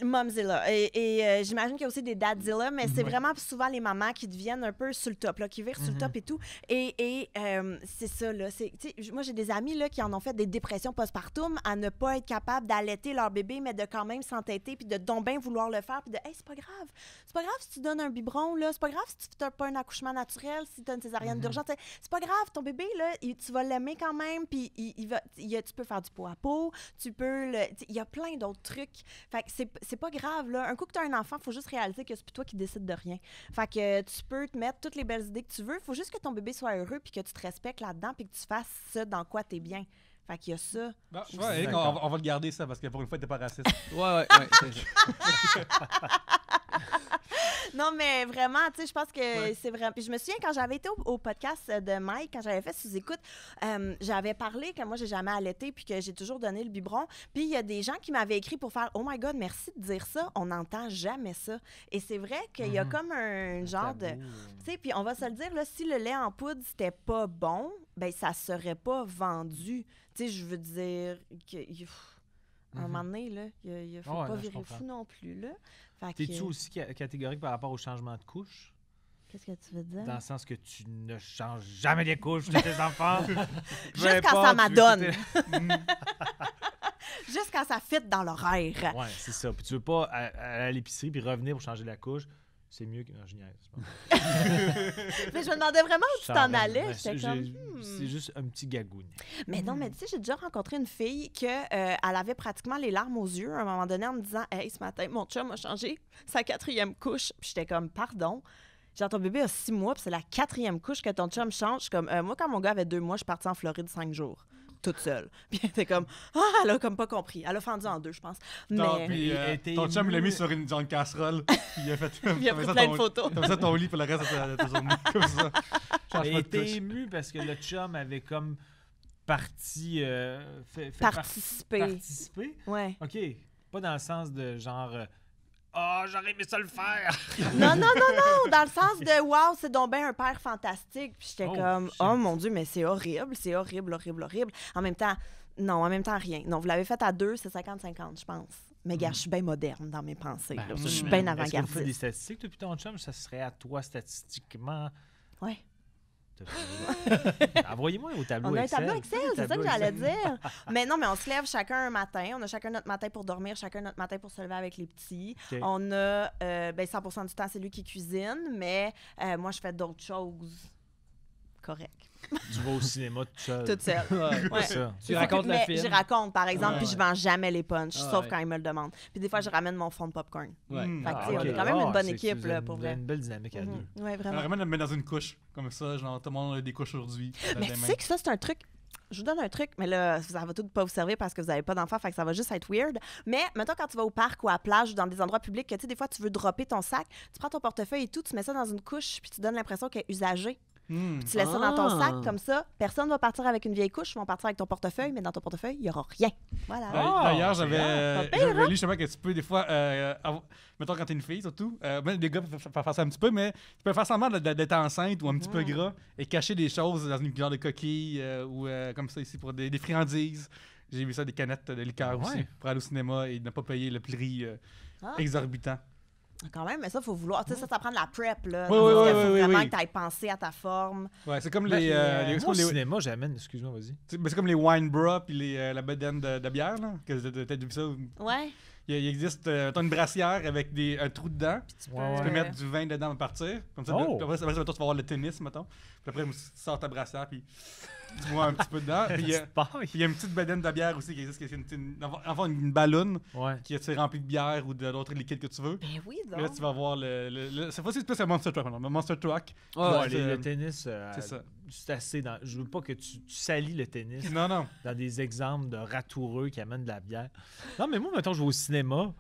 Momzilla. Et j'imagine qu'il y a aussi des Dadzilla, mais c'est vraiment souvent les mamans qui deviennent un peu sur le top, là, qui virent sur le top et tout. Et c'est ça, là. Moi, j'ai des amis là, qui en ont fait des dépressions postpartum à ne pas être capable d'allaiter leur bébé, mais de quand même s'entêter, puis de donc bien vouloir le faire, puis de « Hey, c'est pas grave. C'est pas grave si tu donnes un biberon, là. C'est pas grave si tu fais pas un accouchement naturel, si tu as une césarienne d'urgence. C'est pas grave, ton bébé, là, tu vas l'aimer quand même, puis tu peux faire du pot à pot, tu peux... Il y a plein d'autres trucs. Fait que c'est pas grave, là. Un coup que tu as un enfant, il faut juste réaliser que c'est plus toi qui décides de rien. Fait que tu peux te mettre toutes les belles idées que tu veux. Il faut juste que ton bébé soit heureux puis que tu te respectes là-dedans puis que tu fasses ça dans quoi t'es bien. Fait qu'il y a ça. Bon, ouais, Eric, on va le garder ça parce que pour une fois, t'es pas raciste. Ouais. Non, mais vraiment, tu sais, je pense que c'est vrai. Puis je me souviens, quand j'avais été au podcast de Mike, quand j'avais fait sous-écoute, j'avais parlé que moi, j'ai jamais allaité puis que j'ai toujours donné le biberon. Puis il y a des gens qui m'avaient écrit pour faire « Oh my God, merci de dire ça. On n'entend jamais ça. » Et c'est vrai qu'il y a comme un genre de... Tu sais, puis on va se le dire, là, si le lait en poudre, c'était pas bon, ben ça serait pas vendu. Tu sais, je veux dire que... À un moment donné, là, il faut Ouais, pas je virer comprends. fou non plus, là. Fait T'es-tu que- aussi catégorique par rapport au changement de couche? Qu'est-ce que tu veux dire? Dans le sens que tu ne changes jamais les couches de tes enfants. Juste Peu quand ça importe, m'adonne. tu veux que Juste quand ça fit dans l'horaire. t'es- Ouais, c'est ça. Puis tu veux pas aller à l'épicerie puis revenir pour changer la couche. C'est mieux que... Non, je niaise, c'est pas vrai. Mais je me demandais vraiment où tu Je t'en t'en allais. rêve. J'étais J'ai- comme... C'est juste un petit gagougne. Mais non, mais tu sais, j'ai déjà rencontré une fille elle avait pratiquement les larmes aux yeux à un moment donné en me disant « Hey, ce matin, mon chum a changé sa 4e couche. » Puis j'étais comme « Pardon? » Genre, ton bébé a 6 mois, puis c'est la 4e couche que ton chum change. Je suis comme moi, quand mon gars avait 2 mois, je suis partie en Floride 5 jours. Toute seule. Puis elle était comme « Ah, elle a comme pas compris. » Elle a fendu en 2, je pense. Non, Mais... puis était ton chum ému. l'a mis sur une genre de casserole, puis il a fait Il a pris plein de photos. Comme ça ton lit pour le reste de ta journée. Comme ça. Change Elle pas de était couche. ému parce que le chum avait comme parti... fait Participer. Ouais. OK. Pas dans le sens de genre... j'aurais aimé ça le faire! Non, dans le sens de « Wow, c'est donc bien un père fantastique. » Puis j'étais Oh, comme shit. « Oh mon Dieu, mais c'est horrible, horrible. » En même temps, non, en même temps, rien. Non, vous l'avez fait à 2, c'est 50-50, je pense. Mais gars, je suis bien moderne dans mes pensées. là. Je suis bien Est-ce que vous faites des avant-gardiste. statistiques depuis ton chum? Ça serait à toi statistiquement... Ouais. Envoyez-moi au tableau On a un Excel. tableau Excel, c'est ça que Tableau j'allais Excel. dire. Mais non, mais on se lève chacun un matin. On a chacun notre matin pour dormir, chacun notre matin pour se lever avec les petits. OK. On a, 100% du temps, c'est lui qui cuisine, mais moi, je fais d'autres choses correctes. Tu vas au cinéma tout seul. Toute seule. Ouais. C'est ça. Tu racontes le Mais film. je raconte, par exemple, Ouais, puis je vends jamais les punchs, Ah, sauf ouais. quand ils me le demandent. Puis des fois, je ramène mon fond de popcorn. Ouais. Fait que, tu sais, ok. on est quand même une bonne C'est- équipe, vous là, avez- pour vous avez vrai. une belle dynamique à deux. Ouais, vraiment. Vraiment, le mettre dans une couche. Comme ça, genre, tout le monde a des couches aujourd'hui. Mais tu sais que ça, c'est un truc. je vous donne un truc, mais là, ça va tout pas vous servir parce que vous n'avez pas d'enfant, fait que ça va juste être weird. Mais mettons, quand tu vas au parc ou à la plage ou dans des endroits publics, que tu sais, des fois, tu veux dropper ton sac, tu prends ton portefeuille et tout, tu mets ça dans une couche, puis tu donnes l'impression qu'elle est usagée. Tu laisses ça dans ton sac, comme ça, personne va partir avec une vieille couche, ils vont partir avec ton portefeuille, mais dans ton portefeuille, il n'y aura rien. Voilà. D'ailleurs, Pas j'avais pire, lu justement que tu peux des fois, mettons quand t'es une fille surtout, même les gars peuvent faire ça un petit peu, mais tu peux faire semblant d'être enceinte ou un petit peu gras et cacher des choses dans une genre de coquille ou comme ça ici pour des friandises. J'ai vu ça, des canettes de liqueur aussi, pour aller au cinéma et ne pas payer le prix exorbitant. Quand même, mais ça, il faut vouloir. Tu sais, ça prend de la prep, là. Oui, Dans le sens qu'il faut oui, vraiment oui. que tu ailles penser à ta forme. Ouais, c'est comme Moi, c'est au comme les, cinéma, j'amène... Excuse-moi, vas-y. c'est comme les wine bras puis la bedaine de bière, là. Que t'as peut-être vu ça. Ouais. Il existe, t'as une brassière avec un trou dedans. Tu peux mettre du vin dedans à partir. Comme ça, Oh. puis après, mettons, tu vas voir le tennis, mettons. Puis après, tu sors ta brassière, puis tu bois un petit peu dedans. Puis il y a une petite bedaine de bière aussi qui existe, qui est une ballonne Ouais. qui est remplie de bière ou d'autres liquides que tu veux. Ben oui, donc. Puis là, tu vas voir cette fois-ci, c'est plus un Monster Truck. Le Monster Truck. Ouais, c'est- le tennis, c'est ça. c'est assez dans... Je veux pas que tu salis le tennis Non, non. dans des exemples de ratoureux qui amènent de la bière. Non, mais moi, mettons, je vais au cinéma,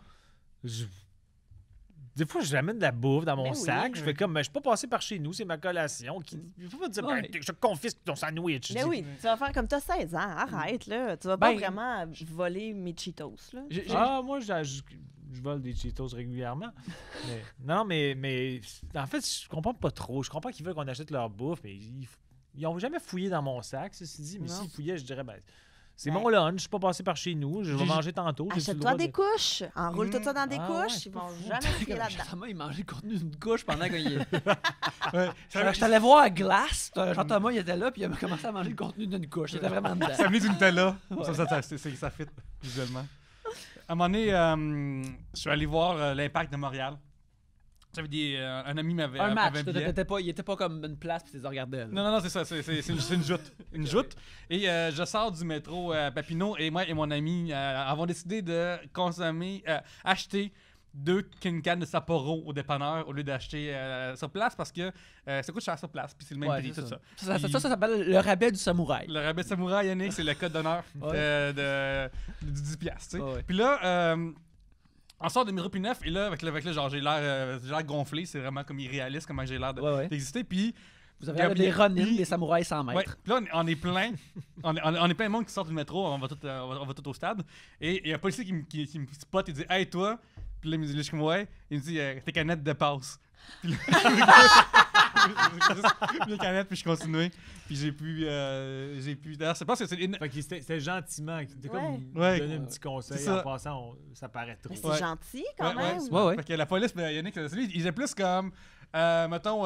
des fois, j'amène de la bouffe dans mon Ben oui. sac. Je fais comme, je suis pas passé par chez nous, c'est ma collation. Il faut pas dire, Ouais. je confisque ton sandwich. Mais oui, tu vas faire comme t'as 16 ans. Arrête, là. Tu vas Ben, pas vraiment voler mes Cheetos, là. Moi, je vole des Cheetos régulièrement. Non, mais en fait, je comprends pas trop. Je comprends qu'ils veulent qu'on achète leur bouffe, mais ils ont jamais fouillé dans mon sac, ceci dit. Mais Non. s'ils fouillaient, je dirais, c'est Ben. mon lunch, je suis pas passé par chez nous, je vais manger tantôt. j'ai-tu le Achète-toi droit des de- couches. Enroule tout ça dans des Ah couches. ouais, Ils vont jamais fouiller là-dedans. Jean-Thomas, il mangeait le contenu d'une couche pendant qu'il Ouais. Je t'allais voir à Glace. Jean-Thomas, il était là, puis il a commencé à manger le contenu d'une couche. Il était vraiment dedans. Ça venait du Nutella. Ça fit visuellement. À un moment donné, je suis allé voir l'Impact de Montréal. J'avais un ami m'avait Un match. m'avait un billet. Il était pas comme une place, puis tu les regardais. là. Non, c'est ça. C'est une joute. Une joute. Et je sors du métro Papineau et moi et mon ami avons décidé de acheter 2 cannes de Sapporo au dépanneur au lieu d'acheter sur place parce que ça coûte cher sur place. Puis c'est le même Ouais, prix, c'est tout ça. ça. Ça s'appelle le rabais du samouraï. Le rabais samouraï, Yannick, c'est le code d'honneur Ouais. du 10$. Tu sais. Ouais. Puis là, on sort de métro puis 9 et là, avec le genre, j'ai l'air gonflé. C'est vraiment comme irréaliste comment j'ai l'air Ouais. d'exister. Puis Vous avez l'air des Ronin, des samouraïs 100 ouais, mètres. puis là, on est plein. on est plein de monde qui sort du métro. On va tout au stade. Et il y a un policier qui me spot et dit Hey, toi. Puis là, il me dit, je suis comme ouais. Il me dit tes canettes dépassent. Puis là, les canettes, puis je continuais. Puis j'ai pu. D'ailleurs, je pense que c'est une. Fait que c'était gentiment. C'était Ouais. comme Ouais. donner un petit conseil. C'est ça. En passant, ça paraît trop. Mais c'est Ouais. gentil, quand Ouais, même. Ouais. Fait que la police, Yannick, lui, il est plus comme. Mettons.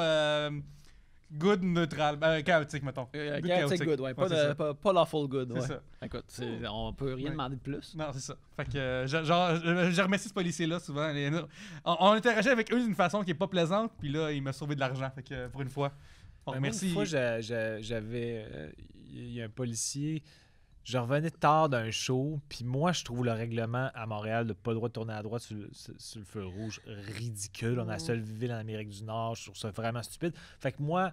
Good, neutral. Chaotique, mettons. Good, Chaotic good, ouais. c'est ça. Pas lawful good, C'est ouais. ça. Écoute, on peut rien Ouais. demander de plus. Non, c'est ça. Fait que, je remercie ce policier-là souvent. On interagit avec eux d'une façon qui est pas plaisante, puis là, il m'a sauvé de l'argent. Fait que, pour une fois, on Ben, moi, remercie. une fois, j'avais. Il y a un policier. Je revenais tard d'un show, puis moi, je trouve le règlement à Montréal de pas le droit de tourner à droite sur le feu rouge ridicule. On a la seule ville en Amérique du Nord. Je trouve ça vraiment stupide. Fait que moi,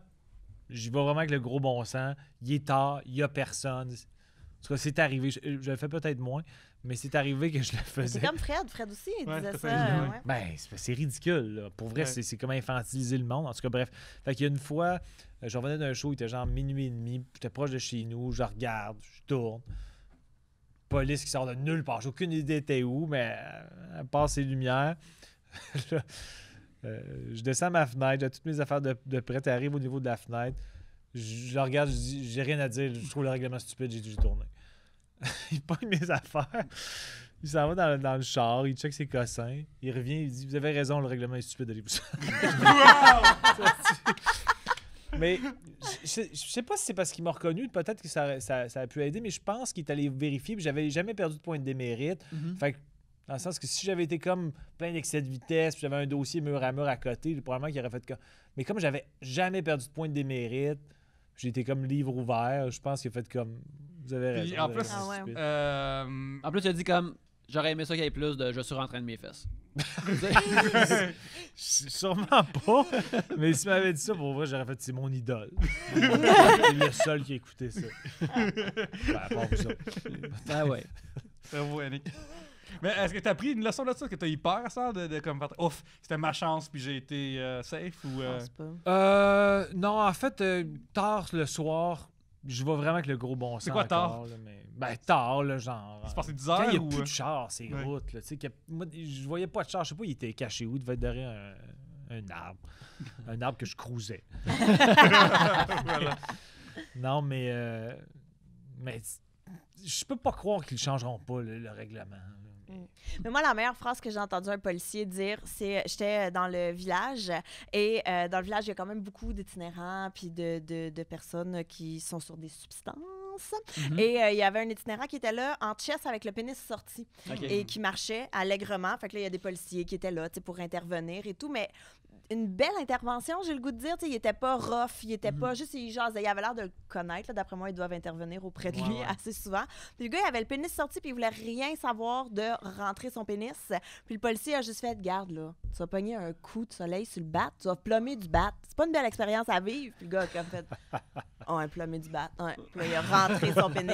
j'y vais vraiment avec le gros bon sens. Il est tard, il y a personne. En tout cas, c'est arrivé. Je le fais peut-être moins, mais c'est arrivé que je le C'est faisais. comme Fred. Fred aussi, il Ouais, disait tout à ça. fait, ouais. ouais. Ben, c'est ridicule. Là. Pour vrai, Ouais. c'est comme infantiliser le monde. En tout cas, bref. Fait qu'il y a une fois, je revenais d'un show, il était genre minuit et demi. J'étais proche de chez nous. Je regarde, je tourne. Police qui sort de nulle part. J'ai aucune idée était où, mais elle passe ses lumières. Là, je descends ma fenêtre. J'ai toutes mes affaires de prêt. Elle arrive au niveau de la fenêtre. Je la regarde, je dis, j'ai rien à dire. Je trouve le règlement stupide. J'ai dû tourner. Il pogne mes affaires. Il s'en va dans le char, il check ses cossins, il revient, il dit « Vous avez raison, le règlement est stupide, allez-vous Mais je sais pas si c'est parce qu'il m'a reconnu, peut-être que ça a pu aider, mais je pense qu'il est allé vérifier, puis j'avais jamais perdu de point de démérite. Fait que, dans le sens que si j'avais été comme plein d'excès de vitesse, puis j'avais un dossier mur à mur à côté, probablement qu'il aurait fait comme... Mais comme j'avais jamais perdu de point de démérite, j'ai été comme livre ouvert, je pense qu'il a fait comme... Vous avez raison. Puis, en le plus, règlement est Ah ouais. stupide. En plus, il a dit comme J'aurais aimé ça qu'il y ait plus de « je suis rentré de mes fesses ». Sûrement pas. Mais si tu m'avais dit ça, pour vrai, j'aurais fait c'est mon idole. C'est le seul qui a écouté ça. Ben, à part ça. Ah ouais. C'est beau, Yannick. Mais est-ce que t'as pris une leçon de ça? Est-ce que t'as eu peur, ça? De comme faire ouf, c'était ma chance, puis j'ai été safe? Ou, Je pense pas. Non, en fait, tard le soir, je vais vraiment avec le gros bon sens. C'est quoi tard? encore, là, mais... Ben, tard, là, genre. C'est passé 10 Quand heures il n'y a ou... plus de char, ces Ouais. routes, là, tu sais, moi, je voyais pas de char, je sais pas, il était caché où, il devait être derrière un arbre. Un arbre que je cruisais. Voilà. Non, mais je peux pas croire qu'ils changeront pas le règlement. Mais moi, la meilleure phrase que j'ai entendue un policier dire, c'est j'étais dans le village et dans le village, il y a quand même beaucoup d'itinérants puis de personnes qui sont sur des substances. Et il y avait un itinérant qui était là en chest avec le pénis sorti Ok. et qui marchait allègrement. Fait que là, il y a des policiers qui étaient là pour intervenir et tout. Mais une belle intervention, j'ai le goût de dire. Il était pas rough, il était pas juste, il jasait. Il avait l'air de le connaître. Là. D'après moi, ils doivent intervenir auprès de lui Ouais. assez souvent. Puis le gars, il avait le pénis sorti puis il voulait rien savoir de rentrer son pénis. Puis le policier a juste fait, garde là, tu vas pogner un coup de soleil sur le bat, tu vas plomber du bat. C'est pas une belle expérience à vivre. Puis le gars a comme fait, oh, un plomber du bat. Ouais. Puis là, il a rentré son pénis.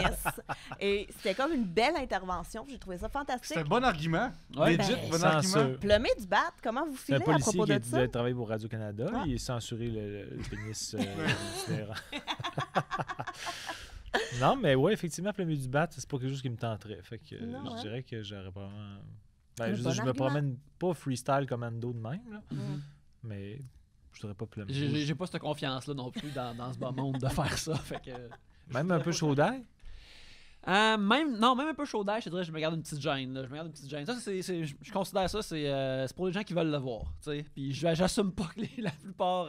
Et c'était comme une belle intervention. J'ai trouvé ça fantastique. C'est un bon argument. Ouais, Legit, ben, bon sans argument. ça. Plomber du bat, comment vous C'est un filez à policier propos qui de ça? devait travailler pour Radio-Canada. Ouais. Il a censuré le pénis itinérant. Non, mais ouais, effectivement, plomber du bat, c'est pas quelque chose qui me tenterait. Fait que Non, je hein? dirais que j'aurais probablement... Un Ben, je veux bon dire, je me argument. promène pas freestyle commando de même, là, Mm. mais je voudrais pas plomber. J'ai pas cette confiance-là non plus dans ce bas monde de faire ça. Fait que... Même un peu chaud d'ail. Même un peu chaud d'air, je te dirais, je me garde une petite gêne. Là. Je me garde une petite gêne. Ça, je considère ça, c'est pour les gens qui veulent le voir. T'sais. Puis j'assume pas que la plupart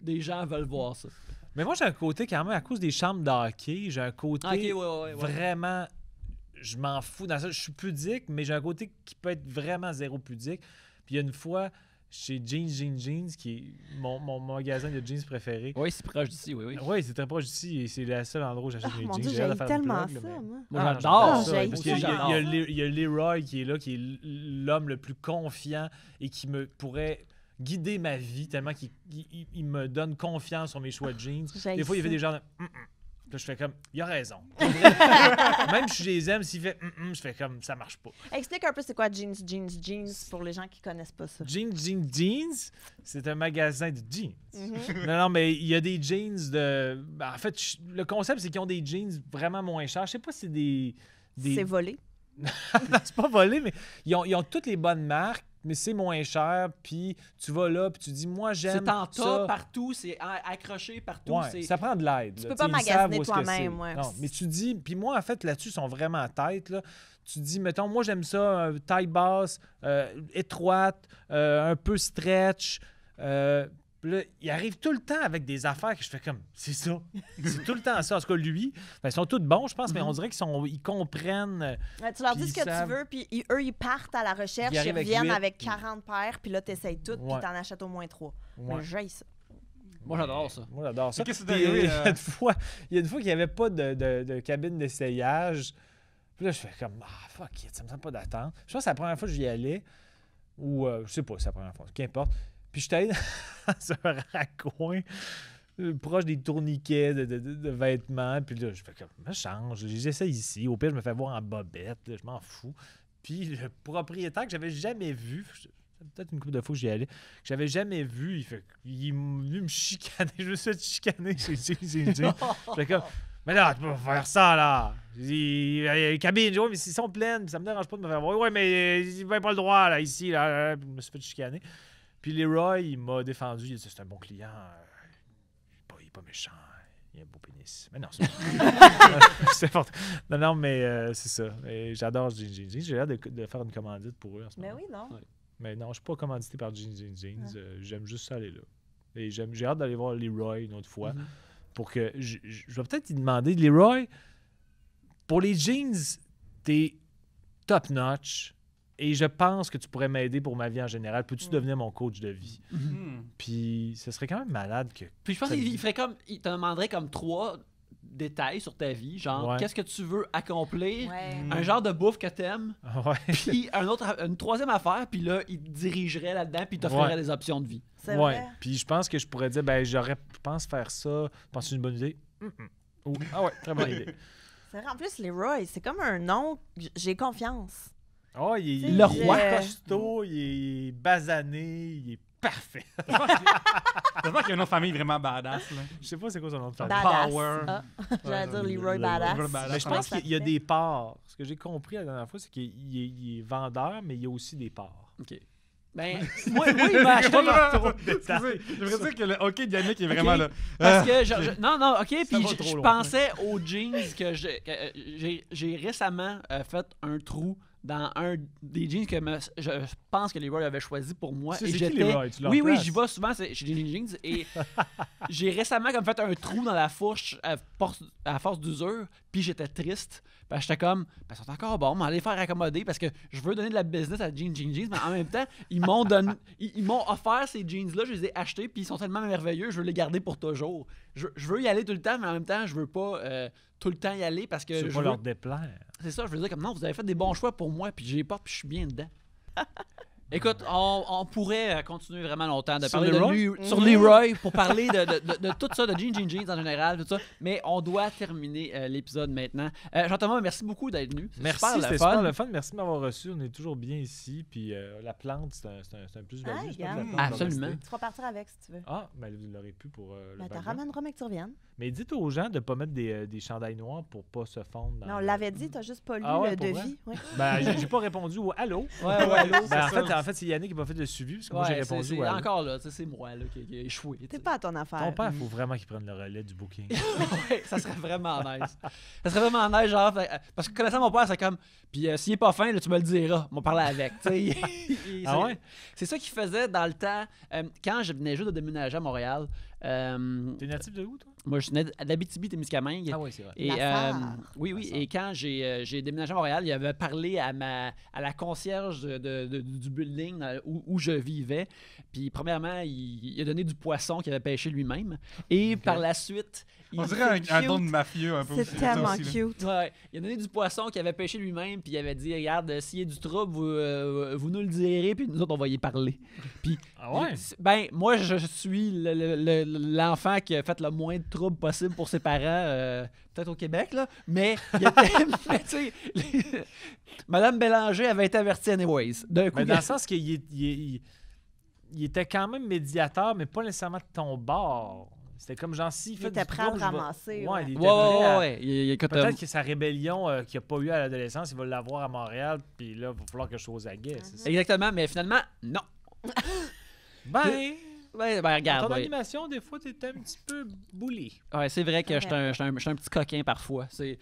des gens veulent voir ça. Mais moi, j'ai un côté quand même, à cause des chambres d'hockey, j'ai un côté Ok, ouais. vraiment... Je m'en fous dans ça. Je suis pudique, mais j'ai un côté qui peut être vraiment zéro pudique. Puis il y a une fois, chez Jeans, qui est mon magasin de jeans préféré. Oui, c'est proche d'ici, oui. Oui, c'est très proche d'ici et c'est le seul endroit où j'achète Oh mes mon jeans. Dieu, J'ai hâte de j'aime faire une tellement plug, ça, là, mais- moi. Moi, Ah, j'adore ça. ça. J'haïs Parce ça. qu'il y a- J'adore. il y a Leroy qui est là, qui est l'homme le plus confiant et qui me pourrait guider ma vie tellement qu'il me donne confiance sur mes choix de jeans. J'haïs Des fois, il fait ça. des genres de Là, je fais comme, il a raison. Même si je les aime, s'il fait je fais comme, ça marche pas. Explique un peu c'est quoi Jeans pour les gens qui connaissent pas ça. Jeans, c'est un magasin de jeans. Mhm. Non, mais il y a des jeans de. Ben, en fait, le concept, c'est qu'ils ont des jeans vraiment moins chers. Je sais pas si c'est des. C'est volé. Non, c'est pas volé, mais ils ont toutes les bonnes marques, mais c'est moins cher. Puis tu vas là, puis tu dis, moi, j'aime. C'est en tas ça. partout, c'est accroché partout. Ouais, c'est... ça prend de l'aide. Tu là. peux pas T'sais, ils savent magasiner où est-ce que toi-même, c'est. ouais. Non, mais tu dis, puis moi, en fait, là-dessus, ils sont vraiment en tête. Là. Tu dis, mettons, moi, j'aime ça, taille basse, étroite, un peu stretch. Puis là, il arrive tout le temps avec des affaires que je fais comme, c'est ça. C'est tout le temps ça. En tout cas, lui, ben, ils sont tous bons, je pense, mais on dirait ils comprennent. Ouais, tu leur Puis dis ce ils que savent- tu veux, puis eux, ils partent à la recherche, Ils ils arrivent avec reviennent 8, avec puis- 40 paires, puis là, t'essayes tout, puis Ouais. t'en achètes au moins 3. Ouais. Mais j'haïs ça. Moi, j'adore ça. Moi, j'adore ça. Mais qu'est-ce qui Puis, t'est arrivé, il y a une fois qu'il n'y avait pas de cabine d'essayage. Puis là, je fais comme, fuck it, ça me semble pas d'attendre. Je pense que c'est la première fois que j'y allais. Ou, je sais pas, c'est la première fois. Qu'importe. Puis je suis allé dans un raccoin proche des tourniquets de vêtements. Puis là, je fais comme, je change. J'essaie ici. Au pire, je me fais voir en bobette. Là, je m'en fous. Puis le propriétaire que j'avais jamais vu, peut-être une couple de fois que j'y allais, que j'avais jamais vu, il est venu me chicaner. Je me suis fait chicaner chez Jeans. Je fais comme, mais là, tu peux pas faire ça, là. Les cabines, ouais, mais s'ils sont pleines, ça me dérange pas de me faire voir. Ouais, mais il n'avait pas le droit, là, ici, là. Puis je me suis fait chicaner. Puis Leroy, il m'a défendu. Il a dit, c'est un bon client. Il est pas méchant. Il a un beau pénis. Mais non, c'est c'est fort. Non, mais c'est ça. Et j'adore Jeans. J'ai hâte de faire une commandite pour eux en ce Mais moment. oui, non. Ouais. Mais non, je suis pas commandité par Jeans. J'aime juste ça aller là. Et j'ai hâte d'aller voir Leroy une autre fois. Pour que je vais peut-être lui demander, Leroy, pour les jeans, t'es top notch et je pense que tu pourrais m'aider pour ma vie en général. Peux-tu devenir mon coach de vie? Hmm. Puis ce serait quand même malade que. Puis je pense qu'il ferait comme. Il te demanderait comme 3 détails sur ta vie, genre Ouais. qu'est-ce que tu veux accomplir, Ouais. un genre de bouffe que t'aimes, Ouais. puis une troisième affaire, puis là, il te dirigerait là-dedans, puis il t'offrirait Ouais. des options de vie. C'est Ouais. vrai. Puis je pense que je pourrais dire, ben, je pense faire ça. Penses-tu une bonne idée? Ou, ah ouais, très bonne idée. C'est vrai. En plus, Leroy, c'est comme un nom. J'ai confiance. Oh, il est, Le il roi. est costaud, il est basané, il est parfait. J'espère qu'il y a un nom de famille vraiment badass. Là. Je sais pas c'est quoi son nom de famille. Badass. Power. Ah, j'allais dire Leroy le- Badass. Leroy Badass. Mais je ça pense marche. qu'il y a des parts. Ce que j'ai compris la dernière fois, c'est qu'il est vendeur, mais il y a aussi des parts. OK. Ben, moi, il m'a acheté... Excusez, je voudrais dire que le hockey de Yannick est vraiment Ok. là. Parce que non, ok, puis va trop je loin. pensais aux jeans que j'ai récemment fait un trou dans un des jeans que je pense que Leroy avait choisi pour moi. C'est Et qui, j'étais. Leroy? Tu le Oui, remplaces? j'y vais souvent chez Jenny Jeans et j'ai récemment comme fait un trou dans la fourche à force d'usure, puis j'étais triste. Parce que j'étais comme, ben, ils sont encore bons, mais allez faire accommoder parce que je veux donner de la business à Jeans, mais en même temps, ils m'ont offert ces jeans-là, je les ai achetés, puis ils sont tellement merveilleux, je veux les garder pour toujours. Je veux y aller tout le temps, mais en même temps, je veux pas tout le temps y aller parce que Tu veux je pas veux- leur déplaire. c'est ça, je veux dire comme non, vous avez fait des bons choix pour moi, puis je les porte, puis je suis bien dedans. Écoute, on pourrait continuer vraiment longtemps de Sur parler Leroy? sur Leroy pour parler de tout ça, de Jeans en général, tout ça. Mais on doit terminer l'épisode maintenant. Jean-Thomas, merci beaucoup d'être venu. C'est Merci, super le c'était fun. super le fun. Merci de m'avoir reçu. On est toujours bien ici. Puis la plante, c'est un plus-value. Ah, j'espère que la regarde. plante va Absolument. rester. Tu vas partir avec si tu veux. Ah, mais vous l'aurez pu pour le Ben, t'en background. ramèneras, mais que tu reviennes. Mais dites aux gens de ne pas mettre des chandails noirs pour pas se fondre. Dans Non, on le- l'avait dit, t'as juste pas lu Ah ouais, le pour vrai? devis. Ouais. Ben, j'ai pas répondu au allô. Ouais, allô, Ben, c'est en fait, c'est Yannick qui m'a fait le suivi parce que moi j'ai Ouais, répondu c'est au allô. encore là, tu sais, c'est moi là, qui a échoué. tu T'es sais. pas à ton affaire. Ton père, il faut vraiment qu'il prenne le relais du booking. Ouais, ça serait vraiment nice. Ça serait vraiment nice, genre, parce que connaissant mon père, c'est comme, puis s'il est pas fin, là, tu me le diras, on va parler avec. Tu sais, Ah ouais? C'est ça qu'il faisait dans le temps, quand je venais juste de déménager à Montréal. T'es natif de où, toi? Moi, je venais d'Abitibi-Témiscamingue. Ah oui, c'est vrai. Et, La Sarre. oui, et quand j'ai déménagé à Montréal, il avait parlé à la concierge du building où je vivais. Puis, premièrement, il a donné du poisson qu'il avait pêché lui-même. Et par la suite, On il- dirait un cute. don de mafieux un peu. C'est tellement aussi, là. cute. Ouais, il a donné du poisson qu'il avait pêché lui-même, puis il avait dit regarde, s'il y a du trouble, vous nous le direz, puis nous autres, on va y parler. Puis, Ah ouais? ben, moi, je suis l'enfant qui a fait le moins de trouble possible pour ses parents, peut-être au Québec, là, mais, mais tu sais, Madame Bélanger avait été avertie anyways. D'un coup, Mais dans le sens qu'il était quand même médiateur, mais pas nécessairement de ton bord. C'était comme genre s'il fait était du prêt à le trouble, je vais- ramasser, Ouais, ouais. il était ouais, prêt à- ouais. Écoute, Peut-être que sa rébellion qu'il n'a pas eu à l'adolescence, il va l'avoir à Montréal, puis là, il va falloir que je sois aux aguets. c'est ça? exactement, mais finalement, non. Ben, Ben, dans regarde, ton ouais. animation, des fois, t'es un petit peu boulé. Ouais, c'est vrai que Ouais. je suis un petit coquin parfois. C'est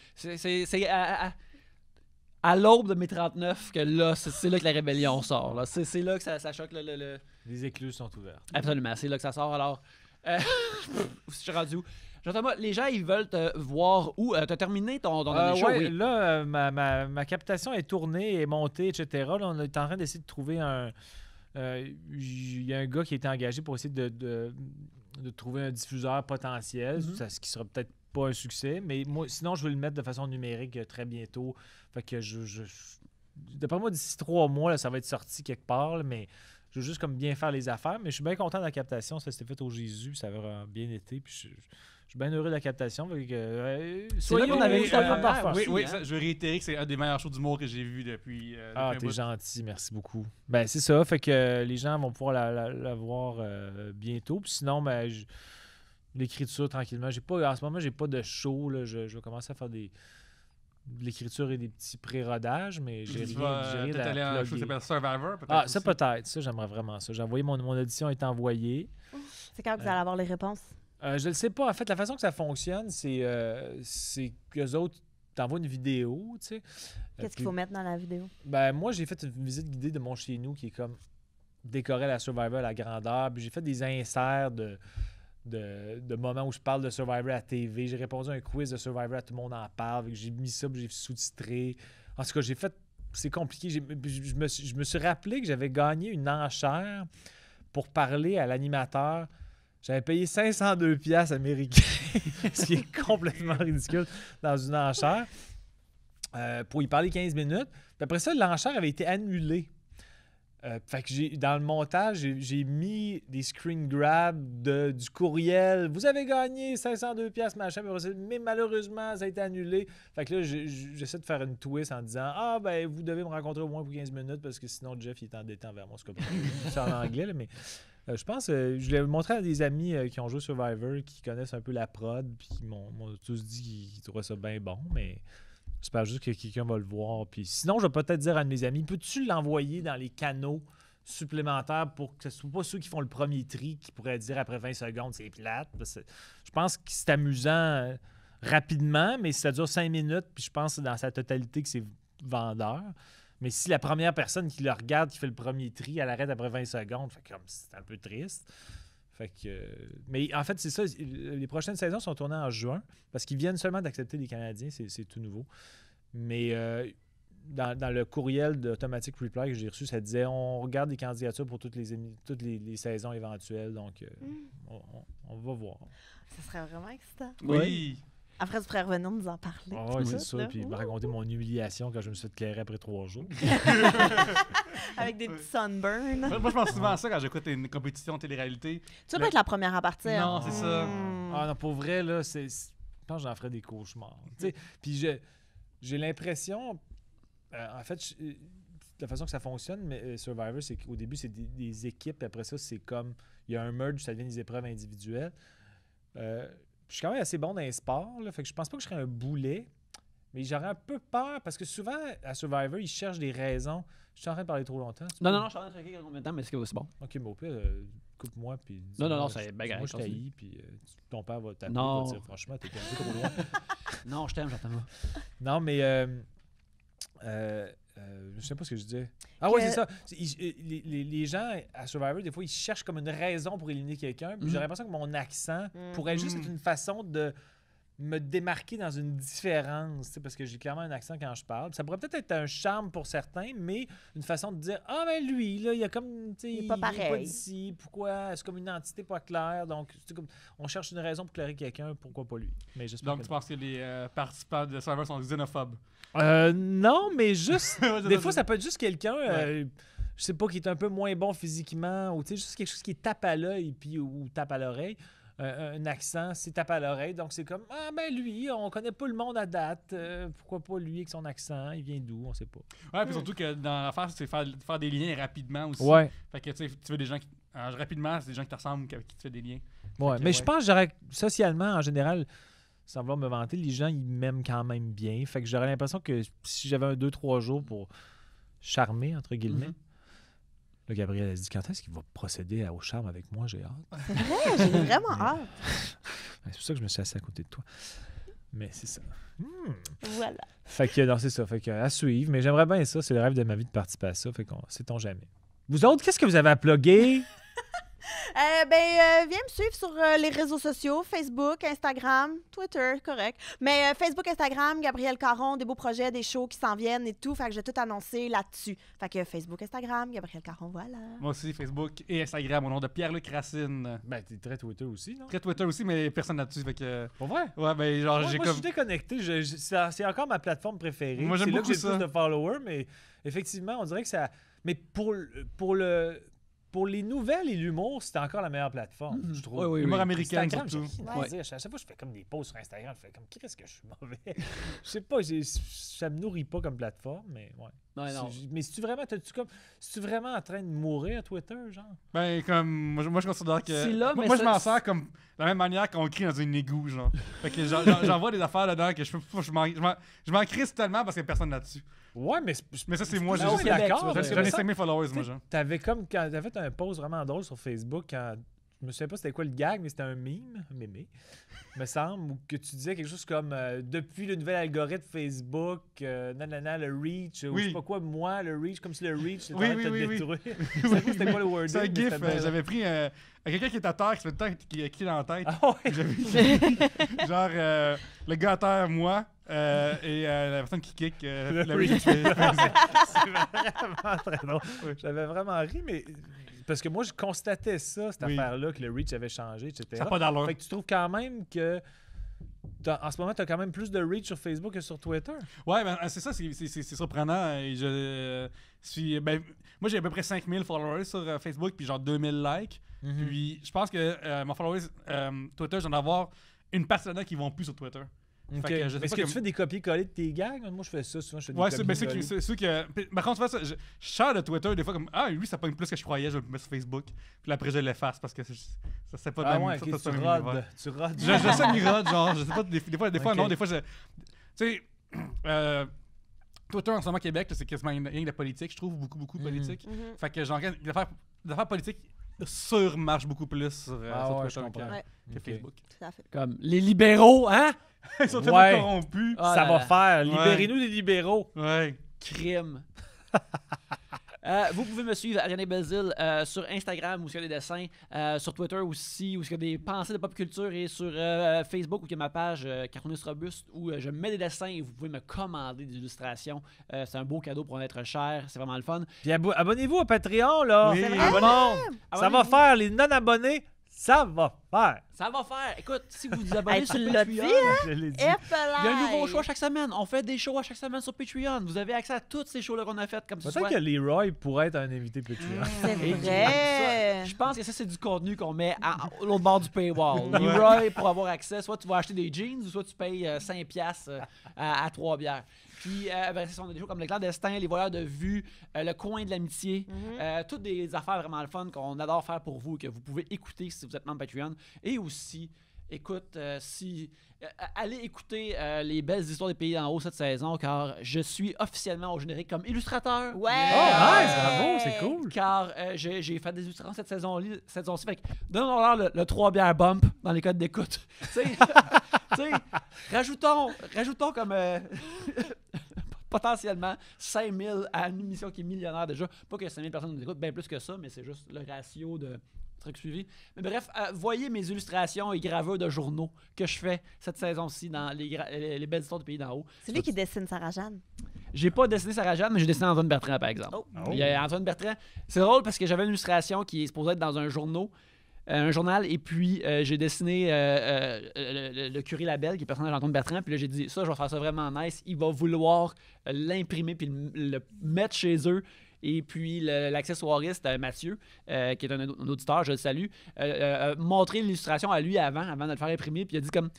à l'aube de mes 39 que là, c'est là que la rébellion sort. Là. C'est là que ça choque le... Les écluses sont ouvertes. Absolument, c'est là que ça sort. Alors, je suis rendu où? Jean-Thomas, les gens, ils veulent te voir où? T'as terminé ton dernier show? Ouais, Oui. là, ma captation est tournée, est montée, etc. Là, on est en train d'essayer de trouver un... Il y a un gars qui a été engagé pour essayer de trouver un diffuseur potentiel, Mhm. ce qui sera peut-être pas un succès, mais moi, sinon, je vais le mettre de façon numérique très bientôt. Fait que d'après moi, d'ici 3 mois, là, ça va être sorti quelque part, là, mais je veux juste comme bien faire les affaires. Mais je suis bien content de la captation. Ça s'était fait au Jésus, ça a bien été. Puis je suis bien heureux de la captation. Fait que, C'est là qu'on avait vu ta parfois. première. Oui, aussi, oui, hein. ça, je veux réitérer que c'est un des meilleurs shows d'humour que j'ai vu depuis. Ah, depuis un t'es bout. gentil, merci beaucoup. Ben, c'est ça, fait que les gens vont pouvoir la voir bientôt. Puis sinon, ben, l'écriture, tranquillement. En ce moment, j'ai pas de show. Là. Je vais commencer à faire de l'écriture et des petits pré-rodages, mais j'ai Tu rien, vas j'ai rien peut-être aller à un à show qui plugger. s'appelle Survivor, peut-être. Ah, ça aussi. peut-être. Ça, j'aimerais vraiment ça. J'ai envoyé mon audition est envoyée. C'est quand que vous allez avoir les réponses? Je ne sais pas. En fait, la façon que ça fonctionne, c'est qu'eux autres t'envoient une vidéo, tu sais. Qu'est-ce Puis- qu'il faut mettre dans la vidéo? Ben, moi, j'ai fait une visite guidée de mon chez nous qui est comme décoré à la Survivor à la grandeur. Puis j'ai fait des inserts de moments où je parle de Survivor à la TV. J'ai répondu à un quiz de Survivor, à tout le monde en parle. Fait que j'ai mis ça, puis j'ai sous-titré. En tout cas, j'ai fait... C'est compliqué. Je me suis rappelé que j'avais gagné une enchère pour parler à l'animateur J'avais payé 502 piastres américains, ce qui est complètement ridicule dans une enchère, pour y parler 15 minutes. Puis après ça, l'enchère avait été annulée. Fait que dans le montage, j'ai mis des screen grabs du courriel. Vous avez gagné 502 piastres, machin, mais malheureusement, ça a été annulé. Fait que là, j'essaie de faire une twist en disant « Ah, ben, vous devez me rencontrer au moins pour 15 minutes parce que sinon, Jeff, il est endetté envers moi. » C'est en anglais, là, mais je pense je l'ai montré à des amis qui ont joué Survivor, qui connaissent un peu la prod, puis qui m'ont tous dit qu'ils trouvaient ça bien bon, mais... J'espère juste que quelqu'un va le voir. Puis sinon, je vais peut-être dire à un de mes amis, peux-tu l'envoyer dans les canaux supplémentaires pour que ce ne soit pas ceux qui font le premier tri qui pourraient dire après 20 secondes, c'est plate. Je pense que c'est amusant rapidement, mais ça dure 5 minutes, puis je pense dans sa totalité que c'est vendeur. Mais si la première personne qui le regarde, qui fait le premier tri, elle arrête après 20 secondes, c'est un peu triste. Fait que, mais en fait, c'est ça. Les prochaines saisons sont tournées en juin parce qu'ils viennent seulement d'accepter les Canadiens. C'est tout nouveau. Mais dans le courriel d'Automatic Reply que j'ai reçu, ça disait on regarde les candidatures pour toutes les saisons éventuelles. Donc, on va voir. Ça serait vraiment excitant. Oui. Après, tu pourrais revenir nous en parler. Ah oui, c'est ça. Puis il m'a raconté mon humiliation quand je me suis fait éclairer après 3 jours. Avec des petits sunburns. Moi, je pense souvent à ça quand j'écoute une compétition télé-réalité. Tu vas pas être la première à partir. Non, c'est ça. Ah non, pour vrai, là, je pense que j'en ferais des cauchemars. Puis j'ai l'impression, en fait, la façon que ça fonctionne, mais Survivor, c'est qu'au début, c'est des équipes. Après ça, c'est comme, il y a un merge, ça devient des épreuves individuelles. Je suis quand même assez bon dans les sports, là, fait que je pense pas que je serais un boulet, mais j'aurais un peu peur parce que souvent, à Survivor, ils cherchent des raisons. Je suis en train de parler trop longtemps. Non, je suis en train de checker combien de temps, mais c'est bon. Ok, mais au pire, coupe-moi. Puis non, c'est bien moi, je correct, t'haïs, puis ton père va t'appeler. Non. Va dire, franchement, t'es un peu trop loin. Non, je t'aime, j'entends pas. Non, mais je sais pas ce que je disais. Ah oui, c'est ça. Les gens à Survivor, des fois, ils cherchent comme une raison pour éliminer quelqu'un. Puis j'ai l'impression que mon accent pourrait juste être une façon de me démarquer dans une différence, parce que j'ai clairement un accent quand je parle. Ça pourrait peut-être être un charme pour certains, mais une façon de dire « Ah, ben lui, là, il a comme... Il est pas pareil. Il est pas d'ici. Pourquoi? C'est comme une identité pas claire. Donc, comme, on cherche une raison pour clairer quelqu'un. Pourquoi pas lui? » Mais Donc, tu penses que les participants de Survivor sont xénophobes? Non, mais juste... des fois, ça peut être juste quelqu'un... Ouais. Je sais pas, qui est un peu moins bon physiquement, ou juste quelque chose qui tape à l'œil ou tape à l'oreille. Un accent, c'est tape à l'oreille. Donc, c'est comme, ah ben lui, on connaît pas le monde à date. Pourquoi pas lui avec son accent? Il vient d'où? On sait pas. Ouais, puis surtout que dans l'affaire, c'est faire des liens rapidement aussi. Ouais. Fait que tu veux des gens qui... rapidement, c'est des gens qui te ressemblent, avec qui tu fais des liens. Ouais, que, mais je pense que j'aurais, socialement, en général, sans vouloir me vanter, les gens, ils m'aiment quand même bien. Fait que j'aurais l'impression que si j'avais un 2-3 jours pour charmer, entre guillemets, là, Gabriel a dit, quand est-ce qu'il va procéder au charme avec moi? J'ai hâte. C'est vrai, j'ai vraiment hâte. C'est pour ça que je me suis assis à côté de toi. Mais c'est ça. Voilà. Fait que, non, c'est ça. Fait que, à suivre. Mais j'aimerais bien ça. C'est le rêve de ma vie de participer à ça. Fait qu'on sait-on jamais. Vous autres, qu'est-ce que vous avez à plugger? Viens me suivre sur les réseaux sociaux, Facebook, Instagram, Twitter, correct. Mais Facebook, Instagram, Gabriel Caron, des beaux projets, des shows qui s'en viennent et tout. Fait que j'ai tout annoncé là-dessus. Fait que Facebook, Instagram, Gabriel Caron, voilà. Moi aussi, Facebook et Instagram, au nom de Pierre-Luc Racine. Ben, t'es très Twitter aussi, non? Très Twitter aussi, mais personne là-dessus. Fait que... Pour vrai? Ouais, ben genre, Moi, j'ai je comme... suis déconnecté. C'est encore ma plateforme préférée. Moi, j'aime c'est là que beaucoup j'ai le ça. plus de followers, mais effectivement, on dirait que ça... Mais pour les nouvelles et l'humour, c'était encore la meilleure plateforme, je trouve. Oui. Humour américain, Instagram, surtout. j'ai rien à dire. À chaque fois, je fais comme des posts sur Instagram. Je fais comme, qu'est-ce que je suis mauvais? Je sais pas, ça me nourrit pas comme plateforme, mais ouais. Non. Mais si tu vraiment en train de mourir, Twitter, genre? Ben, comme, moi je considère que... C'est là, mais moi, ça- je m'en sers comme la même manière qu'on crie dans une égout, genre. Fait que j'envoie des affaires là-dedans que je m'en crisse tellement parce qu'il y a personne là-dessus. Ouais, mais Mais ça, c'est moi, Ah, j'ai au Québec, d'accord. tu vois, parce que J'en ai ça- 5000 followers, moi, genre. t'avais comme quand t'avais fait un post vraiment drôle sur Facebook quand je me souviens pas c'était quoi le gag, mais c'était un mémé, me semble, où que tu disais quelque chose comme depuis le nouvel algorithme Facebook, le reach, ou je sais pas quoi, moi, le reach, comme si le reach c'était en train de te détruire. C'était quoi le wording? C'est un mais gif, c'était bien- j'avais pris quelqu'un qui est à terre, qui se fait le temps qui est dans la tête. Ah ouais. Genre, le gars à terre, moi, et la personne qui kick, le reach. reach. C'est vraiment très drôle. J'avais vraiment ri, mais parce que moi, je constatais ça, cette Oui. affaire-là, que le reach avait changé, etc. Ça n'a pas d'allure. Fait que tu trouves quand même que en ce moment, tu as quand même plus de reach sur Facebook que sur Twitter. Ouais, ben, c'est ça, c'est surprenant. Et je suis. Ben, moi, j'ai à peu près 5000 followers sur Facebook, puis genre 2000 likes. Puis je pense que mon followers Twitter, j'en ai avoir une partie là-dedans qui vont plus sur Twitter. Ok. Fait que je sais Est-ce pas que tu fais des copier-coller de tes gags? Moi, je fais ça souvent. Je fais des Ouais, c'est copier-coller. ceux que. Par contre, tu vois, ça, je share de Twitter des fois comme ah, lui, ça pogne plus que je croyais, je le mets sur Facebook. Puis après, je l'efface parce que ça c'est pas de Ah la ouais, ça, ok, c'est tu pas le même rodes. univers. Tu rodes. Je sais m'y genre, je sais pas, des fois Ok. non, des fois je. Tu sais, Twitter en ce moment Québec, là, c'est quasiment rien de politique, je trouve, beaucoup de politique. Mhm. Fait que genre, les affaires politiques surmarchent beaucoup plus sur, Ah sur ouais, je Twitter comprends. Ouais. que Ok. Facebook. Tout à fait. Comme les libéraux, hein? Ils sont tellement Ouais. corrompus. Ah Ça là va là. faire. Libérez-nous des libéraux. Ouais. Crime. Vous pouvez me suivre, Ariane Belzile, sur Instagram où il y a des dessins, sur Twitter aussi où il y a des pensées de pop culture et sur Facebook où il y a ma page Cartooniste Robuste où je mets des dessins et vous pouvez me commander des illustrations. C'est un beau cadeau pour en être cher, c'est vraiment le fun. Puis abonnez-vous au Patreon, là. Oui. Tout C'est le vrai? monde. Ça va Abonnez-vous. faire. Les non-abonnés, ça va faire. Ça va faire. Écoute, si vous vous abonnez Hey, sur tu l'as Patreon, dit, hein? Je l'ai dit. il y a un nouveau show à chaque semaine. On fait des shows à chaque semaine sur Patreon. Vous avez accès à tous ces shows-là qu'on a fait comme ce Peut-être soit. que Leroy pourrait être un invité Patreon. C'est Et vrai. Je pense que ça, c'est du contenu qu'on met à l'autre bord du paywall. Leroy, pour avoir accès, soit tu vas acheter des jeans ou soit tu payes 5$ à 3 bières. Puis, ben, c'est ça, on a des shows comme le clandestin, les voyeurs de vue, le coin de l'amitié, toutes des affaires vraiment le fun qu'on adore faire pour vous et que vous pouvez écouter si vous êtes membre Patreon. Et aussi, écoute, allez écouter les belles histoires des pays d'en haut cette saison car je suis officiellement au générique comme illustrateur. Ouais. Oh, nice, bravo, c'est cool. Car j'ai fait des illustrations cette saison-ci. Fait que donnons-leur le 3 bières bump dans les codes d'écoute. Tu sais, rajoutons comme potentiellement 5000 à une émission qui est millionnaire déjà. Pas que 5000 personnes nous écoutent, bien plus que ça, mais c'est juste le ratio de trucs suivis. Mais bref, voyez mes illustrations et gravures de journaux que je fais cette saison-ci dans les belles histoires du pays d'en haut. C'est lui qui dessine Sarah-Jeanne. J'ai pas dessiné Sarah-Jeanne, mais j'ai dessiné Antoine Bertrand, par exemple. Oh. Il y a Antoine Bertrand. C'est drôle parce que j'avais une illustration qui est supposée être dans un journal, et puis j'ai dessiné le curé Labelle, qui est le personnage d'Antoine Bertrand, puis là j'ai dit, ça, je vais faire ça vraiment nice. Il va vouloir l'imprimer puis le mettre chez eux. Et puis l'accessoiriste Mathieu, qui est un auditeur, je le salue, montrer l'illustration à lui avant de le faire imprimer, puis il a dit comme...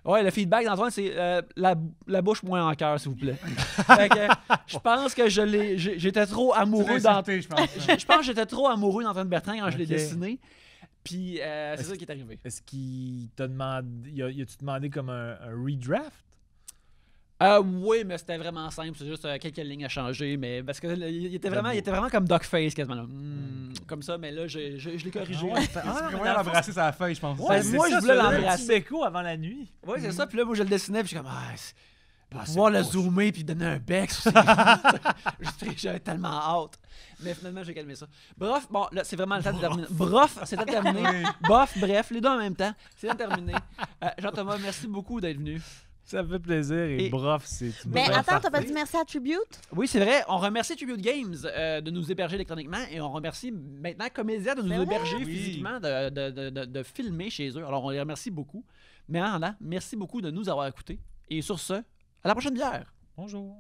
Ouais, le feedback d'Antoine, c'est la bouche moins en cœur, s'il vous plaît. Fait que, je pense que j'étais trop amoureux Je pense. je pense que j'étais trop amoureux d'Antoine Bertrand quand je l'ai Ok. dessiné. Puis c'est ça qui est arrivé. Est-ce qu'il t'a demandé. Y a-tu demandé comme un redraft? Oui, mais c'était vraiment simple. C'est juste quelques lignes à changer. Mais parce que il était vraiment comme Duckface quasiment. Là. Comme ça, mais là, je l'ai corrigé. C'est moyen d'embrasser sa feuille, je pense. Ouais, c'est moi, ça, je voulais ça donne un l'embrasser. petit béco avant la nuit. Oui, c'est ça. Puis là, moi, je le dessinais. Puis je suis comme, c'est pouvoir le poche. zoomer puis donner un bec. J'avais tellement hâte. Mais finalement, j'ai calmé ça. Bref, bon, là, c'est vraiment le temps de terminer. Bref, c'est le temps de terminer. Bof, bref, les deux en même temps. C'est le temps de terminer. Jean-Thomas, merci beaucoup d'être venu. Ça me fait plaisir. Et Et- bref, c'est une Mais belle attends, t'as pas partie. dit merci à Tribute? Oui, c'est vrai. On remercie Tribute Games de nous héberger électroniquement et on remercie maintenant Comédia de nous C'est vrai? héberger Oui. physiquement, de filmer chez eux. Alors, on les remercie beaucoup. Mais en attendant, merci beaucoup de nous avoir écoutés. Et sur ce, à la prochaine bière. Bonjour.